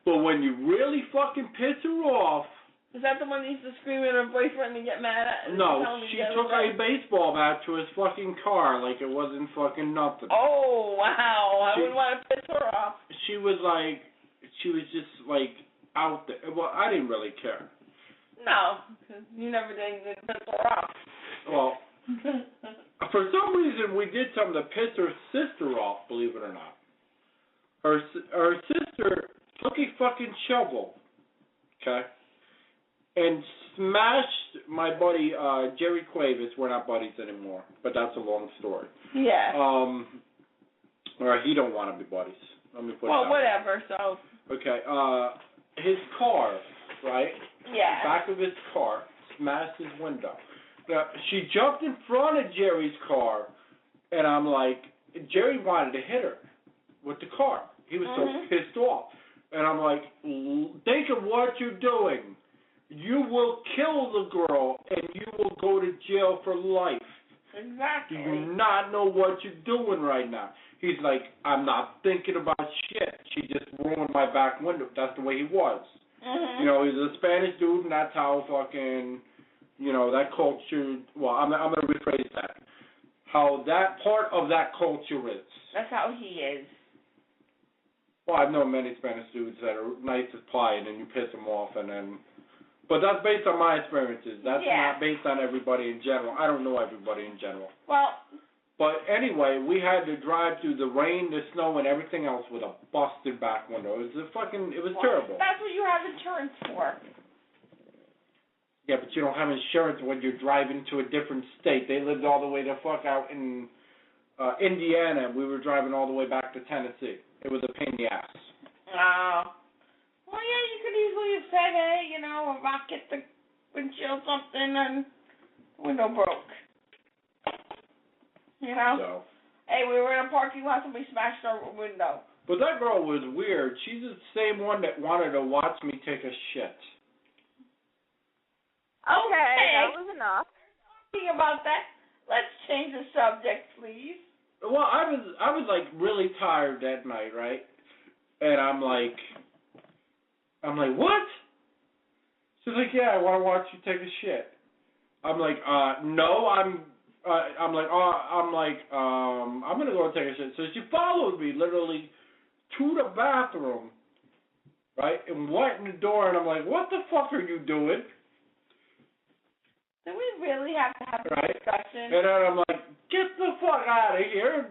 But when you really fucking piss her off... Is that the one that used to scream at her boyfriend and get mad at? No, she took a baseball bat to his fucking car like it wasn't fucking nothing. Oh, wow. I wouldn't want to piss her off. She was just like out there. Well, I didn't really care. No, because you never did anything to piss her off. Well, for some reason we did something to piss her sister off, believe it or not. Her sister took a fucking shovel, okay, and smashed my buddy Jerry Cuevas. We're not buddies anymore, but that's a long story. Yeah. Or he don't want to be buddies. Let me put it that whatever. way. So. Okay. His car, right? Yeah. The back of his car smashed his window. Now, she jumped in front of Jerry's car, and I'm like, Jerry wanted to hit her with the car. He was so pissed off. And I'm like, think of what you're doing. You will kill the girl, and you will go to jail for life. Exactly. You do not know what you're doing right now. He's like, I'm not thinking about shit. She just ruined my back window. That's the way he was. You know, he's a Spanish dude, and that's how fucking, you know, that culture, well, I'm going to rephrase that. How that part of that culture is. That's how he is. Well, I've known many Spanish dudes that are nice as pie, and then you piss them off, and then... But that's based on my experiences. That's not based on everybody in general. I don't know everybody in general. Well... But anyway, we had to drive through the rain, the snow, and everything else with a busted back window. It was terrible. That's what you have insurance for. Yeah, but you don't have insurance when you're driving to a different state. They lived all the way the fuck out in Indiana, and we were driving all the way back to Tennessee. It was a pain in the ass. Oh. Well, yeah, you could easily have said, hey, you know, a rock hit the windshield something and the window broke. You know? So. Hey, we were in a parking lot and we smashed our window. But that girl was weird. She's the same one that wanted to watch me take a shit. Okay, that was enough. Talking about that, let's change the subject, please. Well, I was like really tired that night, right? And I'm like, what? She's like, yeah, I want to watch you take a shit. I'm like, no, I'm I'm gonna go take a shit. So she followed me literally to the bathroom, right, and went in the door, and I'm like, what the fuck are you doing? Do we really have to have right? a discussion? And then I'm like, get the fuck out of here.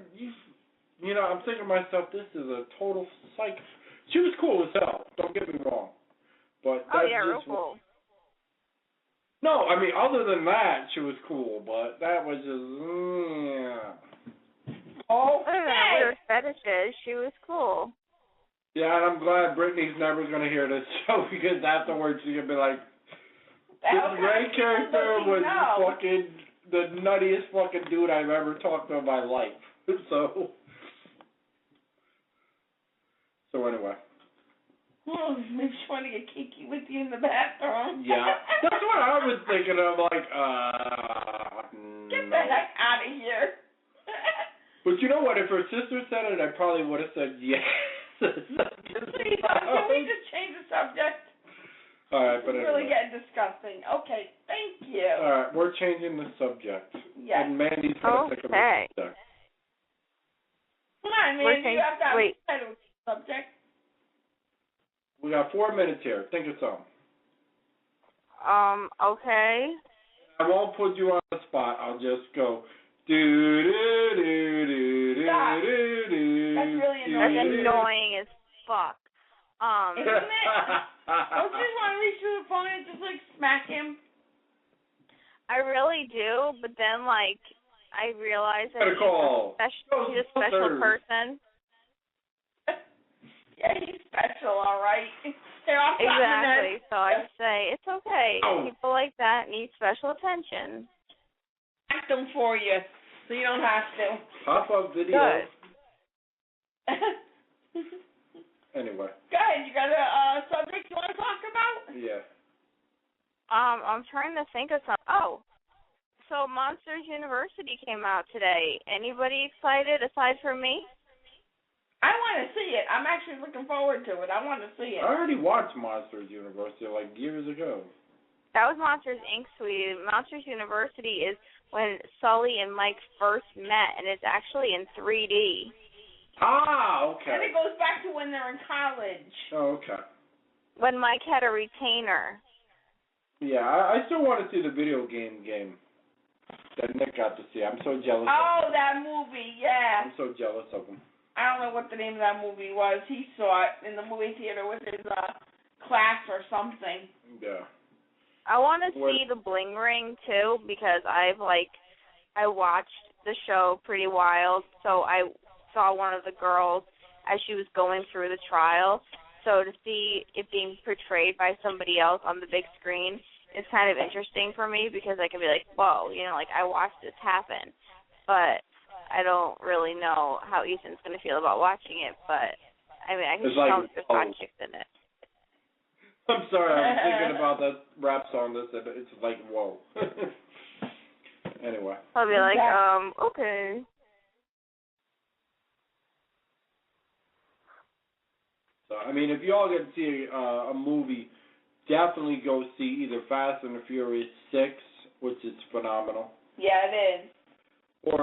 You know, I'm thinking to myself, this is a total psych. She was cool as hell, don't get me wrong. But real cool. No, I mean, other than that, she was cool, but that was just, Other than weird fetishes, she was cool. Yeah, and I'm glad Brittany's never going to hear this show, because afterwards she's going to be like, this Ray character was fucking the nuttiest fucking dude I've ever talked to in my life. So anyway. Oh, maybe she wanted to get kinky with you in the bathroom. Yeah, that's what I was thinking of, like, Get the heck out of here. But you know what, if her sister said it, I probably would have said yes. Please, can we just change the subject? All right, but it's really getting disgusting. Okay, thank you. All right, we're changing the subject. Yes. And Mandy's going to take a subject. Come on, Mandy, you have to have a subject. We got 4 minutes here. Think of something. Okay. I won't put you on the spot. I'll just go. Do-do-do-do-do-do-do. That's really annoying. That's annoying as fuck. Isn't it? Don't you just want to reach to the phone and just, like, smack him? I really do, but then, like, I realize that he's a special person. Yeah, he's special, all right. Exactly. So I say, it's okay. People like that need special attention. Act them for you, so you don't have to. Pop up video. Good. Anyway. Go ahead. You got a subject you want to talk about? Yeah. I'm trying to think of something. Oh, so Monsters University came out today. Anybody excited aside from me? I want to see it. I'm actually looking forward to it. I want to see it. I already watched Monsters University like years ago. That was Monsters Inc. Sweetie. Monsters University is when Sully and Mike first met, and it's actually in 3D. Ah, okay. And it goes back to when they're in college. Oh, okay. When Mike had a retainer. Yeah, I still want to see the video game that Nick got to see. I'm so jealous of him. Oh, that movie, yeah. I'm so jealous of him. I don't know what the name of that movie was. He saw it in the movie theater with his class or something. Yeah. I want to see the Bling Ring, too, because I watched the show Pretty Wild, so I saw one of the girls as she was going through the trial. So to see it being portrayed by somebody else on the big screen is kind of interesting for me because I can be like, whoa, you know, like I watched this happen. But I don't really know how Ethan's going to feel about watching it, but I mean, I can just tell there's hot chicks in it. I'm sorry, I was thinking about that rap song that said it's like, whoa. Anyway. I'll be like, okay. So, I mean, if y'all get to see a movie, definitely go see either Fast and the Furious 6, which is phenomenal. Yeah, it is. Or,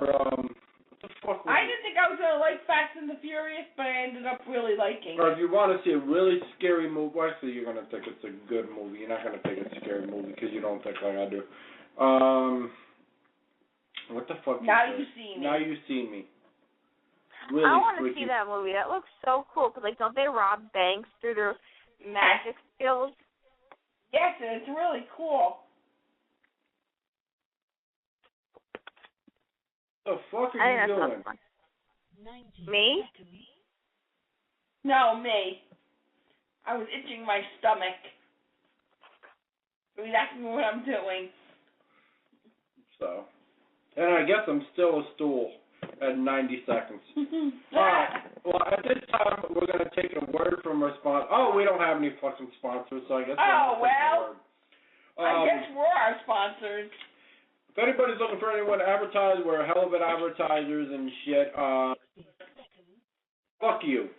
what the fuck was I didn't think I was going to like Fast and the Furious, but I ended up really liking it. Or if you want to see a really scary movie, well, actually, you're going to think it's a good movie. You're not going to think it's a scary movie because you don't think like I do. What the fuck? Now You See Me. Now You See Me. Really I want to freaky. see that movie. That looks so cool. Cause, like, don't they rob banks through their magic skills? Yes, and it's really cool. What the fuck are you doing? Me? No, me. I was itching my stomach. I mean, that's what I'm doing. So, and I guess I'm still a stool at 90 seconds. All right. Well, at this time, we're going to take a word from our sponsor. Oh, we don't have any fucking sponsors, so I guess I guess we're our sponsors. If anybody's looking for anyone to advertise, we're a hell of it advertisers and shit. Fuck you.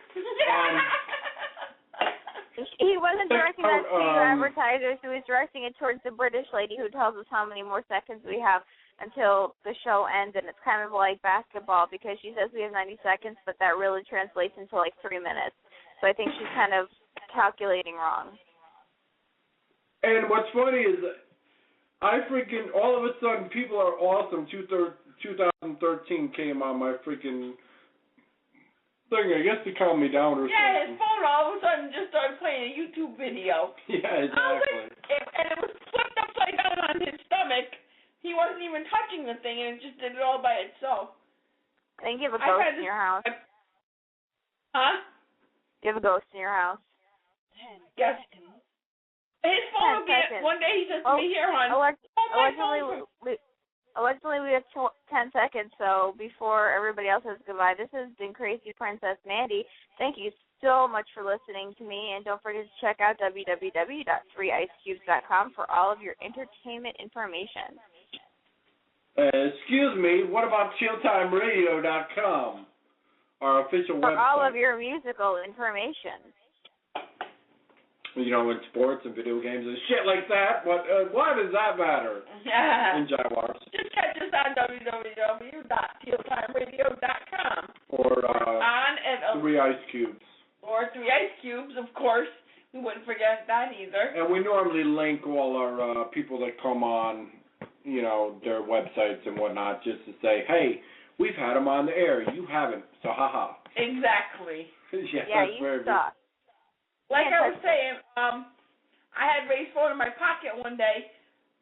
He wasn't directing that to your advertisers. He was directing it towards the British lady who tells us how many more seconds we have until the show ends, and it's kind of like basketball because she says we have 90 seconds, but that really translates into like 3 minutes. So I think she's kind of calculating wrong. And what's funny is all of a sudden, People Are Awesome 2013 came on my freaking thing. I guess they calmed me down or something. Yeah, his phone all of a sudden just started playing a YouTube video. Yeah, exactly. And it was flipped upside down on his stomach. He wasn't even touching the thing, and it just did it all by itself. I think you have a ghost in your house. Huh? You have a ghost in your house. 10 Yes. seconds. His phone will get, one day he says to me, here, hon, allegedly we have 10 seconds, so before everybody else says goodbye, this has been Crazy Princess Mandy. Thank you so much for listening to me, and don't forget to check out www.3icecubes.com for all of your entertainment information. Excuse me, what about ChillTimeRadio.com, our official website? For all of your musical information. You know, in sports and video games and shit like that. Why does that matter? Yeah. In Jaguars. Just catch us on www.chilltimeradio.com. Or on 3 Ice Cubes. Or 3 Ice Cubes, of course. We wouldn't forget that either. And we normally link all our people that come on, you know, their websites and whatnot, just to say, hey, we've had them on the air. You haven't, so haha. Exactly. Yeah, you suck. Like I was saying, I had Ray's phone in my pocket one day.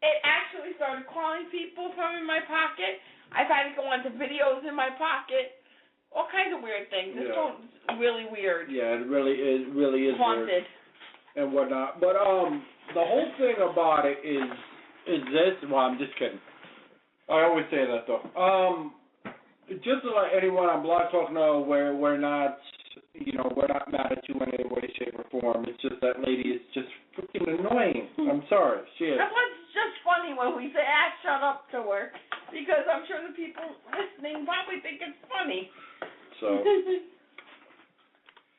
It actually started calling people from in my pocket. I've had to go onto videos in my pocket. All kinds of weird things. This phone's really weird. Yeah, it really is haunted. Weird and whatnot. But the whole thing about it is this. Well, I'm just kidding. I always say that though. Just to let anyone on Blog Talk know, we're not. You know, we're not mad at you in any way, shape, or form. It's just that lady is just freaking annoying. I'm sorry. She is. That's what's just funny when we say, shut up to her. Because I'm sure the people listening probably think it's funny.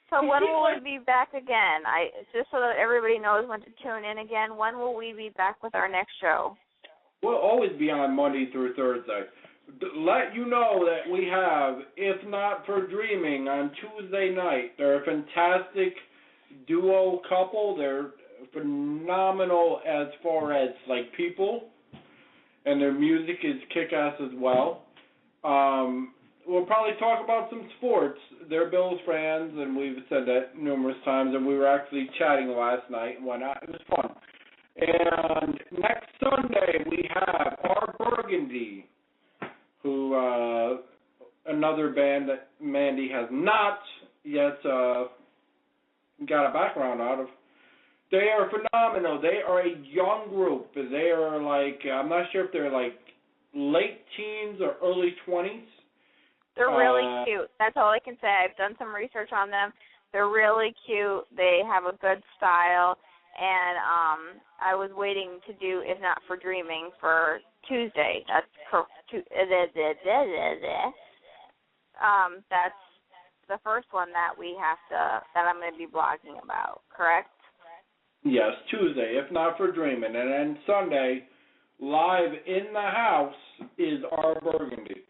So when will we be back again? Just so that everybody knows when to tune in again, when will we be back with our next show? We'll always be on Monday through Thursday. Let you know that we have If Not for Dreaming on Tuesday night. They're a fantastic duo couple. They're phenomenal as far as like people, and their music is kick-ass as well. We'll probably talk about some sports. They're Bills fans, and we've said that numerous times, and we were actually chatting last night and whatnot. It was fun. And next Sunday we have Our Burgundy, who another band that Mandy has not yet got a background out of. They are phenomenal. They are a young group. They are like, I'm not sure if they're like late teens or early 20s. They're really cute. That's all I can say. I've done some research on them. They're really cute. They have a good style. And I was waiting to do If Not for Dreaming for Tuesday. That's the first one that I'm going to be blogging about, correct? Yes, Tuesday, If Not for Dreaming. And then Sunday, live in the house is Our Burgundy.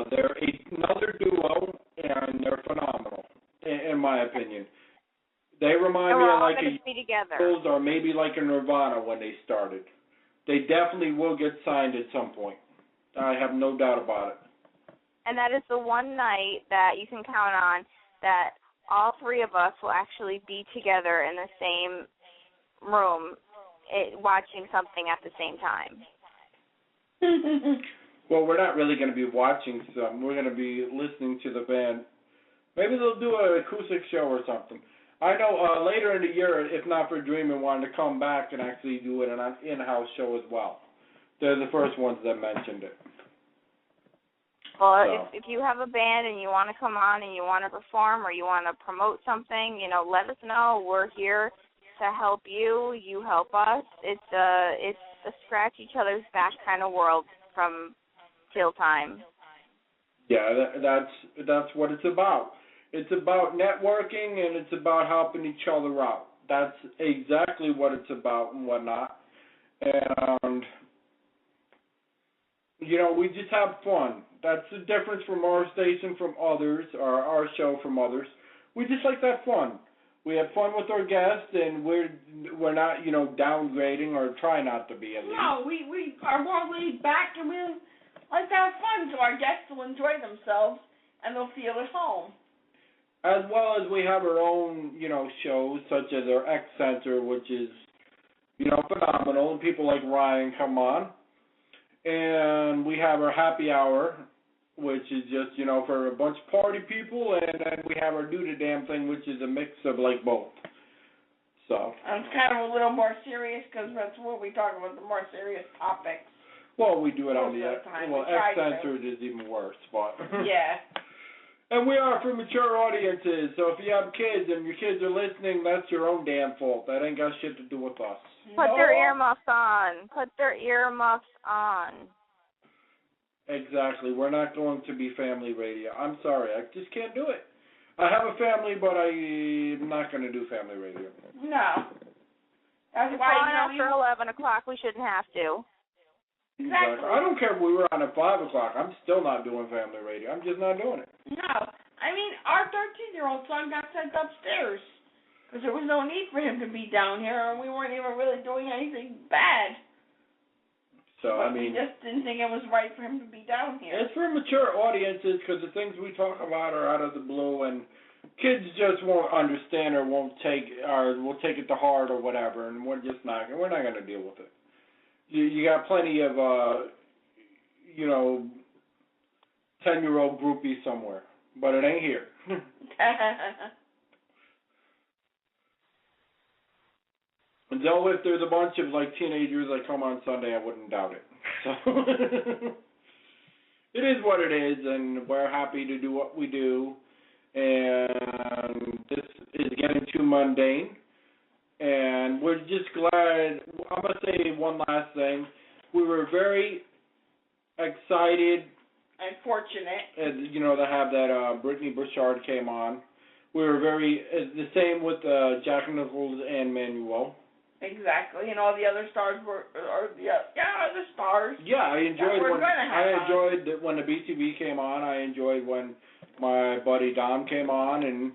They're another duo, and they're phenomenal, in my opinion. They remind me of like a Beatles or maybe like a Nirvana when they started. They definitely will get signed at some point. I have no doubt about it. And that is the one night that you can count on that all three of us will actually be together in the same room watching something at the same time. Well, we're not really going to be watching something. We're going to be listening to the band. Maybe they'll do an acoustic show or something. I know later in the year, If Not for Dreaming, wanted to come back and actually do an in-house show as well. They're the first ones that mentioned it. Well, so, if you have a band and you want to come on and you want to perform or you want to promote something, let us know. We're here to help you. You help us. It's a scratch each other's back kind of world from Chill Time. Yeah, that's what it's about. It's about networking and it's about helping each other out. That's exactly what it's about and whatnot. And We just have fun. That's the difference from our station from others, or our show from others. We just like that fun. We have fun with our guests, and we're not, downgrading, or try not to be at least. No, we are more laid back, and we like to have fun, so our guests will enjoy themselves, and they'll feel at home. As well as we have our own, shows, such as our X Center, which is, phenomenal, and people like Ryan come on. And we have our happy hour, which is just, for a bunch of party people, and then we have our do the damn thing, which is a mix of both. So. And it's kind of a little more serious because that's what we talk about, the more serious topics. Well, we do it on the time. X-Censored is even worse, but. Yeah. And we are for mature audiences, so if you have kids and your kids are listening, that's your own damn fault. That ain't got shit to do with us. Put their earmuffs on. Put their earmuffs on. Exactly. We're not going to be family radio. I'm sorry. I just can't do it. I have a family, but I'm not going to do family radio. No. That's it's why on after 11 o'clock. We shouldn't have to. Exactly. I don't care if we were on at 5 o'clock. I'm still not doing family radio. I'm just not doing it. No. I mean, our 13-year-old son got sent upstairs because there was no need for him to be down here, and we weren't even really doing anything bad. So, but we just didn't think it was right for him to be down here. It's for mature audiences because the things we talk about are out of the blue, and kids just won't understand or will take it to heart or whatever, and we're not going to deal with it. You got plenty of 10-year-old groupies somewhere, but it ain't here. And though if there's a bunch of teenagers that come on Sunday, I wouldn't doubt it. So it is what it is, and we're happy to do what we do. And this is getting too mundane. And we're just glad. I'm going to say one last thing. We were very excited and fortunate, to have that Brittney Bouchard came on. We were the same with Jack Nichols and Manuel. Exactly, and all the other stars the stars. Yeah, I enjoyed when the BCB came on. I enjoyed when my buddy Dom came on, and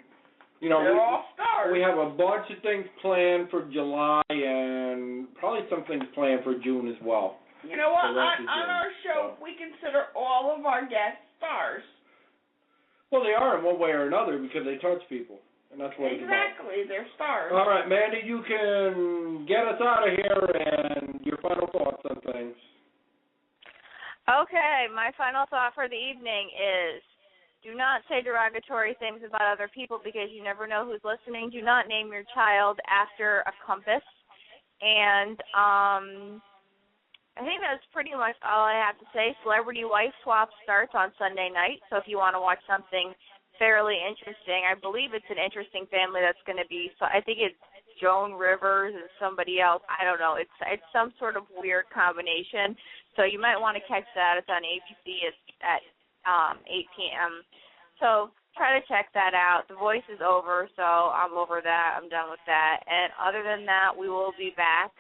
they're all stars. We have a bunch of things planned for July and probably some things planned for June as well. You know what? On our show, we consider all of our guests stars. Well, they are in one way or another because they touch people, and that's what it's about. Exactly, they're stars. All right, Mandy, you can get us out of here and your final thoughts on things. Okay, my final thought for the evening is do not say derogatory things about other people because you never know who's listening. Do not name your child after a compass. And I think that's pretty much all I have to say. Celebrity Wife Swap starts on Sunday night, so if you want to watch something fairly interesting, I believe it's an interesting family that's going to be, so I think it's Joan Rivers and somebody else. I don't know. It's some sort of weird combination, so you might want to catch that. It's on ABC at 8 p.m. So try to check that out. The Voice is over, so I'm over that. I'm done with that. And other than that, we will be back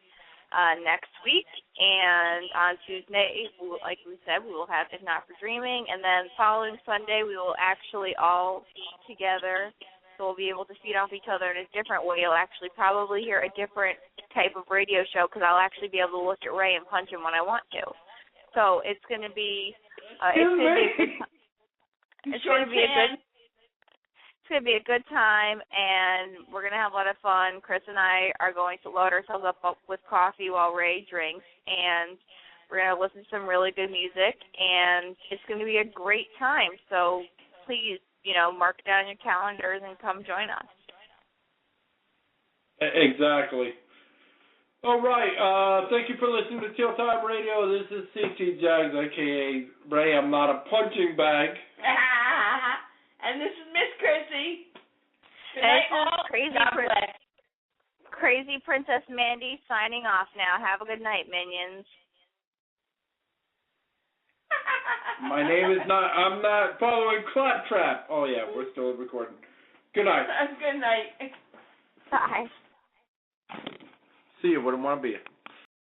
next week. And on Tuesday, like we said, we will have If Not for Dreaming. And then following Sunday, we will actually all eat together. So we'll be able to feed off each other in a different way. You'll actually probably hear a different type of radio show because I'll actually be able to look at Ray and punch him when I want to. So it's going to be it's going to be a good time, and we're going to have a lot of fun. Chris and I are going to load ourselves up with coffee while Ray drinks, and we're going to listen to some really good music, and it's going to be a great time. So please, mark it down your calendars and come join us. Exactly. All right. Thank you for listening to Teal Time Radio. This is CT Jags, a.k.a. Ray. I'm not a punching bag. And this is Miss Chrissy. Good night, all. Crazy Princess Mandy signing off now. Have a good night, minions. My name is not, I'm not following Claptrap. Oh, yeah, we're still recording. Good night. Good night. Bye. See you. Wouldn't want to be.